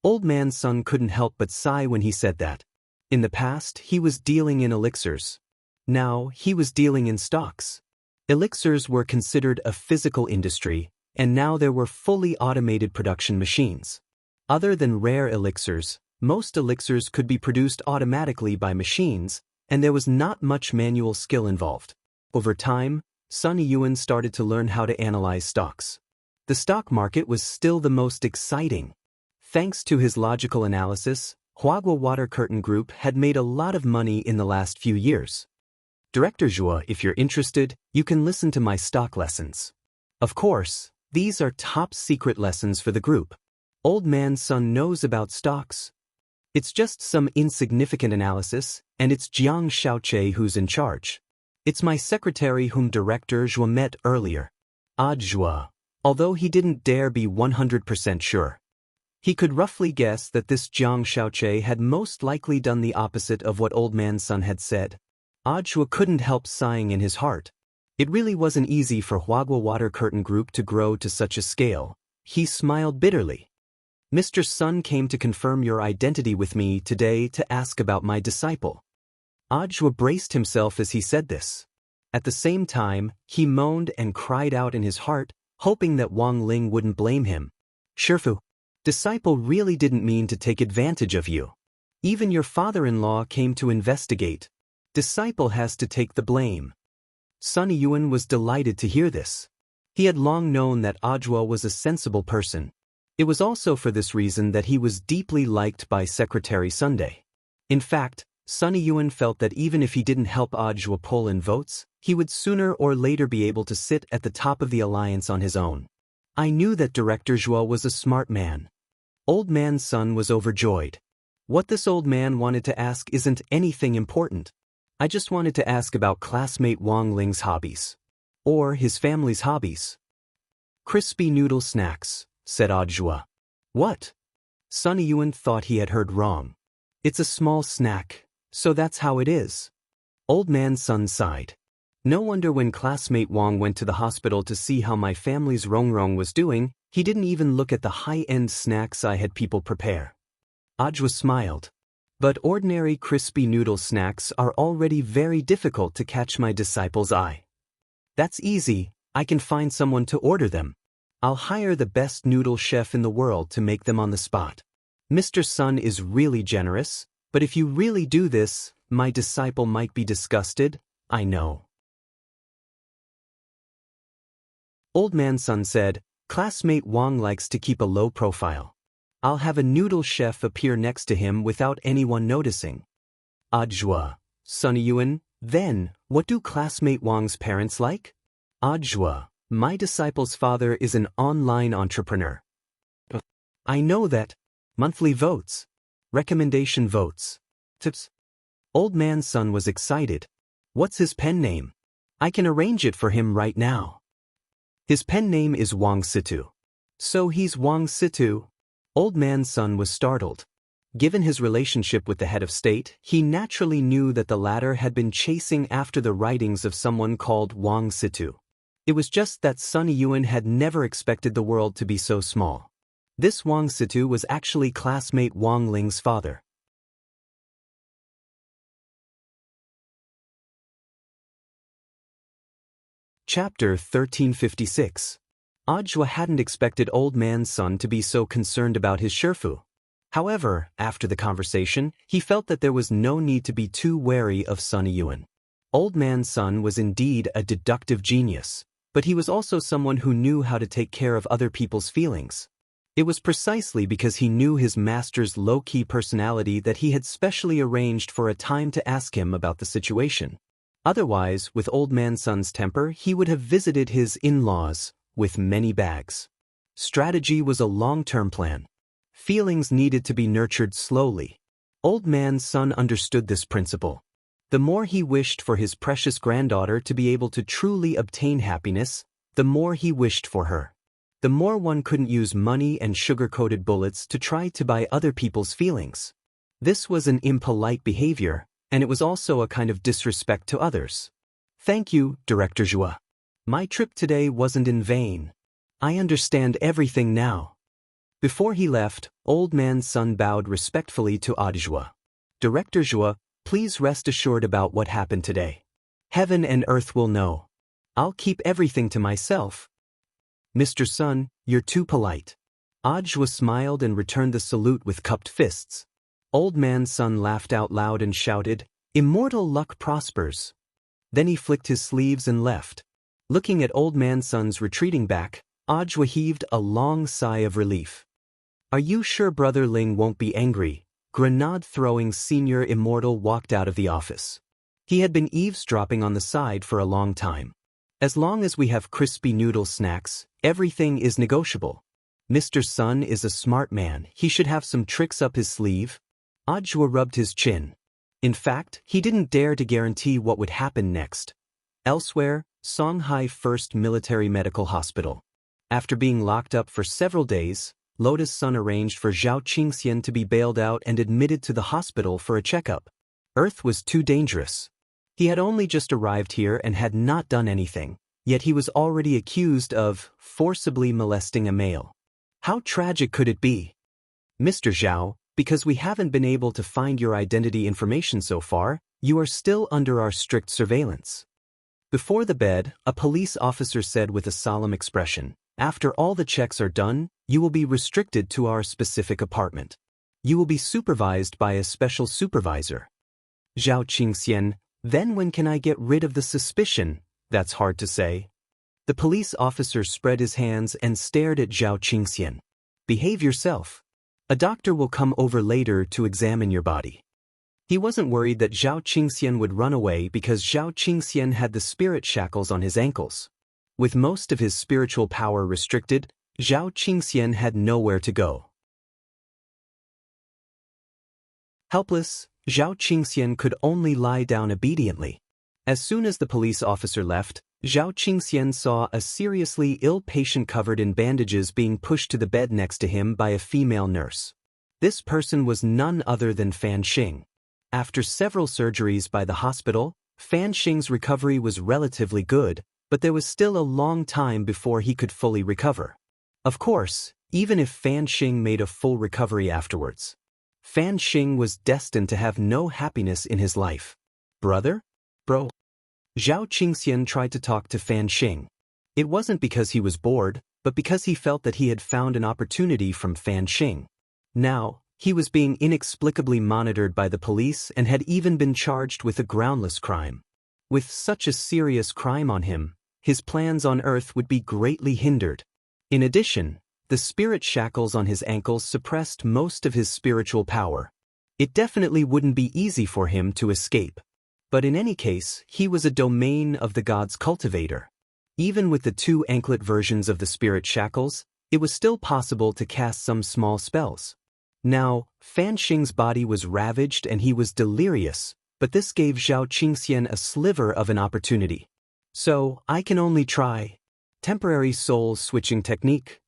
Speaker 1: Old Man Sun couldn't help but sigh when he said that. In the past, he was dealing in elixirs. Now, he was dealing in stocks. Elixirs were considered a physical industry, and now there were fully automated production machines. Other than rare elixirs, most elixirs could be produced automatically by machines, and there was not much manual skill involved. Over time, Sun Yuan started to learn how to analyze stocks. The stock market was still the most exciting. Thanks to his logical analysis, Huagua Water Curtain Group had made a lot of money in the last few years. Director Zhuo, if you're interested, you can listen to my stock lessons. Of course, these are top secret lessons for the group. Old Man Sun knows about stocks. It's just some insignificant analysis, and it's Jiang Xiaoche who's in charge. It's my secretary whom Director Zhuo met earlier. Zhuo. Although he didn't dare be 100% sure. He could roughly guess that this Jiang Xiaoche had most likely done the opposite of what Old Man Sun had said. Zhuo couldn't help sighing in his heart. It really wasn't easy for Huagua Water Curtain Group to grow to such a scale. He smiled bitterly. Mr. Sun came to confirm your identity with me today to ask about my disciple. Zhuo braced himself as he said this. At the same time, he moaned and cried out in his heart, hoping that Wang Ling wouldn't blame him. Shifu, disciple really didn't mean to take advantage of you. Even your father-in-law came to investigate. Disciple has to take the blame. Sun Yuan was delighted to hear this. He had long known that Zhuo was a sensible person. It was also for this reason that he was deeply liked by Secretary Sunday. In fact, Sun Yuan felt that even if he didn't help Zhuo pull in votes, he would sooner or later be able to sit at the top of the alliance on his own. I knew that Director Zhuo was a smart man. Old man's son was overjoyed. What this old man wanted to ask isn't anything important. I just wanted to ask about classmate Wang Ling's hobbies. Or his family's hobbies. Crispy noodle snacks, said Zhuo. What? Sun Yuan thought he had heard wrong. It's a small snack, so that's how it is. Old man's son sighed. No wonder when classmate Wang went to the hospital to see how my family's Rongrong was doing, he didn't even look at the high-end snacks I had people prepare. Zhuo smiled. But ordinary crispy noodle snacks are already very difficult to catch my disciple's eye. That's easy, I can find someone to order them. I'll hire the best noodle chef in the world to make them on the spot. Mr. Sun is really generous, but if you really do this, my disciple might be disgusted, I know. Old man's son said, classmate Wang likes to keep a low profile. I'll have a noodle chef appear next to him without anyone noticing. Zhuo, Sun Yuan, then, what do classmate Wang's parents like? Zhuo, my disciple's father is an online entrepreneur. I know that. Monthly votes. Recommendation votes. Tips. Old man's son was excited. What's his pen name? I can arrange it for him right now. His pen name is Wang Situ. So he's Wang Situ. Old man's son was startled. Given his relationship with the head of state, he naturally knew that the latter had been chasing after the writings of someone called Wang Situ. It was just that Sun Yuan had never expected the world to be so small. This Wang Situ was actually classmate Wang Ling's father. Chapter 1356. Zhuo hadn't expected old man's son to be so concerned about his Shifu. However, after the conversation, he felt that there was no need to be too wary of Sun Yuan. Old man's son was indeed a deductive genius, but he was also someone who knew how to take care of other people's feelings. It was precisely because he knew his master's low-key personality that he had specially arranged for a time to ask him about the situation. Otherwise, with old man's son's temper, he would have visited his in-laws with many bags. Strategy was a long-term plan. Feelings needed to be nurtured slowly. Old man's son understood this principle. The more he wished for his precious granddaughter to be able to truly obtain happiness, the more he wished for her. The more one couldn't use money and sugar-coated bullets to try to buy other people's feelings. This was an impolite behavior, and it was also a kind of disrespect to others. Thank you, Director Zhuo. My trip today wasn't in vain. I understand everything now. Before he left, old man's son bowed respectfully to Zhuo. Director Zhuo, please rest assured about what happened today. Heaven and earth will know. I'll keep everything to myself. Mr. Sun, you're too polite. Zhuo smiled and returned the salute with cupped fists. Old man's son laughed out loud and shouted, "Immortal luck prospers." Then he flicked his sleeves and left. Looking at old man's son's retreating back, Zhuo heaved a long sigh of relief. Are you sure Brother Ling won't be angry? Grenade-throwing senior immortal walked out of the office. He had been eavesdropping on the side for a long time. As long as we have crispy noodle snacks, everything is negotiable. Mr. Sun is a smart man, he should have some tricks up his sleeve. Zhuo rubbed his chin. In fact, he didn't dare to guarantee what would happen next. Elsewhere, Songhai First Military Medical Hospital. After being locked up for several days, Lotus Sun arranged for Zhao Qingxian to be bailed out and admitted to the hospital for a checkup. Earth was too dangerous. He had only just arrived here and had not done anything, yet he was already accused of forcibly molesting a male. How tragic could it be? Mr. Zhao, because we haven't been able to find your identity information so far, you are still under our strict surveillance. Before the bed, a police officer said with a solemn expression, after all the checks are done, you will be restricted to our specific apartment. You will be supervised by a special supervisor. Zhao Qingxian, then when can I get rid of the suspicion? That's hard to say. The police officer spread his hands and stared at Zhao Qingxian. Behave yourself. A doctor will come over later to examine your body. He wasn't worried that Zhao Qingxian would run away because Zhao Qingxian had the spirit shackles on his ankles. With most of his spiritual power restricted, Zhao Qingxian had nowhere to go. Helpless, Zhao Qingxian could only lie down obediently. As soon as the police officer left, Zhao Qingxian saw a seriously ill patient covered in bandages being pushed to the bed next to him by a female nurse. This person was none other than Fan Xing. After several surgeries by the hospital, Fan Xing's recovery was relatively good, but there was still a long time before he could fully recover. Of course, even if Fan Xing made a full recovery afterwards, Fan Xing was destined to have no happiness in his life. Brother? Bro? Zhao Qingxian tried to talk to Fan Xing. It wasn't because he was bored, but because he felt that he had found an opportunity from Fan Xing. Now, he was being inexplicably monitored by the police and had even been charged with a groundless crime. With such a serious crime on him, his plans on Earth would be greatly hindered. In addition, the spirit shackles on his ankles suppressed most of his spiritual power. It definitely wouldn't be easy for him to escape. But in any case, he was a domain of the gods' cultivator. Even with the 2 anklet versions of the spirit shackles, it was still possible to cast some small spells. Now, Fan Xing's body was ravaged and he was delirious, but this gave Zhao Qingxian a sliver of an opportunity. So, I can only try. Temporary soul switching technique.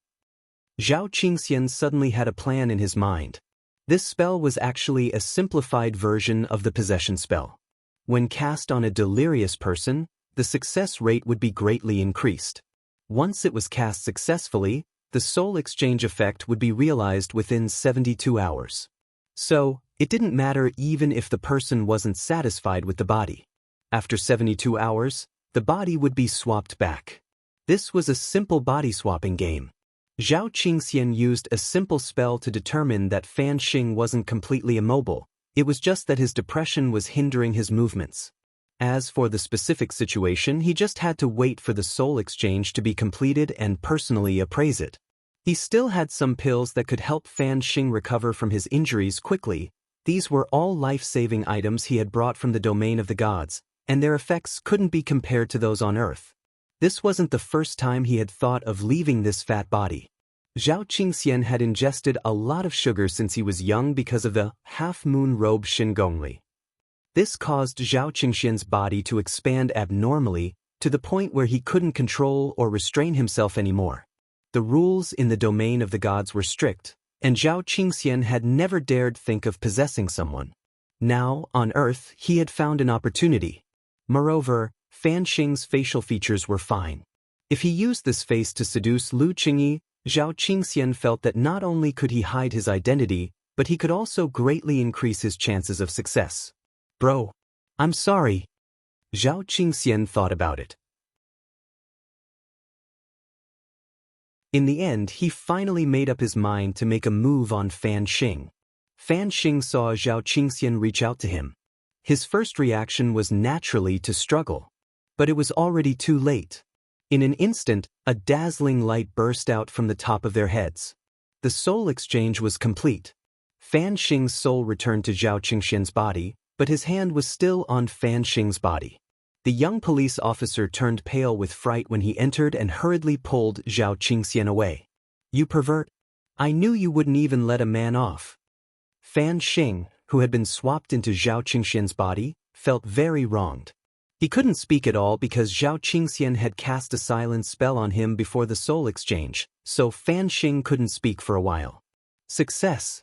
Speaker 1: Zhao Qingxian suddenly had a plan in his mind. This spell was actually a simplified version of the possession spell. When cast on a delirious person, the success rate would be greatly increased. Once it was cast successfully, the soul exchange effect would be realized within 72 hours. So, it didn't matter even if the person wasn't satisfied with the body. After 72 hours, the body would be swapped back. This was a simple body swapping game. Zhao Qingxian used a simple spell to determine that Fan Xing wasn't completely immobile. It was just that his depression was hindering his movements. As for the specific situation, he just had to wait for the soul exchange to be completed and personally appraise it. He still had some pills that could help Fan Xing recover from his injuries quickly. These were all life-saving items he had brought from the domain of the gods, and their effects couldn't be compared to those on Earth. This wasn't the first time he had thought of leaving this fat body. Zhao Qingxian had ingested a lot of sugar since he was young because of the half-moon robe Xingongli. This caused Zhao Qingxian's body to expand abnormally to the point where he couldn't control or restrain himself anymore. The rules in the domain of the gods were strict, and Zhao Qingxian had never dared think of possessing someone. Now, on Earth, he had found an opportunity. Moreover, Fan Xing's facial features were fine. If he used this face to seduce Lu Qingyi, Zhao Qingxian felt that not only could he hide his identity, but he could also greatly increase his chances of success. Bro, I'm sorry. Zhao Qingxian thought about it. In the end, he finally made up his mind to make a move on Fan Xing. Fan Xing saw Zhao Qingxian reach out to him. His first reaction was naturally to struggle. But it was already too late. In an instant, a dazzling light burst out from the top of their heads. The soul exchange was complete. Fan Xing's soul returned to Zhao Qingxian's body, but his hand was still on Fan Xing's body. The young police officer turned pale with fright when he entered and hurriedly pulled Zhao Qingxian away. You pervert! I knew you wouldn't even let a man off. Fan Xing, who had been swapped into Zhao Qingxian's body, felt very wronged. He couldn't speak at all because Zhao Qingxian had cast a silence spell on him before the soul exchange, so Fan Xing couldn't speak for a while. Success!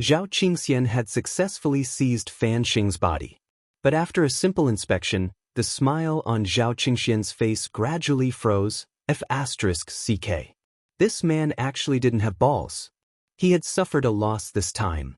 Speaker 1: Zhao Qingxian had successfully seized Fan Xing's body. But after a simple inspection, the smile on Zhao Qingxian's face gradually froze. F***ck. This man actually didn't have balls. He had suffered a loss this time.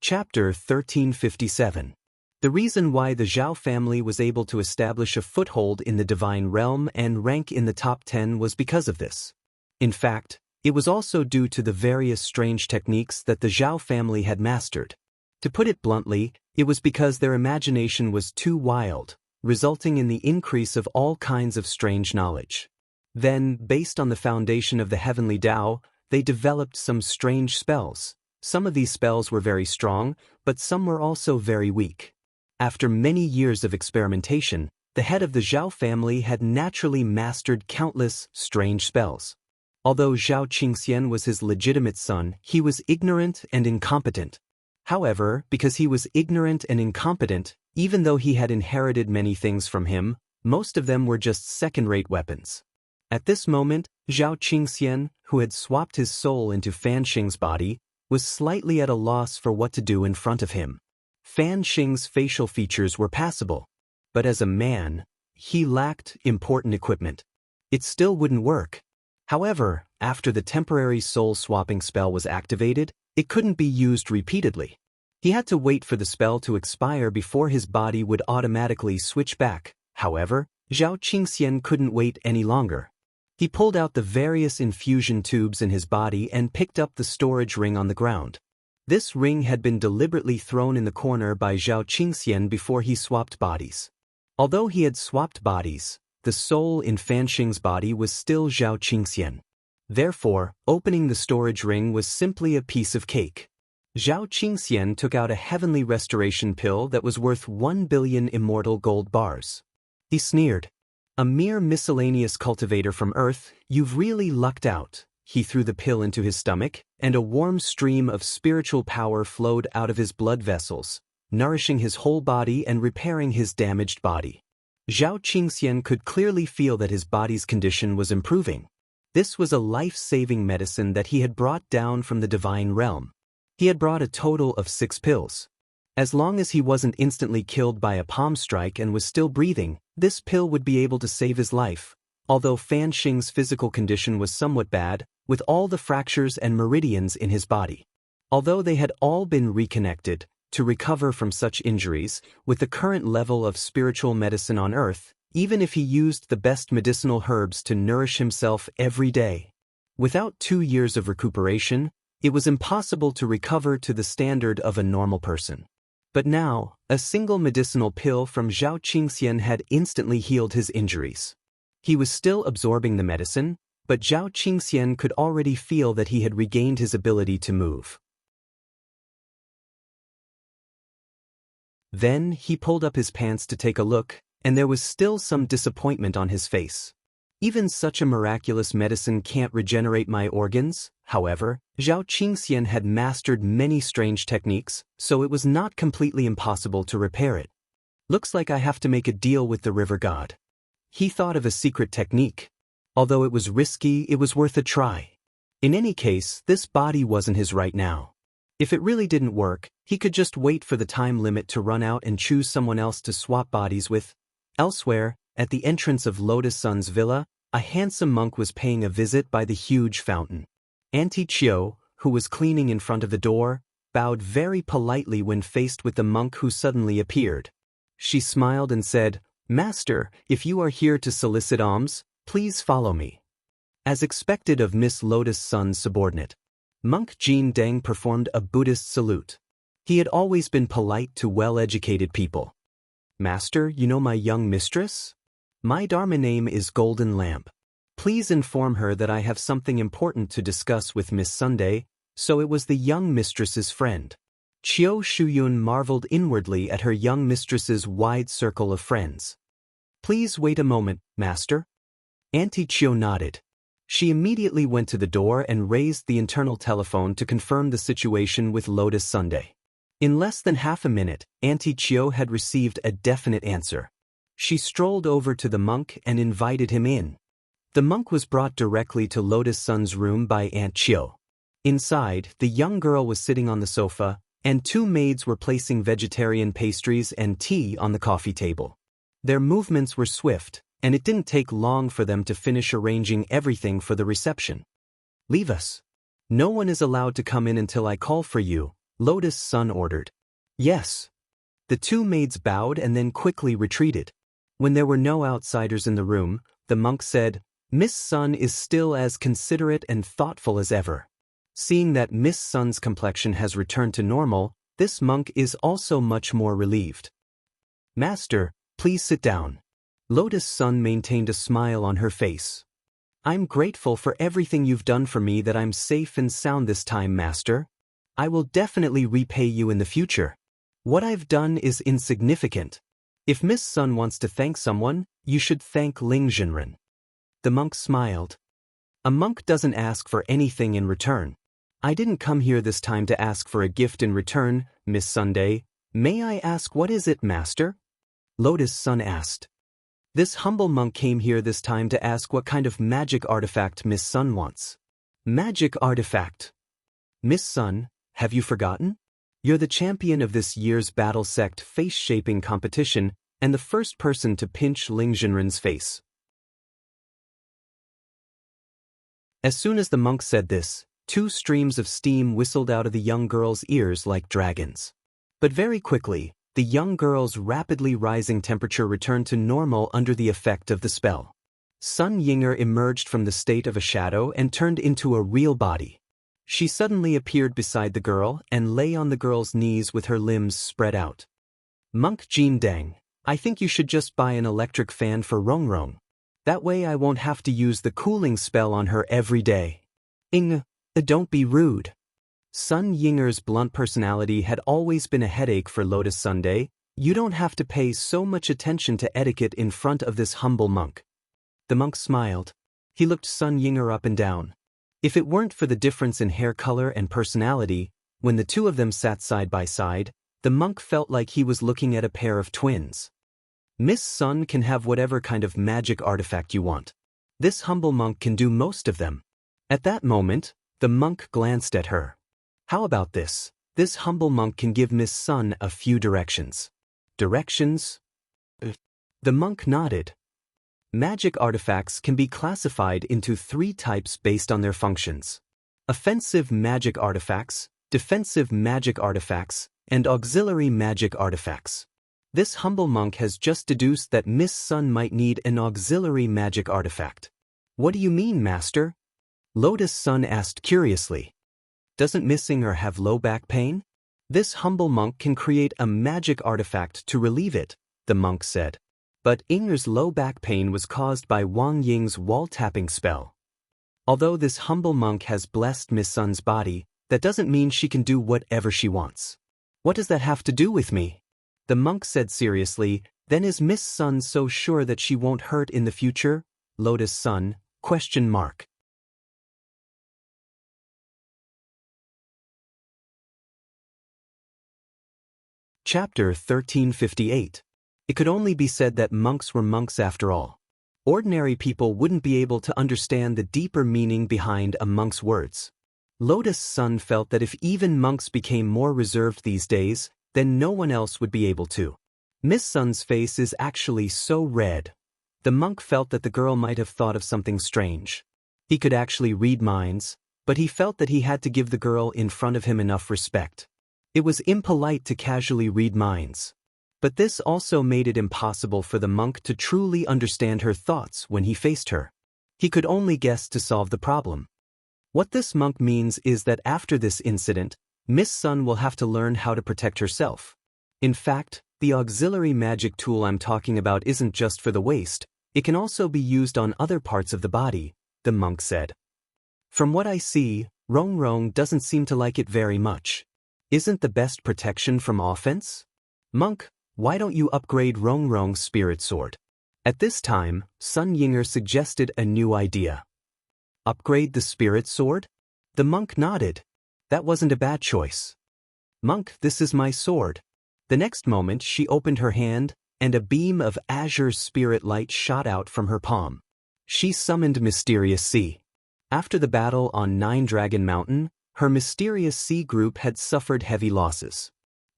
Speaker 1: Chapter 1357. The reason why the Zhao family was able to establish a foothold in the divine realm and rank in the top 10 was because of this. In fact, it was also due to the various strange techniques that the Zhao family had mastered. To put it bluntly, it was because their imagination was too wild, resulting in the increase of all kinds of strange knowledge. Then, based on the foundation of the heavenly Tao, they developed some strange spells. Some of these spells were very strong, but some were also very weak. After many years of experimentation, the head of the Zhao family had naturally mastered countless strange spells. Although Zhao Qingxian was his legitimate son, he was ignorant and incompetent. However, because he was ignorant and incompetent, even though he had inherited many things from him, most of them were just second-rate weapons. At this moment, Zhao Qingxian, who had swapped his soul into Fan Xing's body, was slightly at a loss for what to do in front of him. Fan Xing's facial features were passable, but as a man, he lacked important equipment. It still wouldn't work. However, after the temporary soul-swapping spell was activated, it couldn't be used repeatedly. He had to wait for the spell to expire before his body would automatically switch back. However, Zhao Qingxian couldn't wait any longer. He pulled out the various infusion tubes in his body and picked up the storage ring on the ground. This ring had been deliberately thrown in the corner by Zhao Qingxian before he swapped bodies. Although he had swapped bodies, the soul in Fan Xing's body was still Zhao Qingxian. Therefore, opening the storage ring was simply a piece of cake. Zhao Qingxian took out a heavenly restoration pill that was worth 1 billion immortal gold bars. He sneered. "A mere miscellaneous cultivator from Earth, you've really lucked out." He threw the pill into his stomach, and a warm stream of spiritual power flowed out of his blood vessels, nourishing his whole body and repairing his damaged body. Zhao Qingxian could clearly feel that his body's condition was improving. This was a life-saving medicine that he had brought down from the divine realm. He had brought a total of 6 pills. As long as he wasn't instantly killed by a palm strike and was still breathing, this pill would be able to save his life. Although Fan Xing's physical condition was somewhat bad, with all the fractures and meridians in his body. Although they had all been reconnected, to recover from such injuries, with the current level of spiritual medicine on Earth, even if he used the best medicinal herbs to nourish himself every day. Without 2 years of recuperation, it was impossible to recover to the standard of a normal person. But now, a single medicinal pill from Zhao Qingxian had instantly healed his injuries. He was still absorbing the medicine, but Zhao Qingxian could already feel that he had regained his ability to move. Then he pulled up his pants to take a look, and there was still some disappointment on his face. Even such a miraculous medicine can't regenerate my organs. However, Zhao Qingxian had mastered many strange techniques, so it was not completely impossible to repair it. Looks like I have to make a deal with the river god. He thought of a secret technique. Although it was risky, it was worth a try. In any case, this body wasn't his right now. If it really didn't work, he could just wait for the time limit to run out and choose someone else to swap bodies with. Elsewhere, at the entrance of Lotus Sun's villa, a handsome monk was paying a visit by the huge fountain. Auntie Chiu, who was cleaning in front of the door, bowed very politely when faced with the monk who suddenly appeared. She smiled and said, "Master, if you are here to solicit alms, please follow me." As expected of Miss Lotus Sun's subordinate, Monk Jin Deng performed a Buddhist salute. He had always been polite to well-educated people. "Master, you know my young mistress? My Dharma name is Golden Lamp. Please inform her that I have something important to discuss with Miss Sunday." So it was the young mistress's friend. Chiu Shuyun marveled inwardly at her young mistress's wide circle of friends. "Please wait a moment, Master." Auntie Chiu nodded. She immediately went to the door and raised the internal telephone to confirm the situation with Lotus Sunday. In less than half a minute, Auntie Chiu had received a definite answer. She strolled over to the monk and invited him in. The monk was brought directly to Lotus Sun's room by Aunt Chiu. Inside, the young girl was sitting on the sofa, and 2 maids were placing vegetarian pastries and tea on the coffee table. Their movements were swift, and it didn't take long for them to finish arranging everything for the reception. "Leave us. No one is allowed to come in until I call for you," Lotus Sun ordered. "Yes." The 2 maids bowed and then quickly retreated. When there were no outsiders in the room, the monk said, "Miss Sun is still as considerate and thoughtful as ever." Seeing that Miss Sun's complexion has returned to normal, this monk is also much more relieved. "Master, please sit down." Lotus Sun maintained a smile on her face. "I'm grateful for everything you've done for me that I'm safe and sound this time, Master. I will definitely repay you in the future." What I've done is insignificant. If Miss Sun wants to thank someone, you should thank Ling Jinren. The monk smiled. A monk doesn't ask for anything in return. I didn't come here this time to ask for a gift in return, Miss Sunday. May I ask what is it, master? Lotus Sun asked. This humble monk came here this time to ask what kind of magic artifact Miss Sun wants. Magic artifact. Miss Sun, have you forgotten? You're the champion of this year's Battle Sect face-shaping competition and the first person to pinch Ling Jinren's face. As soon as the monk said this, 2 streams of steam whistled out of the young girl's ears like dragons. But very quickly, the young girl's rapidly rising temperature returned to normal under the effect of the spell. Sun Yinger emerged from the state of a shadow and turned into a real body. She suddenly appeared beside the girl and lay on the girl's knees with her limbs spread out. Monk Jin Dang, I think you should just buy an electric fan for Rongrong. That way I won't have to use the cooling spell on her every day. Don't be rude. Sun Yinger's blunt personality had always been a headache for Lotus Sunday. You don't have to pay so much attention to etiquette in front of this humble monk. The monk smiled. He looked Sun Yinger up and down. If it weren't for the difference in hair color and personality, when the 2 of them sat side by side, the monk felt like he was looking at a pair of twins. Miss Sun can have whatever kind of magic artifact you want. This humble monk can do most of them. At that moment, the monk glanced at her. How about this? This humble monk can give Miss Sun a few directions. Directions? The monk nodded. Magic artifacts can be classified into 3 types based on their functions. Offensive magic artifacts, defensive magic artifacts, and auxiliary magic artifacts. This humble monk has just deduced that Miss Sun might need an auxiliary magic artifact. What do you mean, master? Lotus Sun asked curiously. Doesn't Miss Inger have low back pain? This humble monk can create a magic artifact to relieve it, the monk said. But Inger's low back pain was caused by Wang Ying's wall-tapping spell. Although this humble monk has blessed Miss Sun's body, that doesn't mean she can do whatever she wants. What does that have to do with me? The monk said seriously. Then is Miss Sun so sure that she won't hurt in the future? Lotus Sun, ? Chapter 1358. It could only be said that monks were monks after all. Ordinary people wouldn't be able to understand the deeper meaning behind a monk's words. Lotus Sun felt that if even monks became more reserved these days, then no one else would be able to. Miss Sun's face is actually so red. The monk felt that the girl might have thought of something strange. He could actually read minds, but he felt that he had to give the girl in front of him enough respect. It was impolite to casually read minds. But this also made it impossible for the monk to truly understand her thoughts when he faced her. He could only guess to solve the problem. What this monk means is that after this incident, Miss Sun will have to learn how to protect herself. In fact, the auxiliary magic tool I'm talking about isn't just for the waist, it can also be used on other parts of the body, the monk said. From what I see, Rongrong doesn't seem to like it very much. Isn't the best protection from offense? Monk, why don't you upgrade Rongrong's spirit sword? At this time, Sun Yinger suggested a new idea. Upgrade the spirit sword? The monk nodded. That wasn't a bad choice. Monk, this is my sword. The next moment she opened her hand, and a beam of azure spirit light shot out from her palm. She summoned Mysterious Sea. After the battle on Nine Dragon Mountain, her Mysterious Sea group had suffered heavy losses.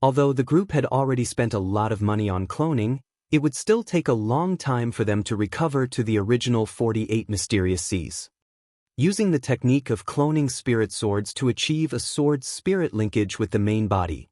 Speaker 1: Although the group had already spent a lot of money on cloning, it would still take a long time for them to recover to the original 48 Mysterious Seas. Using the technique of cloning spirit swords to achieve a sword's spirit linkage with the main body,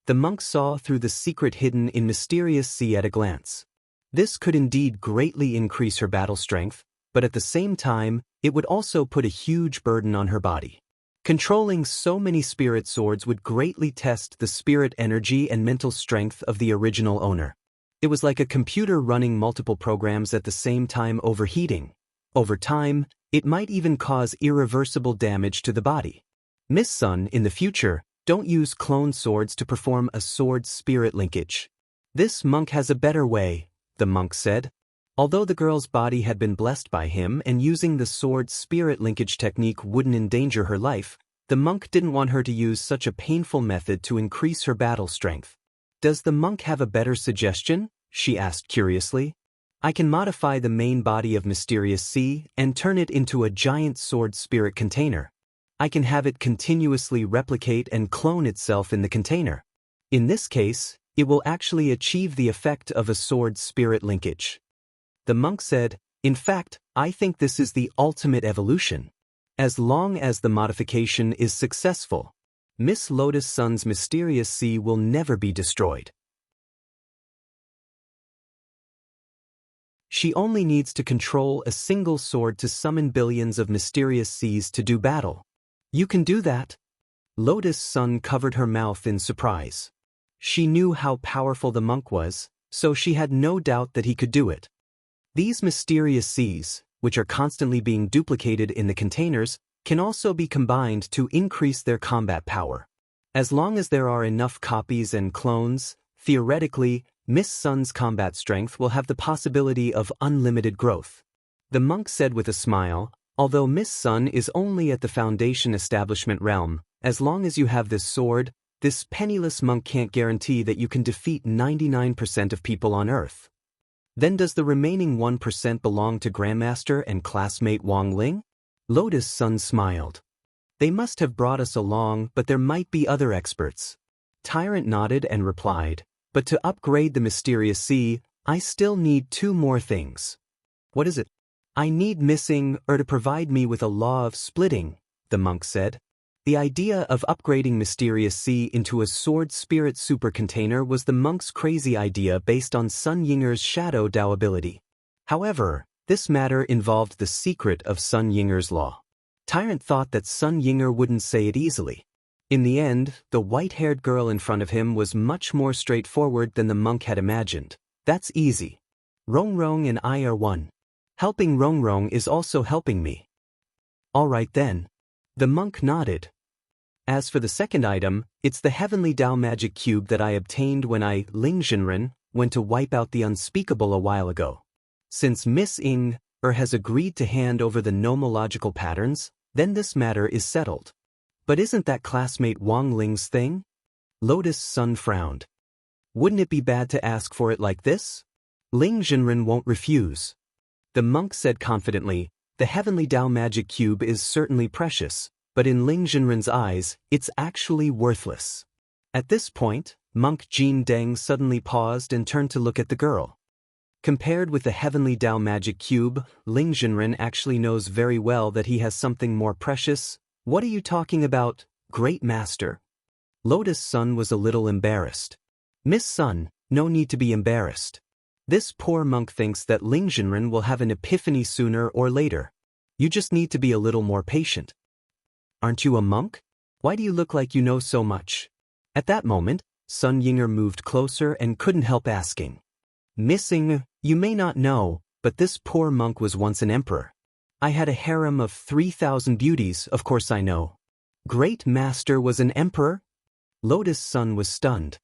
Speaker 1: the monk saw through the secret hidden in Mysterious Sea at a glance. This could indeed greatly increase her battle strength, but at the same time, it would also put a huge burden on her body. Controlling so many spirit swords would greatly test the spirit energy and mental strength of the original owner. It was like a computer running multiple programs at the same time overheating. Over time, it might even cause irreversible damage to the body. Miss Sun, in the future, Don't use clone swords to perform a sword-spirit linkage. This monk has a better way, the monk said. Although the girl's body had been blessed by him and using the sword-spirit linkage technique wouldn't endanger her life, the monk didn't want her to use such a painful method to increase her battle strength. Does the monk have a better suggestion? She asked curiously. I can modify the main body of Mysterious Sea and turn it into a giant sword-spirit container. I can have it continuously replicate and clone itself in the container. In this case, it will actually achieve the effect of a sword-spirit linkage. The monk said, in fact, I think this is the ultimate evolution. As long as the modification is successful, Miss Lotus Sun's Mysterious Sea will never be destroyed. She only needs to control a single sword to summon billions of Mysterious Seas to do battle. You can do that? Lotus Sun covered her mouth in surprise. She knew how powerful the monk was, so she had no doubt that he could do it. These Mysterious Seas, which are constantly being duplicated in the containers, can also be combined to increase their combat power. As long as there are enough copies and clones, theoretically, Miss Sun's combat strength will have the possibility of unlimited growth. The monk said with a smile, although Miss Sun is only at the Foundation establishment realm, as long as you have this sword, this penniless monk can't guarantee that you can defeat 99% of people on Earth. Then does the remaining 1% belong to Grandmaster and classmate Wang Ling? Lotus Sun smiled. They must have brought us along, but there might be other experts. Tyrant nodded and replied, but to upgrade the Mysterious Sea, I still need 2 more things. What is it? I need missing to provide me with a law of splitting, the monk said. The idea of upgrading Mysterious Sea into a sword spirit super container was the monk's crazy idea based on Sun Yinger's Shadow Dao ability. However, this matter involved the secret of Sun Yinger's law. Tyrant thought that Sun Yinger wouldn't say it easily. In the end, the white-haired girl in front of him was much more straightforward than the monk had imagined. That's easy. Rong Rong and I are one. Helping Rong Rong is also helping me. All right then. The monk nodded. As for the second item, it's the Heavenly Dao Magic Cube that I obtained when I, Ling Jinren, went to wipe out the unspeakable a while ago. Since Miss Ing has agreed to hand over the nomological patterns, then this matter is settled. But isn't that classmate Wang Ling's thing? Lotus Sun frowned. Wouldn't it be bad to ask for it like this? Ling Jinren won't refuse. The monk said confidently, the Heavenly Dao Magic Cube is certainly precious, but in Ling Jinren's eyes, it's actually worthless. At this point, monk Jin Deng suddenly paused and turned to look at the girl. Compared with the Heavenly Dao Magic Cube, Ling Jinren actually knows very well that he has something more precious. What are you talking about, Great Master? Lotus Sun was a little embarrassed. Miss Sun, no need to be embarrassed. This poor monk thinks that Ling Jinren will have an epiphany sooner or later. You just need to be a little more patient. Aren't you a monk? Why do you look like you know so much? At that moment, Sun Yinger moved closer and couldn't help asking. Missing, you may not know, but this poor monk was once an emperor. I had a harem of 3,000 beauties, of course I know. Great Master was an emperor? Lotus Sun was stunned.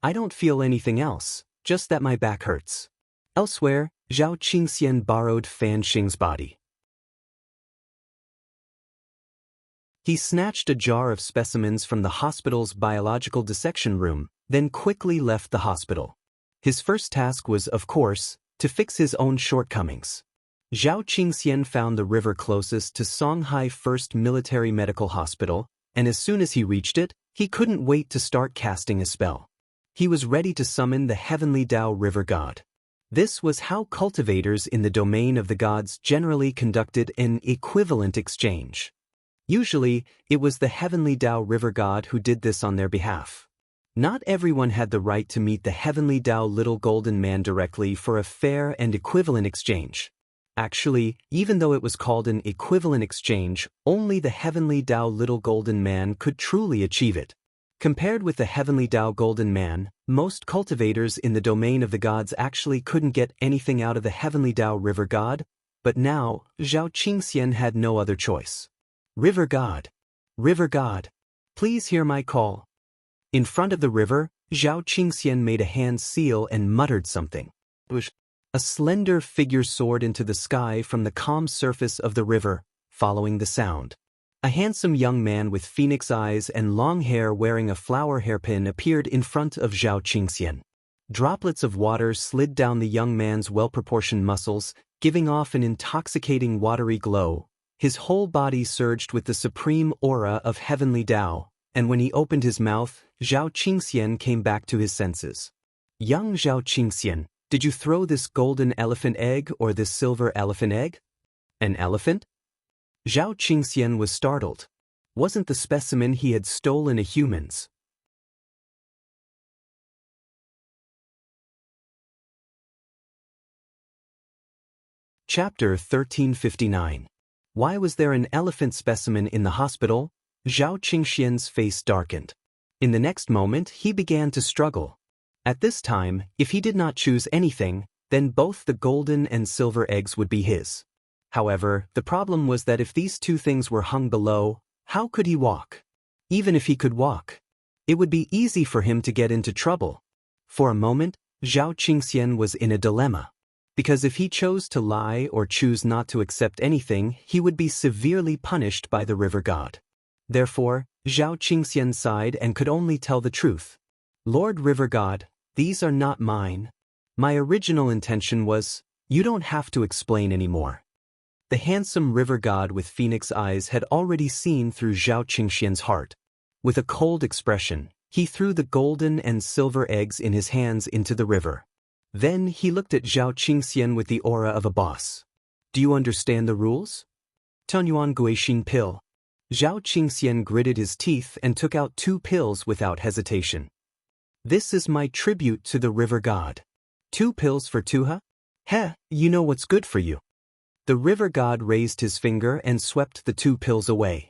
Speaker 1: I don't feel anything else, just that my back hurts. Elsewhere, Zhao Qingxian borrowed Fan Xing's body. He snatched a jar of specimens from the hospital's biological dissection room, then quickly left the hospital. His first task was, of course, to fix his own shortcomings. Zhao Qingxian found the river closest to Songhai First Military Medical Hospital, and as soon as he reached it, he couldn't wait to start casting a spell. He was ready to summon the Heavenly Dao River God. This was how cultivators in the domain of the gods generally conducted an equivalent exchange. Usually, it was the Heavenly Dao River God who did this on their behalf. Not everyone had the right to meet the Heavenly Dao Little Golden Man directly for a fair and equivalent exchange. Actually, even though it was called an equivalent exchange, only the Heavenly Dao Little Golden Man could truly achieve it. Compared with the Heavenly Dao Golden Man, most cultivators in the domain of the gods actually couldn't get anything out of the Heavenly Dao River God, but now, Zhao Qingxian had no other choice. River God. River God. Please hear my call. In front of the river, Zhao Qingxian made a hand seal and muttered something. A slender figure soared into the sky from the calm surface of the river, following the sound. A handsome young man with phoenix eyes and long hair wearing a flower hairpin appeared in front of Zhao Qingxian. Droplets of water slid down the young man's well-proportioned muscles, giving off an intoxicating watery glow. His whole body surged with the supreme aura of heavenly Tao, and when he opened his mouth, Zhao Qingxian came back to his senses. Young Zhao Qingxian, did you throw this golden elephant egg or this silver elephant egg? An elephant? Zhao Qingxian was startled. Wasn't the specimen he had stolen a human's? Chapter 1359. Why was there an elephant specimen in the hospital? Zhao Qingxian's face darkened. In the next moment, he began to struggle. At this time, if he did not choose anything, then both the golden and silver eggs would be his. However, the problem was that if these two things were hung below, how could he walk? Even if he could walk, it would be easy for him to get into trouble. For a moment, Zhao Qingxian was in a dilemma. Because if he chose to lie or choose not to accept anything, he would be severely punished by the river god. Therefore, Zhao Qingxian sighed and could only tell the truth. Lord River God, these are not mine. My original intention was, you don't have to explain anymore. The handsome river god with phoenix eyes had already seen through Zhao Qingxian's heart. With a cold expression, he threw the golden and silver eggs in his hands into the river. Then he looked at Zhao Qingxian with the aura of a boss. Do you understand the rules? Tunyuan Guixin pill. Zhao Qingxian gritted his teeth and took out 2 pills without hesitation. This is my tribute to the river god. 2 pills for Tuha? Heh, you know what's good for you. The river god raised his finger and swept the 2 pills away.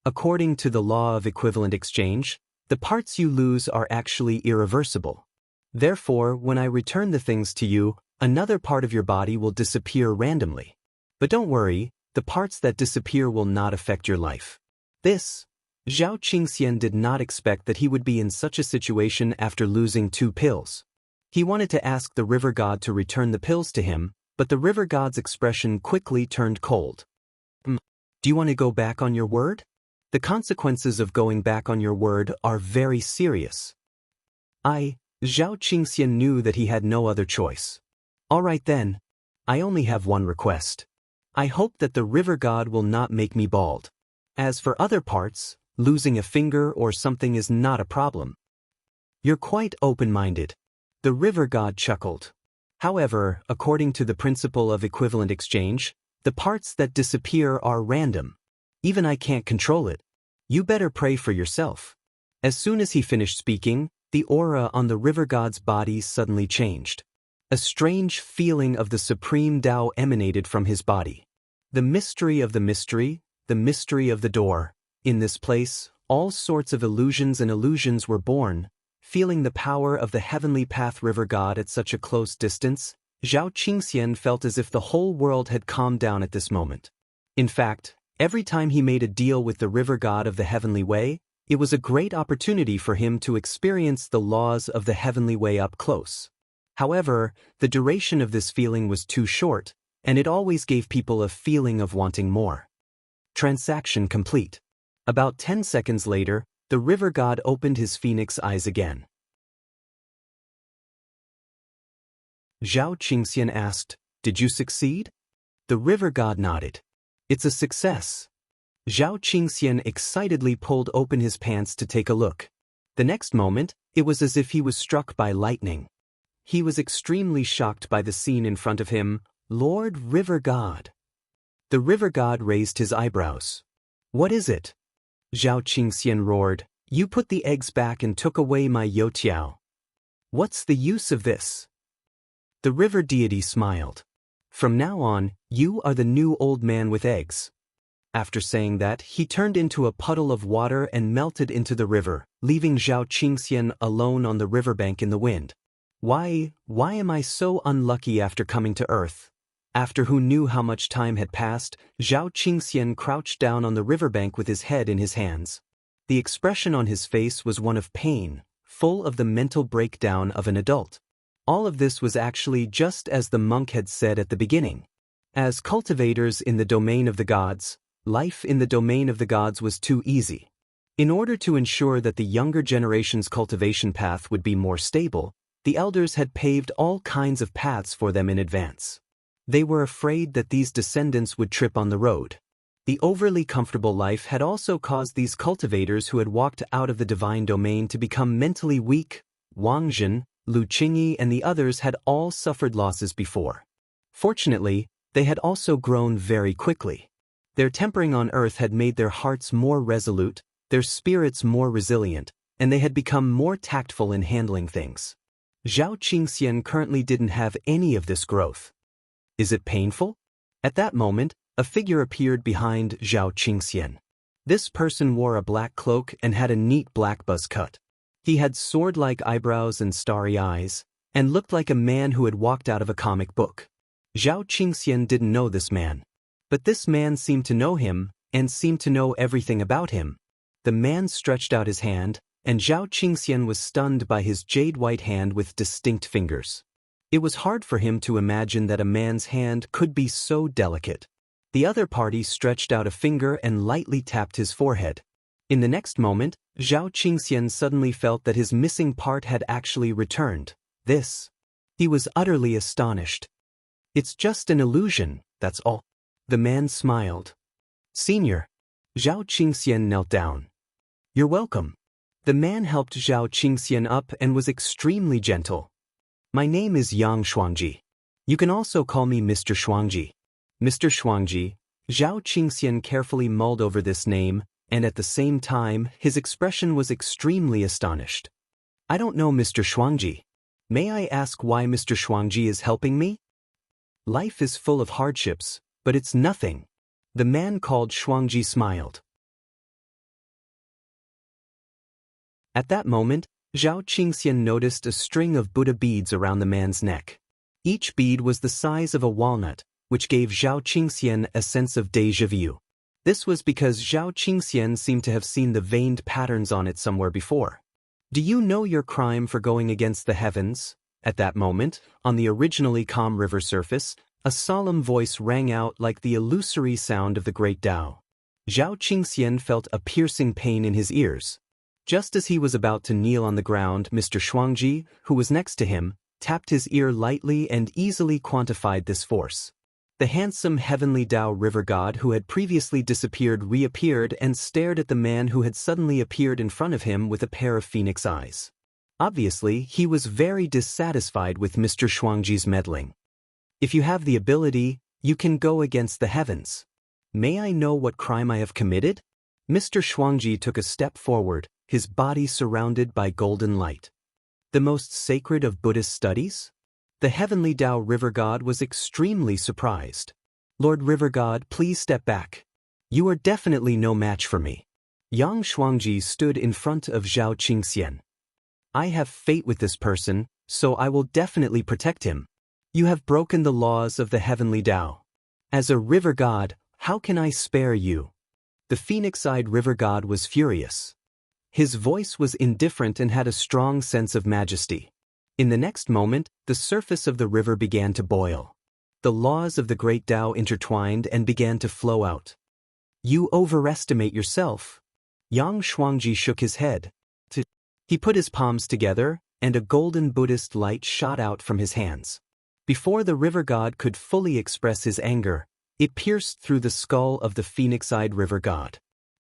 Speaker 1: According to the law of equivalent exchange, the parts you lose are actually irreversible. Therefore, when I return the things to you, another part of your body will disappear randomly. But don't worry, the parts that disappear will not affect your life. Zhao Qingxian did not expect that he would be in such a situation after losing 2 pills. He wanted to ask the river god to return the pills to him, but the river god's expression quickly turned cold. Do you want to go back on your word? The consequences of going back on your word are very serious. Zhao Qingxian knew that he had no other choice. All right then. I only have one request. I hope that the river god will not make me bald. As for other parts, losing a finger or something is not a problem. You're quite open-minded. The river god chuckled. However, according to the principle of equivalent exchange, the parts that disappear are random. Even I can't control it. You better pray for yourself. As soon as he finished speaking, the aura on the river god's body suddenly changed. A strange feeling of the supreme Tao emanated from his body. The mystery of the mystery of the door. In this place, all sorts of illusions and illusions were born. Feeling the power of the heavenly path river god at such a close distance, Zhao Qingxian felt as if the whole world had calmed down at this moment. In fact, every time he made a deal with the river god of the heavenly way, it was a great opportunity for him to experience the laws of the heavenly way up close. However, the duration of this feeling was too short, and it always gave people a feeling of wanting more. Transaction complete. About 10 seconds later, the river god opened his phoenix eyes again. Zhao Qingxian asked, "Did you succeed?" The river god nodded. "It's a success." Zhao Qingxian excitedly pulled open his pants to take a look. The next moment, it was as if he was struck by lightning. He was extremely shocked by the scene in front of him. Lord River God. The river god raised his eyebrows. "What is it?" Zhao Qingxian roared. "You put the eggs back and took away my youtiao. What's the use of this?" The river deity smiled. "From now on, you are the new old man with eggs." After saying that, he turned into a puddle of water and melted into the river, leaving Zhao Qingxian alone on the riverbank in the wind. Why am I so unlucky after coming to Earth? After who knew how much time had passed, Zhao Qingxian crouched down on the riverbank with his head in his hands. The expression on his face was one of pain, full of the mental breakdown of an adult. All of this was actually just as the monk had said at the beginning. As cultivators in the domain of the gods, life in the domain of the gods was too easy. In order to ensure that the younger generation's cultivation path would be more stable, the elders had paved all kinds of paths for them in advance. They were afraid that these descendants would trip on the road. The overly comfortable life had also caused these cultivators who had walked out of the divine domain to become mentally weak. Wang Zhen, Lu Qingyi and the others had all suffered losses before. Fortunately, they had also grown very quickly. Their tempering on earth had made their hearts more resolute, their spirits more resilient, and they had become more tactful in handling things. Zhao Qingxian currently didn't have any of this growth. Is it painful? At that moment, a figure appeared behind Zhao Qingxian. This person wore a black cloak and had a neat black buzz cut. He had sword-like eyebrows and starry eyes, and looked like a man who had walked out of a comic book. Zhao Qingxian didn't know this man. But this man seemed to know him, and seemed to know everything about him. The man stretched out his hand, and Zhao Qingxian was stunned by his jade-white hand with distinct fingers. It was hard for him to imagine that a man's hand could be so delicate. The other party stretched out a finger and lightly tapped his forehead. In the next moment, Zhao Qingxian suddenly felt that his missing part had actually returned. He was utterly astonished. It's just an illusion, that's all. The man smiled. Senior. Zhao Qingxian knelt down. You're welcome. The man helped Zhao Qingxian up and was extremely gentle. My name is Yang Shuangji. You can also call me Mr. Shuangji. Mr. Shuangji. Zhao Qingxian carefully mulled over this name, and at the same time, his expression was extremely astonished. I don't know Mr. Shuangji. May I ask why Mr. Shuangji is helping me? Life is full of hardships, but it's nothing. The man called Shuangji smiled. At that moment, Zhao Qingxian noticed a string of Buddha beads around the man's neck. Each bead was the size of a walnut, which gave Zhao Qingxian a sense of déjà vu. This was because Zhao Qingxian seemed to have seen the veined patterns on it somewhere before. Do you know your crime for going against the heavens? At that moment, on the originally calm river surface, a solemn voice rang out like the illusory sound of the great Tao. Zhao Qingxian felt a piercing pain in his ears. Just as he was about to kneel on the ground, Mr. Shuangji, who was next to him, tapped his ear lightly and easily quantified this force. The handsome heavenly Tao river god who had previously disappeared reappeared and stared at the man who had suddenly appeared in front of him with a pair of phoenix eyes. Obviously, he was very dissatisfied with Mr. Shuangji's meddling. If you have the ability, you can go against the heavens. May I know what crime I have committed? Mr. Shuangji took a step forward, his body surrounded by golden light. The most sacred of Buddhist studies? The heavenly Tao river god was extremely surprised. Lord River God, please step back. You are definitely no match for me. Yang Shuangji stood in front of Zhao Qingxian. I have fate with this person, so I will definitely protect him. You have broken the laws of the heavenly Tao. As a river god, how can I spare you? The phoenix-eyed river god was furious. His voice was indifferent and had a strong sense of majesty. In the next moment, the surface of the river began to boil. The laws of the great Tao intertwined and began to flow out. You overestimate yourself. Yang Shuangji shook his head. He put his palms together, and a golden Buddhist light shot out from his hands. Before the river god could fully express his anger, it pierced through the skull of the phoenix-eyed river god.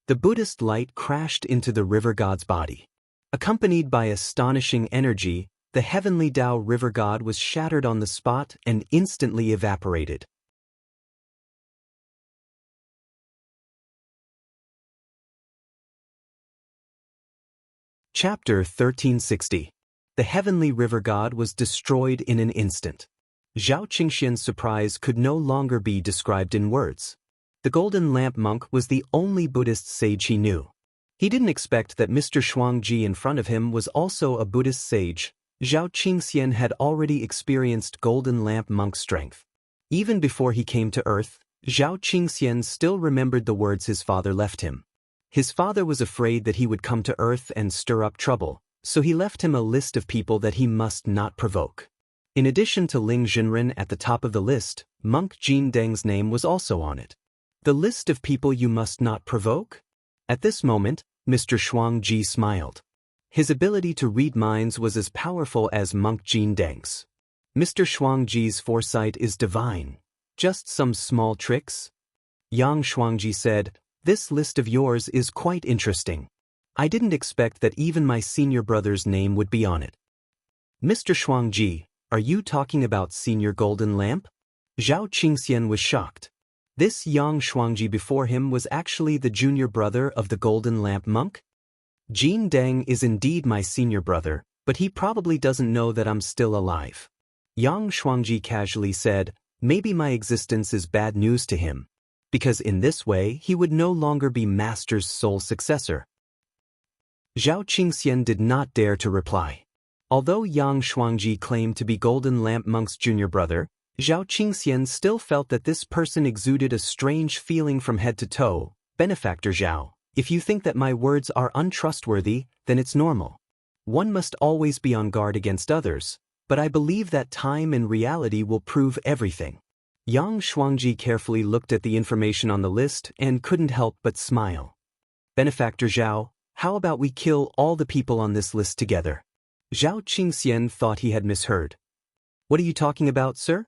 Speaker 1: The Buddhist light crashed into the river god's body. Accompanied by astonishing energy, the heavenly Tao river god was shattered on the spot and instantly evaporated. Chapter 1360. The heavenly river god was destroyed in an instant. Zhao Qingxian's surprise could no longer be described in words. The golden lamp monk was the only Buddhist sage he knew. He didn't expect that Mr. Shuangji in front of him was also a Buddhist sage. Zhao Qingxian had already experienced golden lamp monk strength. Even before he came to earth, Zhao Qingxian still remembered the words his father left him. His father was afraid that he would come to Earth and stir up trouble, so he left him a list of people that he must not provoke. In addition to Ling Jinren at the top of the list, monk Jin Deng's name was also on it. The list of people you must not provoke? At this moment, Mr. Shuangji smiled. His ability to read minds was as powerful as monk Jin Deng's. Mr. Shuangji's foresight is divine. Just some small tricks? Yang Shuangji said, "This list of yours is quite interesting. I didn't expect that even my senior brother's name would be on it." "Mr. Shuangji, are you talking about Senior Golden Lamp?" Zhao Qingxian was shocked. This Yang Shuangji before him was actually the junior brother of the Golden Lamp monk? "Jin Deng is indeed my senior brother, but he probably doesn't know that I'm still alive." Yang Shuangji casually said, "Maybe my existence is bad news to him, because in this way he would no longer be Master's sole successor." Zhao Qingxian did not dare to reply. Although Yang Shuangji claimed to be Golden Lamp Monk's junior brother, Zhao Qingxian still felt that this person exuded a strange feeling from head to toe. "Benefactor Zhao, if you think that my words are untrustworthy, then it's normal. One must always be on guard against others, but I believe that time and reality will prove everything." Yang Shuangji carefully looked at the information on the list and couldn't help but smile. "Benefactor Zhao, how about we kill all the people on this list together?" Zhao Qingxian thought he had misheard. "What are you talking about, sir?"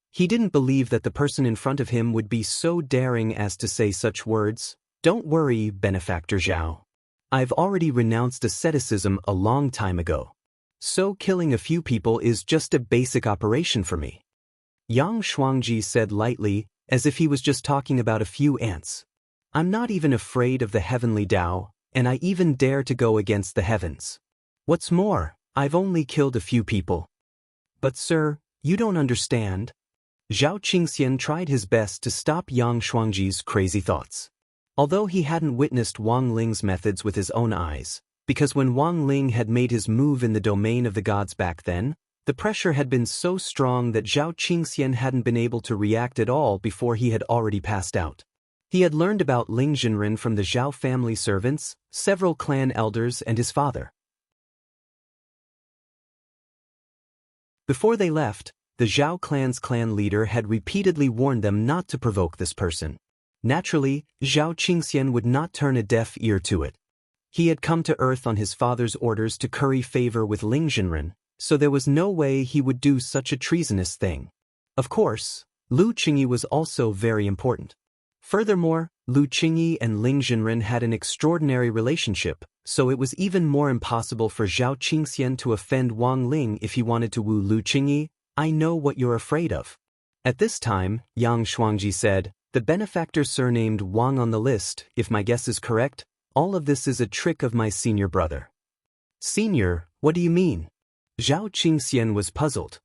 Speaker 1: He didn't believe that the person in front of him would be so daring as to say such words. "Don't worry, Benefactor Zhao. I've already renounced asceticism a long time ago. So killing a few people is just a basic operation for me." Yang Shuangji said lightly, as if he was just talking about a few ants. "I'm not even afraid of the heavenly Tao, and I even dare to go against the heavens. What's more, I've only killed a few people." "But sir, you don't understand." Zhao Qingxian tried his best to stop Yang Shuangji's crazy thoughts. Although he hadn't witnessed Wang Ling's methods with his own eyes, because when Wang Ling had made his move in the domain of the gods back then, the pressure had been so strong that Zhao Qingxian hadn't been able to react at all before he had already passed out. He had learned about Ling Jinren from the Zhao family servants, several clan elders, and his father. Before they left, the Zhao clan's clan leader had repeatedly warned them not to provoke this person. Naturally, Zhao Qingxian would not turn a deaf ear to it. He had come to Earth on his father's orders to curry favor with Ling Jinren, so there was no way he would do such a treasonous thing. Of course, Lu Qingyi was also very important. Furthermore, Lu Qingyi and Ling Jinren had an extraordinary relationship, so it was even more impossible for Zhao Qingxian to offend Wang Ling if he wanted to woo Lu Qingyi. "I know what you're afraid of." At this time, Yang Shuangji said, "The benefactor surnamed Wang on the list, if my guess is correct, all of this is a trick of my senior brother." "Senior, what do you mean?" Zhao Qingxian was puzzled.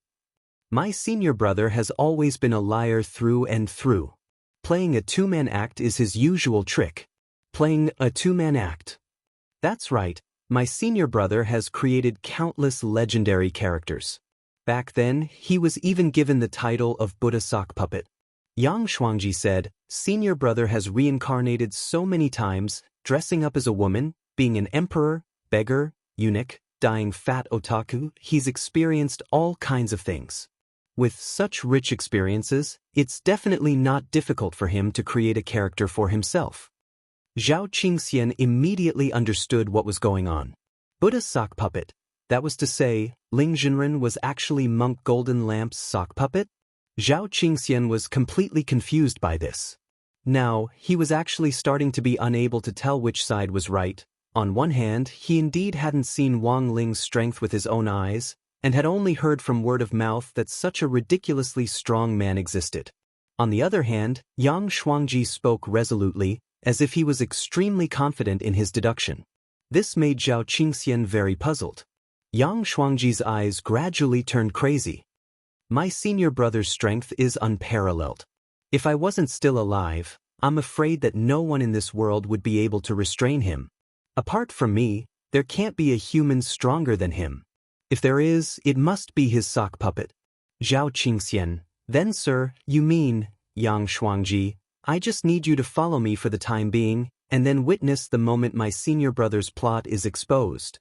Speaker 1: "My senior brother has always been a liar through and through. Playing a two-man act is his usual trick." "Playing a two-man act?" "That's right, my senior brother has created countless legendary characters. Back then, he was even given the title of Buddha sock puppet." Yang Shuangji said, "Senior brother has reincarnated so many times, dressing up as a woman, being an emperor, beggar, eunuch, dying fat otaku. He's experienced all kinds of things. With such rich experiences, it's definitely not difficult for him to create a character for himself." Zhao Qingxian immediately understood what was going on. Buddha sock puppet. That was to say, Ling Jinren was actually Monk Golden Lamp's sock puppet? Zhao Qingxian was completely confused by this. Now, he was actually starting to be unable to tell which side was right. On one hand, he indeed hadn't seen Wang Ling's strength with his own eyes, and had only heard from word of mouth that such a ridiculously strong man existed. On the other hand, Yang Shuangji spoke resolutely, as if he was extremely confident in his deduction. This made Zhao Qingxian very puzzled. Yang Shuangji's eyes gradually turned crazy. "My senior brother's strength is unparalleled. If I wasn't still alive, I'm afraid that no one in this world would be able to restrain him. Apart from me, there can't be a human stronger than him. If there is, it must be his sock puppet." Zhao Qingxian, "Then sir, you mean, Yang Shuangji, I just need you to follow me for the time being, and then witness the moment my senior brother's plot is exposed.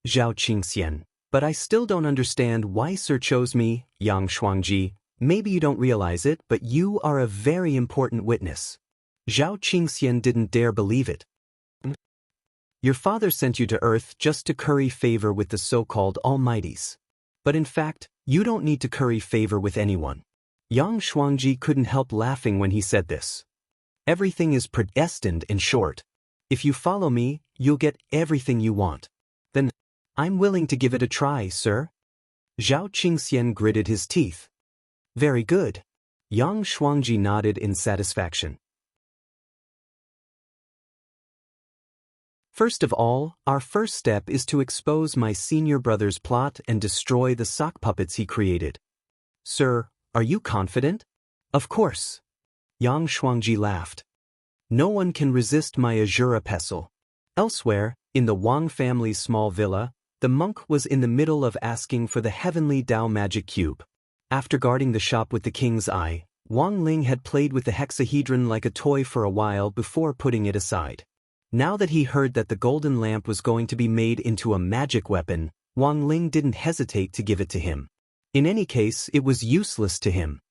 Speaker 1: Zhao Qingxian, but I still don't understand why Sir chose me, Yang Shuangji. Maybe you don't realize it, but you are a very important witness. Zhao Qingxian didn't dare believe it. Your father sent you to Earth just to curry favor with the so-called Almighties. But in fact, you don't need to curry favor with anyone. Yang Shuangji couldn't help laughing when he said this. Everything is predestined, in short. If you follow me, you'll get everything you want. Then, I'm willing to give it a try, sir. Zhao Qingxian gritted his teeth. Very good. Yang Shuangji nodded in satisfaction. First of all, our first step is to expose my senior brother's plot and destroy the sock puppets he created. Sir, are you confident? Of course. Yang Shuangji laughed. No one can resist my Azura pestle. Elsewhere, in the Wang family's small villa, the monk was in the middle of asking for the heavenly Dao magic cube. After guarding the shop with the king's eye, Wang Ling had played with the hexahedron like a toy for a while before putting it aside. Now that he heard that the golden lamp was going to be made into a magic weapon, Wang Ling didn't hesitate to give it to him. In any case, it was useless to him.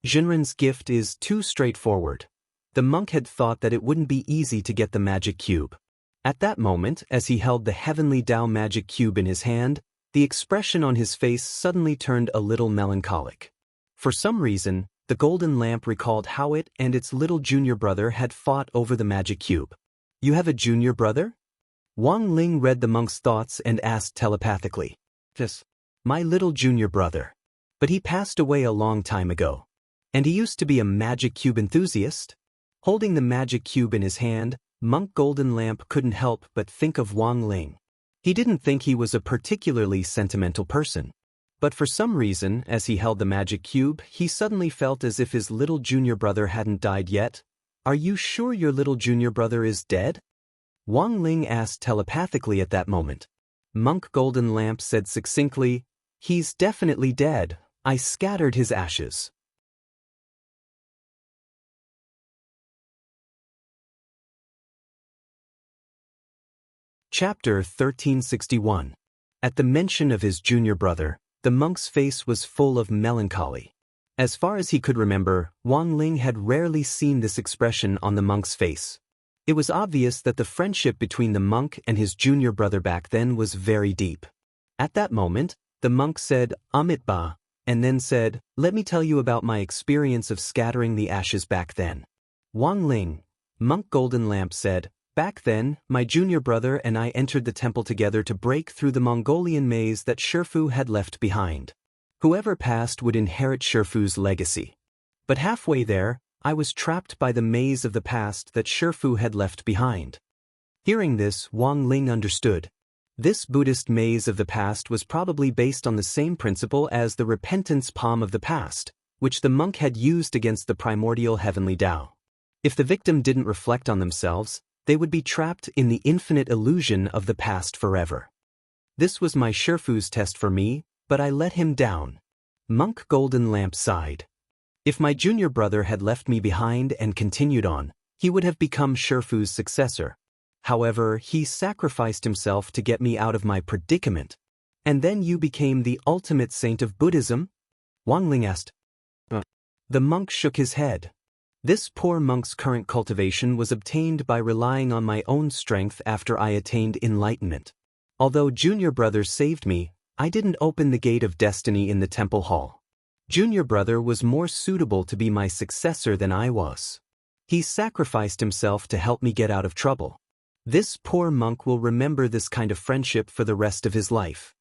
Speaker 1: Jinren's gift is too straightforward. The monk had thought that it wouldn't be easy to get the magic cube. At that moment, as he held the heavenly Dao magic cube in his hand, the expression on his face suddenly turned a little melancholic. For some reason, the golden lamp recalled how it and its little junior brother had fought over the magic cube. You have a junior brother? Wang Ling read the monk's thoughts and asked telepathically. Yes, my little junior brother. But he passed away a long time ago. And he used to be a magic cube enthusiast? Holding the magic cube in his hand, Monk Golden Lamp couldn't help but think of Wang Ling. He didn't think he was a particularly sentimental person. But for some reason, as he held the magic cube, he suddenly felt as if his little junior brother hadn't died yet. Are you sure your little junior brother is dead? Wang Ling asked telepathically at that moment. Monk Golden Lamp said succinctly, He's definitely dead. I scattered his ashes. Chapter 1361. At the mention of his junior brother, the monk's face was full of melancholy. As far as he could remember, Wang Ling had rarely seen this expression on the monk's face. It was obvious that the friendship between the monk and his junior brother back then was very deep. At that moment, the monk said, Amitba, and then said, Let me tell you about my experience of scattering the ashes back then. Wang Ling, Monk Golden Lamp said, Back then, my junior brother and I entered the temple together to break through the Mongolian maze that Shifu had left behind. Whoever passed would inherit Shifu's legacy. But halfway there, I was trapped by the maze of the past that Shifu had left behind. Hearing this, Wang Ling understood. This Buddhist maze of the past was probably based on the same principle as the repentance palm of the past, which the monk had used against the primordial heavenly Tao. If the victim didn't reflect on themselves, they would be trapped in the infinite illusion of the past forever. This was my Shifu's test for me, but I let him down. Monk Golden Lamp sighed. If my junior brother had left me behind and continued on, he would have become Shifu's successor. However, he sacrificed himself to get me out of my predicament. And then you became the ultimate saint of Buddhism? Wang Ling asked. The monk shook his head. This poor monk's current cultivation was obtained by relying on my own strength after I attained enlightenment. Although junior brother saved me, I didn't open the gate of destiny in the temple hall. Junior brother was more suitable to be my successor than I was. He sacrificed himself to help me get out of trouble. This poor monk will remember this kind of friendship for the rest of his life.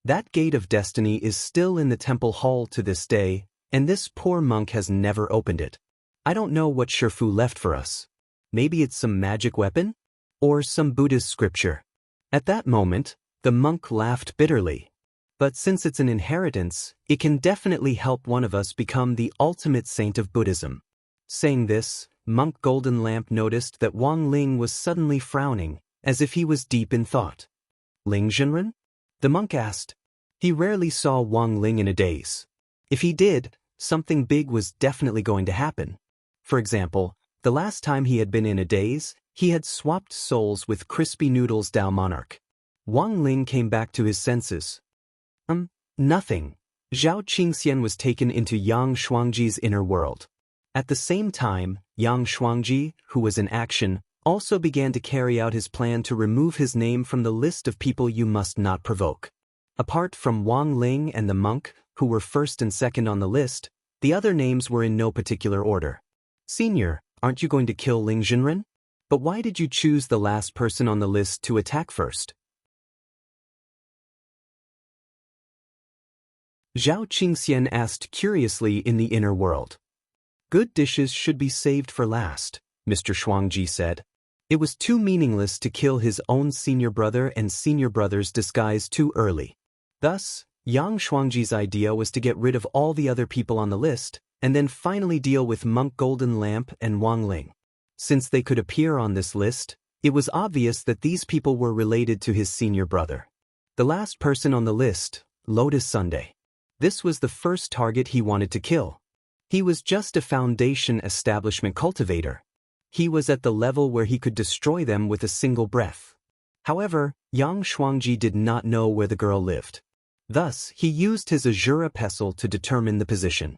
Speaker 1: That gate of destiny is still in the temple hall to this day, and this poor monk has never opened it. I don't know what Shifu left for us. Maybe it's some magic weapon? Or some Buddhist scripture. At that moment, the monk laughed bitterly. But since it's an inheritance, it can definitely help one of us become the ultimate saint of Buddhism. Saying this, Monk Golden Lamp noticed that Wang Ling was suddenly frowning, as if he was deep in thought. Ling Jinren? The monk asked. He rarely saw Wang Ling in a daze. If he did, something big was definitely going to happen. For example, the last time he had been in a daze, He had swapped souls with Crispy Noodles Dao Monarch. Wang Ling came back to his senses. Nothing. Zhao Qingxian was taken into Yang Shuangji's inner world. At the same time, Yang Shuangji, who was in action, also began to carry out his plan to remove his name from the list of people you must not provoke. Apart from Wang Ling and the monk, who were first and second on the list, the other names were in no particular order. Senior, aren't you going to kill Ling Jinren? But why did you choose the last person on the list to attack first? Zhao Qingxian asked curiously in the inner world. Good dishes should be saved for last, Mr. Shuangji said. It was too meaningless to kill his own senior brother and senior brother's disguise too early. Thus, Yang Shuangji's idea was to get rid of all the other people on the list, and then finally deal with Monk Golden Lamp and Wang Ling. Since they could appear on this list, it was obvious that these people were related to his senior brother. The last person on the list, Lotus Sunday. This was the first target he wanted to kill. He was just a foundation establishment cultivator. He was at the level where he could destroy them with a single breath. However, Yang Shuangji did not know where the girl lived. Thus, he used his Azura pestle to determine the position.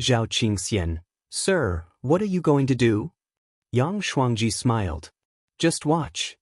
Speaker 1: Zhao Qingxian, sir, what are you going to do? Yang Shuangji smiled. Just watch.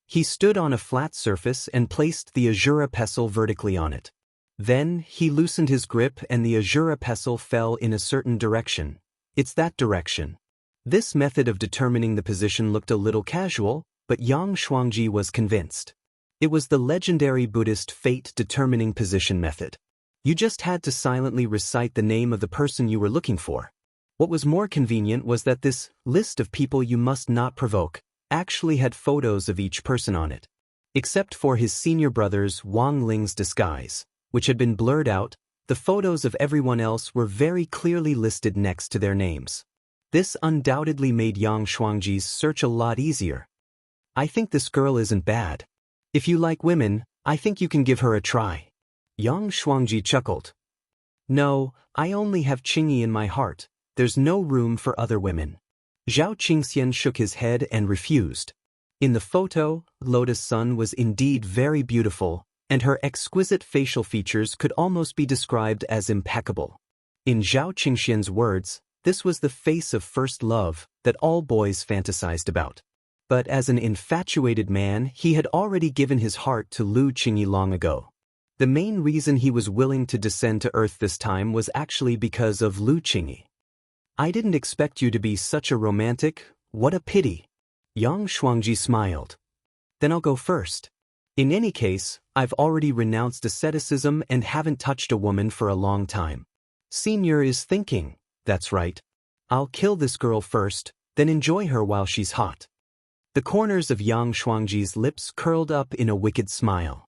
Speaker 1: He stood on a flat surface and placed the Azura pestle vertically on it. Then, he loosened his grip and the Azura pestle fell in a certain direction. It's that direction. This method of determining the position looked a little casual, but Yang Shuangji was convinced. It was the legendary Buddhist fate-determining position method. You just had to silently recite the name of the person you were looking for. What was more convenient was that this list of people you must not provoke actually had photos of each person on it. Except for his senior brother's Wang Ling's disguise, which had been blurred out, the photos of everyone else were very clearly listed next to their names. This undoubtedly made Yang Shuangji's search a lot easier. I think this girl isn't bad. If you like women, I think you can give her a try. Yang Shuangji chuckled. No, I only have Qingyi in my heart. There's no room for other women. Zhao Qingxian shook his head and refused. In the photo, Lotus Sun was indeed very beautiful, and her exquisite facial features could almost be described as impeccable. In Zhao Qingxian's words, this was the face of first love that all boys fantasized about. But as an infatuated man, he had already given his heart to Lu Qingyi long ago. The main reason he was willing to descend to Earth this time was actually because of Lu Qingyi. I didn't expect you to be such a romantic, what a pity. Yang Shuangji smiled. Then I'll go first. In any case, I've already renounced asceticism and haven't touched a woman for a long time. Senior is thinking, that's right. I'll kill this girl first, then enjoy her while she's hot. The corners of Yang Shuangji's lips curled up in a wicked smile.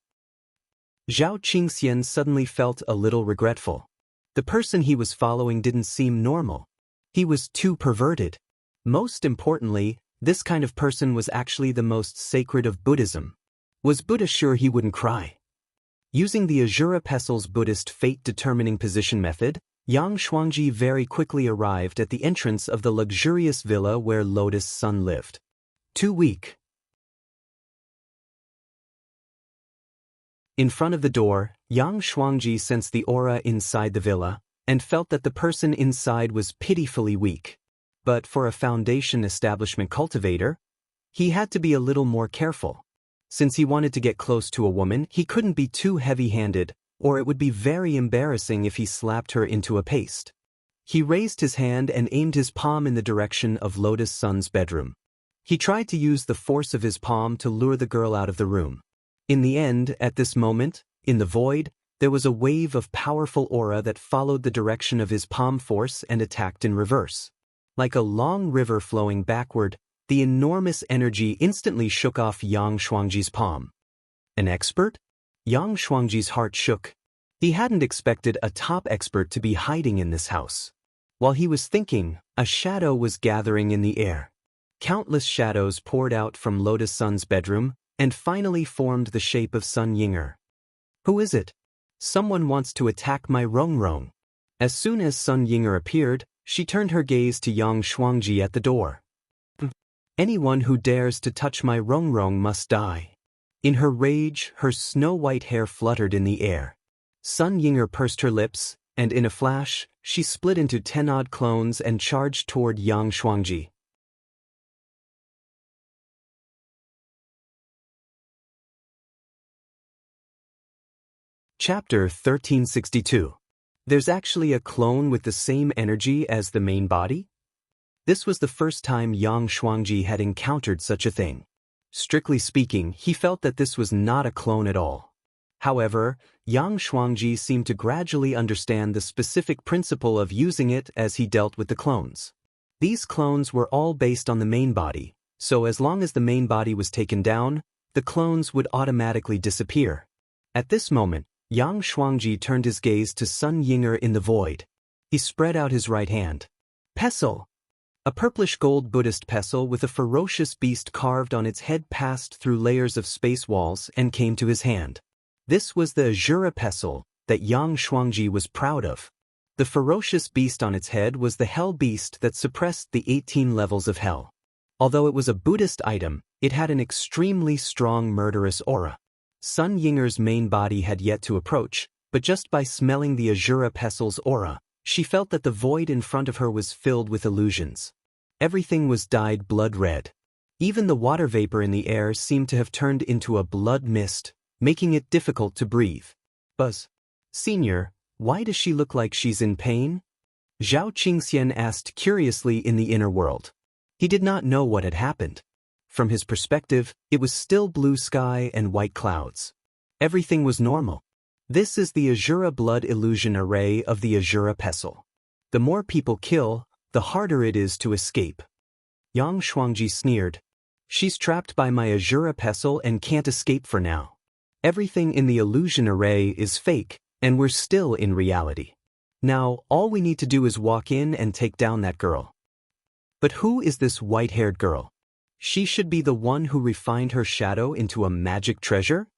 Speaker 1: Zhao Qingxian suddenly felt a little regretful. The person he was following didn't seem normal. He was too perverted. Most importantly, this kind of person was actually the most sacred of Buddhism. Was Buddha sure he wouldn't cry? Using the Azura Pestle's Buddhist fate-determining position method, Yang Shuangji very quickly arrived at the entrance of the luxurious villa where Lotus Sun lived. Too weak. In front of the door, Yang Shuangji sensed the aura inside the villa, and felt that the person inside was pitifully weak. But for a foundation establishment cultivator, he had to be a little more careful. Since he wanted to get close to a woman, he couldn't be too heavy-handed, or it would be very embarrassing if he slapped her into a paste. He raised his hand and aimed his palm in the direction of Lotus Sun's bedroom. He tried to use the force of his palm to lure the girl out of the room. In the end, at this moment, in the void, there was a wave of powerful aura that followed the direction of his palm force and attacked in reverse. Like a long river flowing backward, the enormous energy instantly shook off Yang Shuangji's palm. An expert? Yang Shuangji's heart shook. He hadn't expected a top expert to be hiding in this house. While he was thinking, a shadow was gathering in the air. Countless shadows poured out from Lotus Sun's bedroom, and finally formed the shape of Sun Yinger. Who is it? Someone wants to attack my Rong Rong. As soon as Sun Yinger appeared, she turned her gaze to Yang Shuangji at the door. Anyone who dares to touch my Rongrong must die. In her rage, her snow-white hair fluttered in the air. Sun Yinger pursed her lips, and in a flash, she split into 10-odd clones and charged toward Yang Shuangji. Chapter 1362. There's actually a clone with the same energy as the main body? This was the first time Yang Shuangji had encountered such a thing. Strictly speaking, he felt that this was not a clone at all. However, Yang Shuangji seemed to gradually understand the specific principle of using it as he dealt with the clones. These clones were all based on the main body, so as long as the main body was taken down, the clones would automatically disappear. At this moment, Yang Shuangji turned his gaze to Sun Yinger in the void. He spread out his right hand. Pestle! A purplish-gold Buddhist pestle with a ferocious beast carved on its head passed through layers of space walls and came to his hand. This was the Azura pestle that Yang Shuangji was proud of. The ferocious beast on its head was the hell beast that suppressed the 18 levels of hell. Although it was a Buddhist item, it had an extremely strong murderous aura. Sun Yinger's main body had yet to approach, but just by smelling the Azura pestle's aura, she felt that the void in front of her was filled with illusions. Everything was dyed blood red. Even the water vapor in the air seemed to have turned into a blood mist, making it difficult to breathe. Buzz. Senior, why does she look like she's in pain? Zhao Qingxian asked curiously in the inner world. He did not know what had happened. From his perspective, it was still blue sky and white clouds. Everything was normal. This is the Azura blood illusion array of the Azura pestle. The more people kill, the harder it is to escape. Yang Shuangji sneered. She's trapped by my Azura pestle and can't escape for now. Everything in the illusion array is fake, and we're still in reality. Now, all we need to do is walk in and take down that girl. But who is this white-haired girl? She should be the one who refined her shadow into a magic treasure?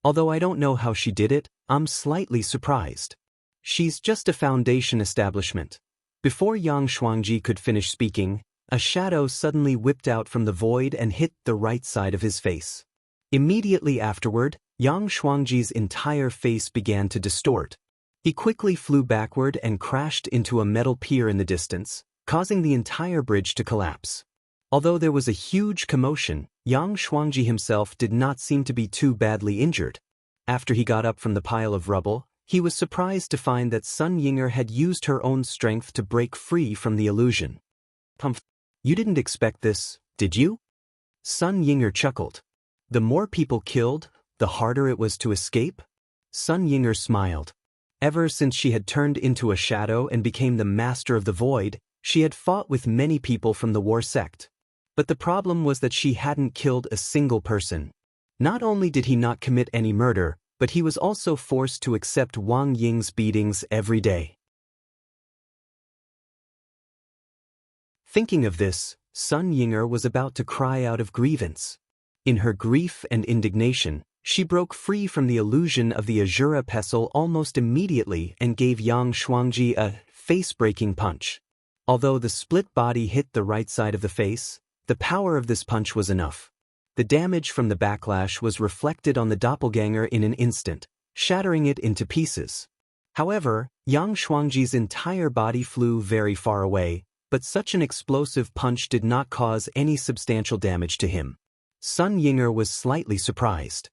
Speaker 1: Although I don't know how she did it, I'm slightly surprised. She's just a foundation establishment. Before Yang Shuangji could finish speaking, a shadow suddenly whipped out from the void and hit the right side of his face. Immediately afterward, Yang Shuangji's entire face began to distort. He quickly flew backward and crashed into a metal pier in the distance, causing the entire bridge to collapse. Although there was a huge commotion, Yang Shuangji himself did not seem to be too badly injured. After he got up from the pile of rubble, he was surprised to find that Sun Yinger had used her own strength to break free from the illusion. Humph! You didn't expect this, did you? Sun Yinger chuckled. The more people killed, the harder it was to escape? Sun Yinger smiled. Ever since she had turned into a shadow and became the master of the void, she had fought with many people from the war sect. But the problem was that she hadn't killed a single person. Not only did he not commit any murder, but he was also forced to accept Wang Ying's beatings every day. Thinking of this, Sun Yinger was about to cry out of grievance. In her grief and indignation, she broke free from the illusion of the Azura pestle almost immediately and gave Yang Shuangji a face-breaking punch. Although the split body hit the right side of the face, the power of this punch was enough. The damage from the backlash was reflected on the doppelganger in an instant, shattering it into pieces. However, Yang Shuangji's entire body flew very far away, but such an explosive punch did not cause any substantial damage to him. Sun Yinger was slightly surprised.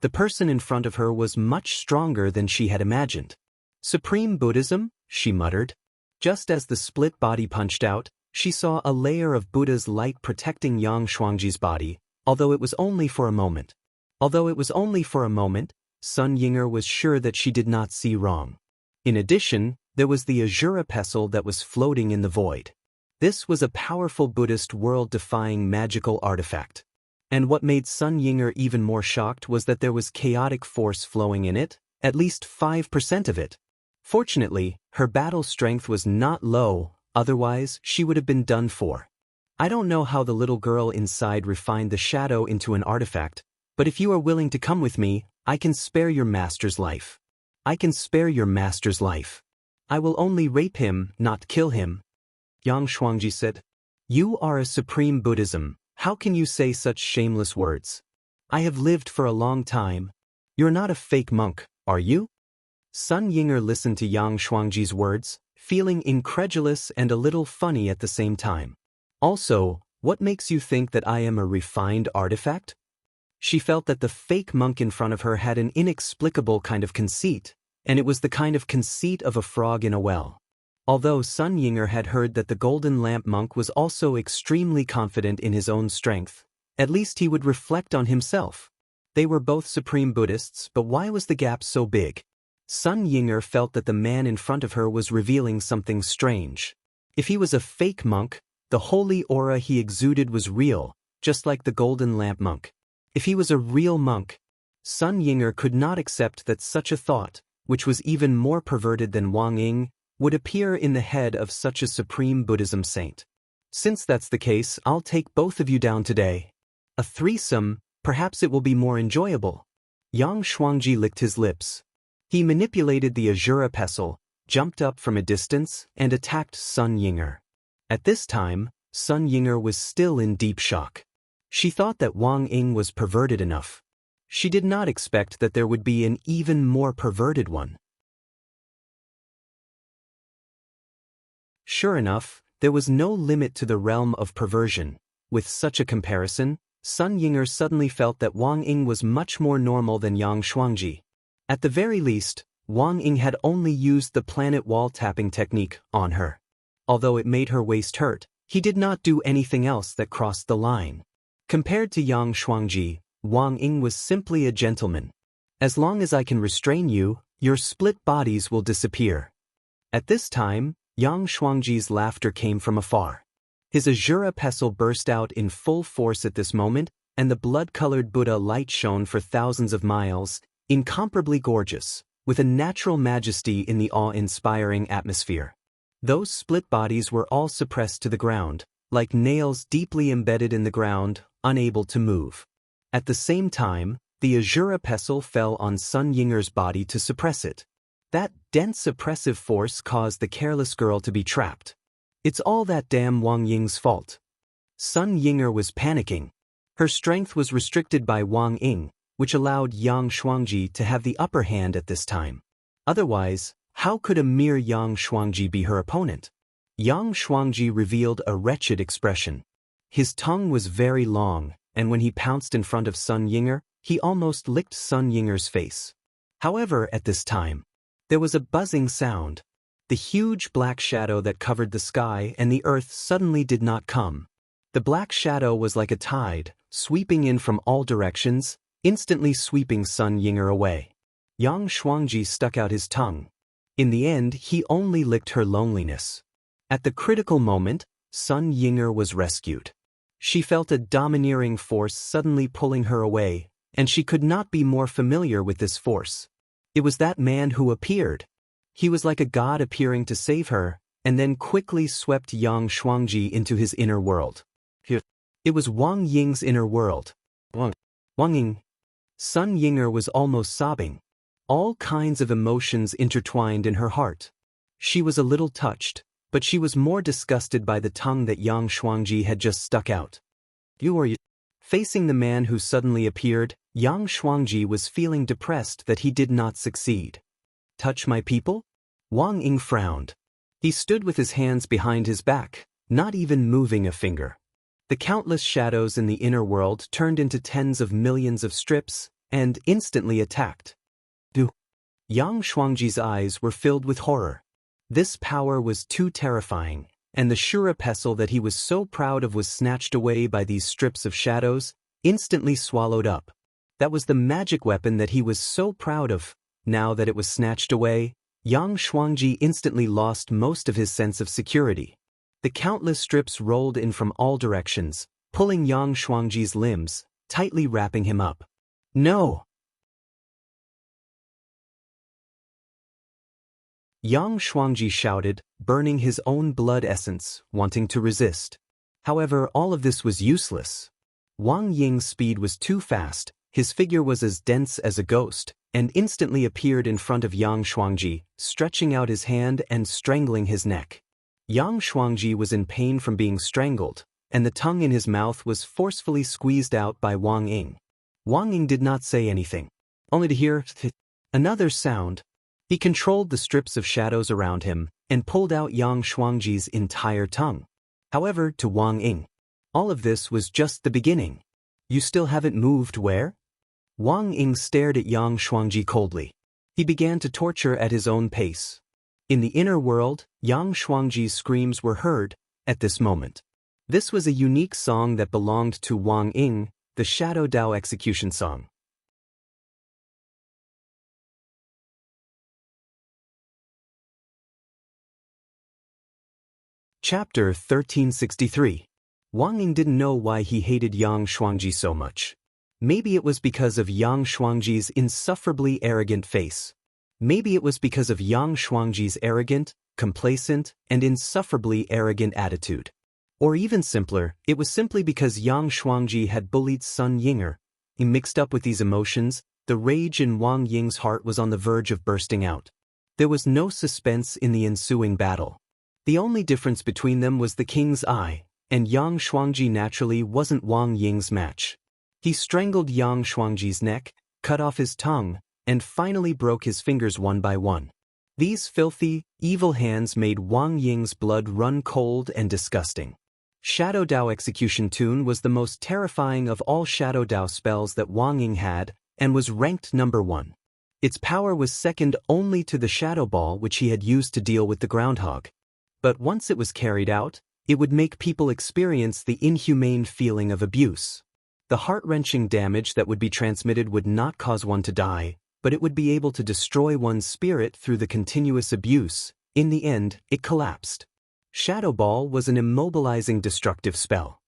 Speaker 1: The person in front of her was much stronger than she had imagined. Supreme Buddhism, she muttered. Just as the split body punched out, she saw a layer of Buddha's light protecting Yang Shuangji's body, although it was only for a moment. Sun Yinger was sure that she did not see wrong. In addition, there was the Azura pestle that was floating in the void. This was a powerful Buddhist world-defying magical artifact. And what made Sun Yinger even more shocked was that there was chaotic force flowing in it, at least 5% of it. Fortunately, her battle strength was not low, otherwise she would have been done for. I don't know how the little girl inside refined the shadow into an artifact, but if you are willing to come with me, I can spare your master's life. I will only rape him, not kill him. Yang Shuangji said. You are a supreme Buddhism. How can you say such shameless words? I have lived for a long time. You're not a fake monk, are you? Sun Ying'er listened to Yang Shuangji's words, feeling incredulous and a little funny at the same time. Also, what makes you think that I am a refined artifact? She felt that the fake monk in front of her had an inexplicable kind of conceit, and it was the kind of conceit of a frog in a well. Although Sun Ying'er had heard that the Golden Lamp monk was also extremely confident in his own strength, at least he would reflect on himself. They were both supreme Buddhists, but why was the gap so big? Sun Ying'er felt that the man in front of her was revealing something strange. If he was a fake monk, the holy aura he exuded was real, just like the Golden Lamp monk. If he was a real monk, Sun Ying'er could not accept that such a thought, which was even more perverted than Wang Ying, would appear in the head of such a supreme Buddhism saint. Since that's the case, I'll take both of you down today. A threesome, perhaps it will be more enjoyable. Yang Shuangji licked his lips. He manipulated the Azura pestle, jumped up from a distance, and attacked Sun Ying'er. At this time, Sun Ying'er was still in deep shock. She thought that Wang Ying was perverted enough. She did not expect that there would be an even more perverted one. Sure enough, there was no limit to the realm of perversion. With such a comparison, Sun Ying'er suddenly felt that Wang Ying was much more normal than Yang Shuangji. At the very least, Wang Ying had only used the planet wall tapping technique on her. Although it made her waist hurt, he did not do anything else that crossed the line. Compared to Yang Shuangji, Wang Ying was simply a gentleman. As long as I can restrain you, your split bodies will disappear. At this time, Yang Shuangji's laughter came from afar. His Azura pestle burst out in full force at this moment, and the blood-colored Buddha light shone for thousands of miles, incomparably gorgeous, with a natural majesty in the awe-inspiring atmosphere. Those split bodies were all suppressed to the ground, like nails deeply embedded in the ground, unable to move. At the same time, the Azura pestle fell on Sun Ying'er's body to suppress it. That dense suppressive force caused the careless girl to be trapped. It's all that damn Wang Ying's fault. Sun Ying'er was panicking. Her strength was restricted by Wang Ying, which allowed Yang Shuangji to have the upper hand at this time. Otherwise, how could a mere Yang Shuangji be her opponent? Yang Shuangji revealed a wretched expression. His tongue was very long, and when he pounced in front of Sun Ying'er, he almost licked Sun Ying'er's face. However, at this time, there was a buzzing sound. The huge black shadow that covered the sky and the earth suddenly did not come. The black shadow was like a tide, sweeping in from all directions, instantly sweeping Sun Ying'er away. Yang Shuangji stuck out his tongue. In the end, he only licked her loneliness. At the critical moment, Sun Ying'er was rescued. She felt a domineering force suddenly pulling her away, and she could not be more familiar with this force. It was that man who appeared. He was like a god appearing to save her, and then quickly swept Yang Shuangji into his inner world. It was Wang Ying's inner world. Wang Ying. Sun Ying'er was almost sobbing. All kinds of emotions intertwined in her heart. She was a little touched, but she was more disgusted by the tongue that Yang Shuangji had just stuck out. You. Facing the man who suddenly appeared, Yang Shuangji was feeling depressed that he did not succeed. Touch my people? Wang Ying frowned. He stood with his hands behind his back, not even moving a finger. The countless shadows in the inner world turned into tens of millions of strips, and instantly attacked. Yang Shuangji's eyes were filled with horror. This power was too terrifying, and the Shura pestle that he was so proud of was snatched away by these strips of shadows, instantly swallowed up. That was the magic weapon that he was so proud of. Now that it was snatched away, Yang Shuangji instantly lost most of his sense of security. The countless strips rolled in from all directions, pulling Yang Shuangji's limbs, tightly wrapping him up. No! Yang Shuangji shouted, burning his own blood essence, wanting to resist. However, all of this was useless. Wang Ying's speed was too fast, his figure was as dense as a ghost, and instantly appeared in front of Yang Shuangji, stretching out his hand and strangling his neck. Yang Shuangji was in pain from being strangled, and the tongue in his mouth was forcefully squeezed out by Wang Ying. Wang Ying did not say anything, only to hear another sound. He controlled the strips of shadows around him and pulled out Yang Shuangji's entire tongue. However, to Wang Ying, all of this was just the beginning. You still haven't moved where? Wang Ying stared at Yang Shuangji coldly. He began to torture at his own pace. In the inner world, Yang Shuangji's screams were heard at this moment. This was a unique song that belonged to Wang Ying, the Shadow Dao execution song. Chapter 1363. Wang Ying didn't know why he hated Yang Shuangji so much. Maybe it was because of Yang Shuangji's insufferably arrogant face. Maybe it was because of Yang Shuangji's arrogant, complacent, and insufferably arrogant attitude. Or even simpler, it was simply because Yang Shuangji had bullied Sun Yinger. Mixed up with these emotions, the rage in Wang Ying's heart was on the verge of bursting out. There was no suspense in the ensuing battle. The only difference between them was the king's eye, and Yang Shuangji naturally wasn't Wang Ying's match. He strangled Yang Shuangji's neck, cut off his tongue, and finally broke his fingers one by one. These filthy, evil hands made Wang Ying's blood run cold and disgusting. Shadow Dao Execution Tune was the most terrifying of all Shadow Dao spells that Wang Ying had, and was ranked number 1. Its power was second only to the Shadow Ball which he had used to deal with the groundhog. But once it was carried out, it would make people experience the inhumane feeling of abuse. The heart-wrenching damage that would be transmitted would not cause one to die, but it would be able to destroy one's spirit through the continuous abuse. In the end, it collapsed. Shadow Ball was an immobilizing destructive spell.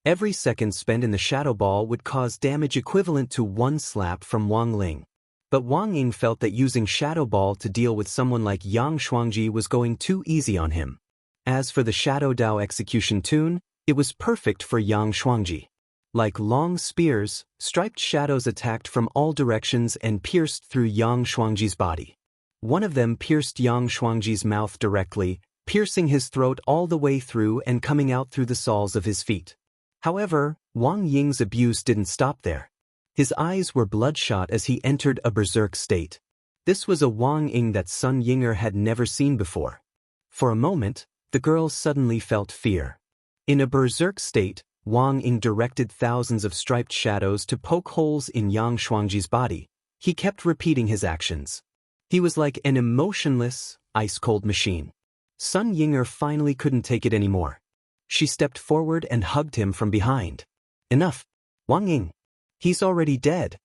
Speaker 1: Every second spent in the Shadow Ball would cause damage equivalent to 1 slap from Wang Ling. But Wang Ying felt that using Shadow Ball to deal with someone like Yang Shuangji was going too easy on him. As for the Shadow Dao Execution Tune, it was perfect for Yang Shuangji. Like long spears, striped shadows attacked from all directions and pierced through Yang Shuangji's body. One of them pierced Yang Shuangji's mouth directly, piercing his throat all the way through and coming out through the soles of his feet. However, Wang Ying's abuse didn't stop there. His eyes were bloodshot as he entered a berserk state. This was a Wang Ying that Sun Yinger had never seen before. For a moment, the girl suddenly felt fear. In a berserk state, Wang Ying directed thousands of striped shadows to poke holes in Yang Shuangji's body. He kept repeating his actions. He was like an emotionless, ice-cold machine. Sun Yinger finally couldn't take it anymore. She stepped forward and hugged him from behind. Enough, Wang Ying. He's already dead.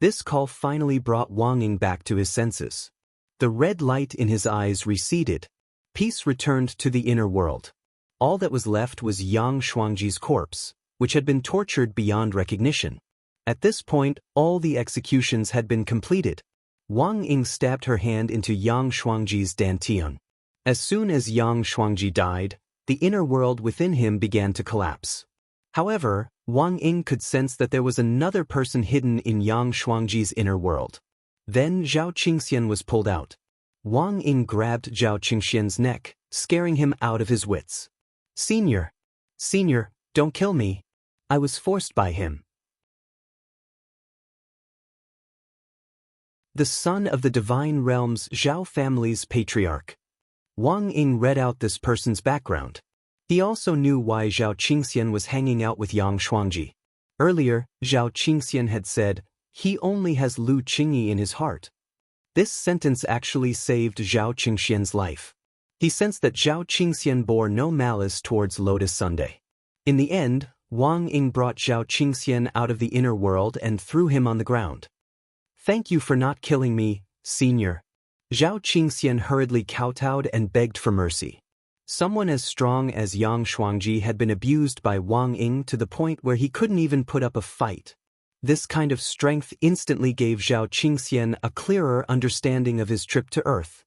Speaker 1: This call finally brought Wang Ying back to his senses. The red light in his eyes receded. Peace returned to the inner world. All that was left was Yang Shuangji's corpse, which had been tortured beyond recognition. At this point, all the executions had been completed. Wang Ying stabbed her hand into Yang Shuangji's dantian. As soon as Yang Shuangji died, the inner world within him began to collapse. However, Wang Ying could sense that there was another person hidden in Yang Shuangji's inner world. Then Zhao Qingxian was pulled out. Wang Ying grabbed Zhao Qingxian's neck, scaring him out of his wits. Senior, don't kill me. I was forced by him. The son of the divine realm's Zhao family's patriarch. Wang Ying read out this person's background. He also knew why Zhao Qingxian was hanging out with Yang Shuangji. Earlier, Zhao Qingxian had said, he only has Lu Qingyi in his heart. This sentence actually saved Zhao Qingxian's life. He sensed that Zhao Qingxian bore no malice towards Lotus Sunday. In the end, Wang Ying brought Zhao Qingxian out of the inner world and threw him on the ground. Thank you for not killing me, senior. Zhao Qingxian hurriedly kowtowed and begged for mercy. Someone as strong as Yang Shuangji had been abused by Wang Ying to the point where he couldn't even put up a fight. This kind of strength instantly gave Zhao Qingxian a clearer understanding of his trip to Earth.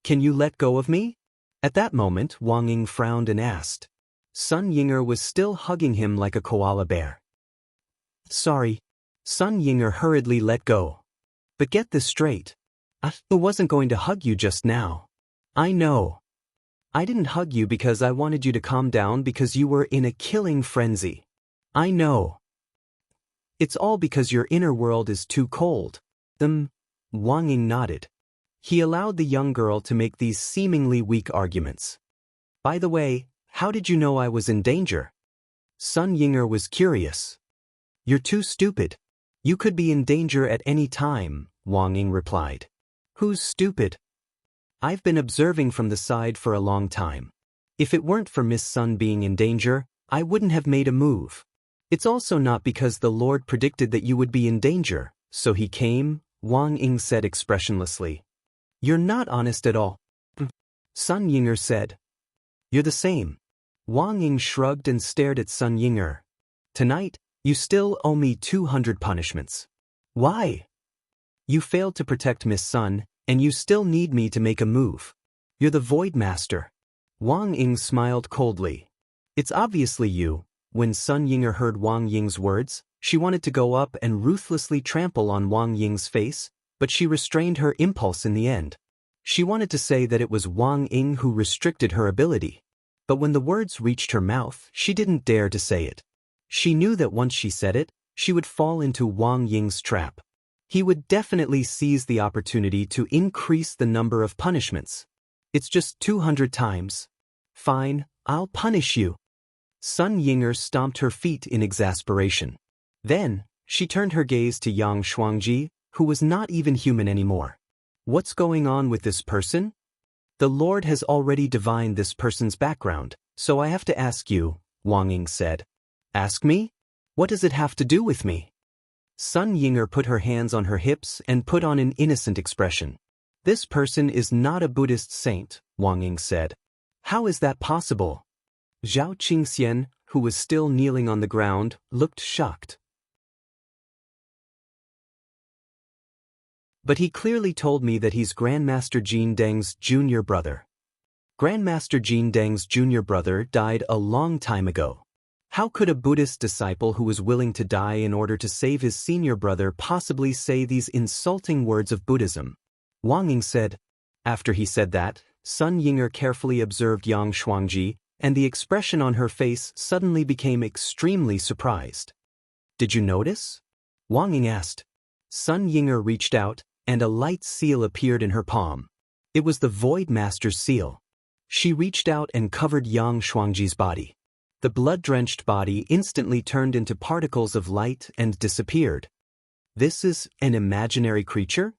Speaker 1: Can you let go of me? At that moment, Wang Ying frowned and asked. Sun Yinger was still hugging him like a koala bear. Sorry. Sun Yinger hurriedly let go. But get this straight. I wasn't going to hug you just now. I know. I didn't hug you because I wanted you to calm down because you were in a killing frenzy. I know. It's all because your inner world is too cold. Wang Ying nodded. He allowed the young girl to make these seemingly weak arguments. By the way, how did you know I was in danger? Sun Yinger was curious. You're too stupid. You could be in danger at any time, Wang Ying replied. Who's stupid? I've been observing from the side for a long time. If it weren't for Miss Sun being in danger, I wouldn't have made a move. It's also not because the Lord predicted that you would be in danger, so he came, Wang Ying said expressionlessly. You're not honest at all. Sun Yinger said. You're the same. Wang Ying shrugged and stared at Sun Yinger. Tonight, you still owe me 200 punishments. Why? You failed to protect Miss Sun, and you still need me to make a move. You're the Void Master. Wang Ying smiled coldly. It's obviously you. When Sun Yinger heard Wang Ying's words, she wanted to go up and ruthlessly trample on Wang Ying's face, but she restrained her impulse in the end. She wanted to say that it was Wang Ying who restricted her ability. But when the words reached her mouth, she didn't dare to say it. She knew that once she said it, she would fall into Wang Ying's trap. He would definitely seize the opportunity to increase the number of punishments. It's just 200 times. Fine, I'll punish you. Sun Yinger stomped her feet in exasperation. Then, she turned her gaze to Yang Shuangji, who was not even human anymore. What's going on with this person? The Lord has already divined this person's background, so I have to ask you, Wang Ying said. Ask me? What does it have to do with me? Sun Yinger put her hands on her hips and put on an innocent expression. This person is not a Buddhist saint, Wang Ying said. How is that possible? Zhao Qingxian, who was still kneeling on the ground, looked shocked. But he clearly told me that he's Grandmaster Jin Deng's junior brother. Grandmaster Jin Deng's junior brother died a long time ago. How could a Buddhist disciple who was willing to die in order to save his senior brother possibly say these insulting words of Buddhism? Wang Ying said. After he said that, Sun Yinger carefully observed Yang Shuangji, and the expression on her face suddenly became extremely surprised. Did you notice? Wang Ying asked. Sun Yinger reached out, and a light seal appeared in her palm. It was the Void Master's seal. She reached out and covered Yang Shuangji's body. The blood-drenched body instantly turned into particles of light and disappeared. This is an imaginary creature?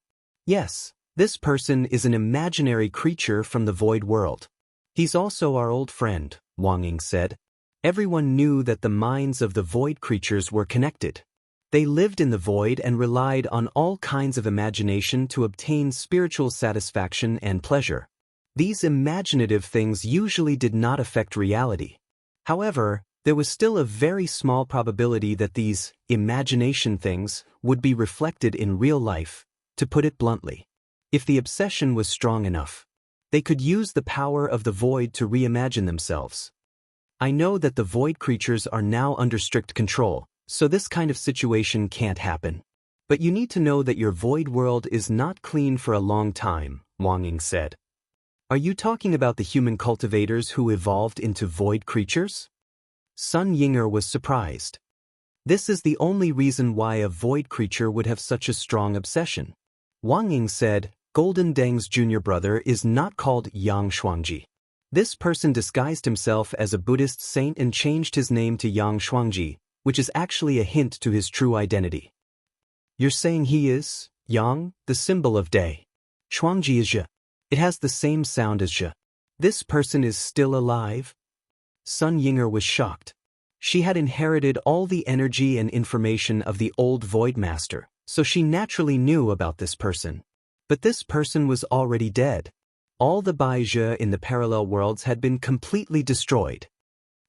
Speaker 1: Yes, this person is an imaginary creature from the void world. He's also our old friend, Wang Ying said. Everyone knew that the minds of the void creatures were connected. They lived in the void and relied on all kinds of imagination to obtain spiritual satisfaction and pleasure. These imaginative things usually did not affect reality. However, there was still a very small probability that these imagination things would be reflected in real life, to put it bluntly. If the obsession was strong enough, they could use the power of the void to reimagine themselves. I know that the void creatures are now under strict control, so this kind of situation can't happen. But you need to know that your void world is not clean for a long time, Wang Ying said. Are you talking about the human cultivators who evolved into void creatures? Sun Yinger was surprised. This is the only reason why a void creature would have such a strong obsession. Wang Ying said, Golden Deng's junior brother is not called Yang Shuangji. This person disguised himself as a Buddhist saint and changed his name to Yang Shuangji, which is actually a hint to his true identity. You're saying he is, Yang, the symbol of day. Shuangji is Zhe. It has the same sound as Zhe. This person is still alive? Sun Yinger was shocked. She had inherited all the energy and information of the old Void Master, so she naturally knew about this person. But this person was already dead. All the Bai Zhe in the parallel worlds had been completely destroyed.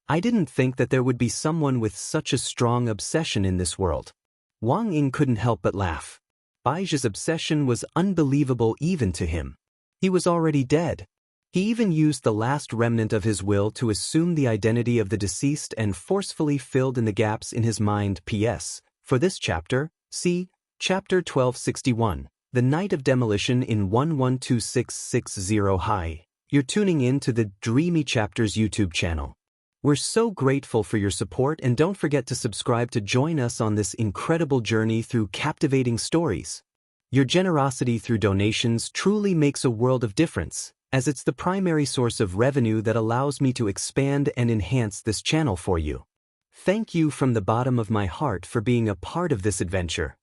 Speaker 1: I didn't think that there would be someone with such a strong obsession in this world. Wang Ying couldn't help but laugh. Bai Zhe's obsession was unbelievable even to him. He was already dead. He even used the last remnant of his will to assume the identity of the deceased and forcefully filled in the gaps in his mind. P.S. For this chapter, see Chapter 1261, The Night of Demolition in 112660 High. You're tuning in to the Dreamy Chapters YouTube channel. We're so grateful for your support, and don't forget to subscribe to join us on this incredible journey through captivating stories. Your generosity through donations truly makes a world of difference, as it's the primary source of revenue that allows me to expand and enhance this channel for you. Thank you from the bottom of my heart for being a part of this adventure.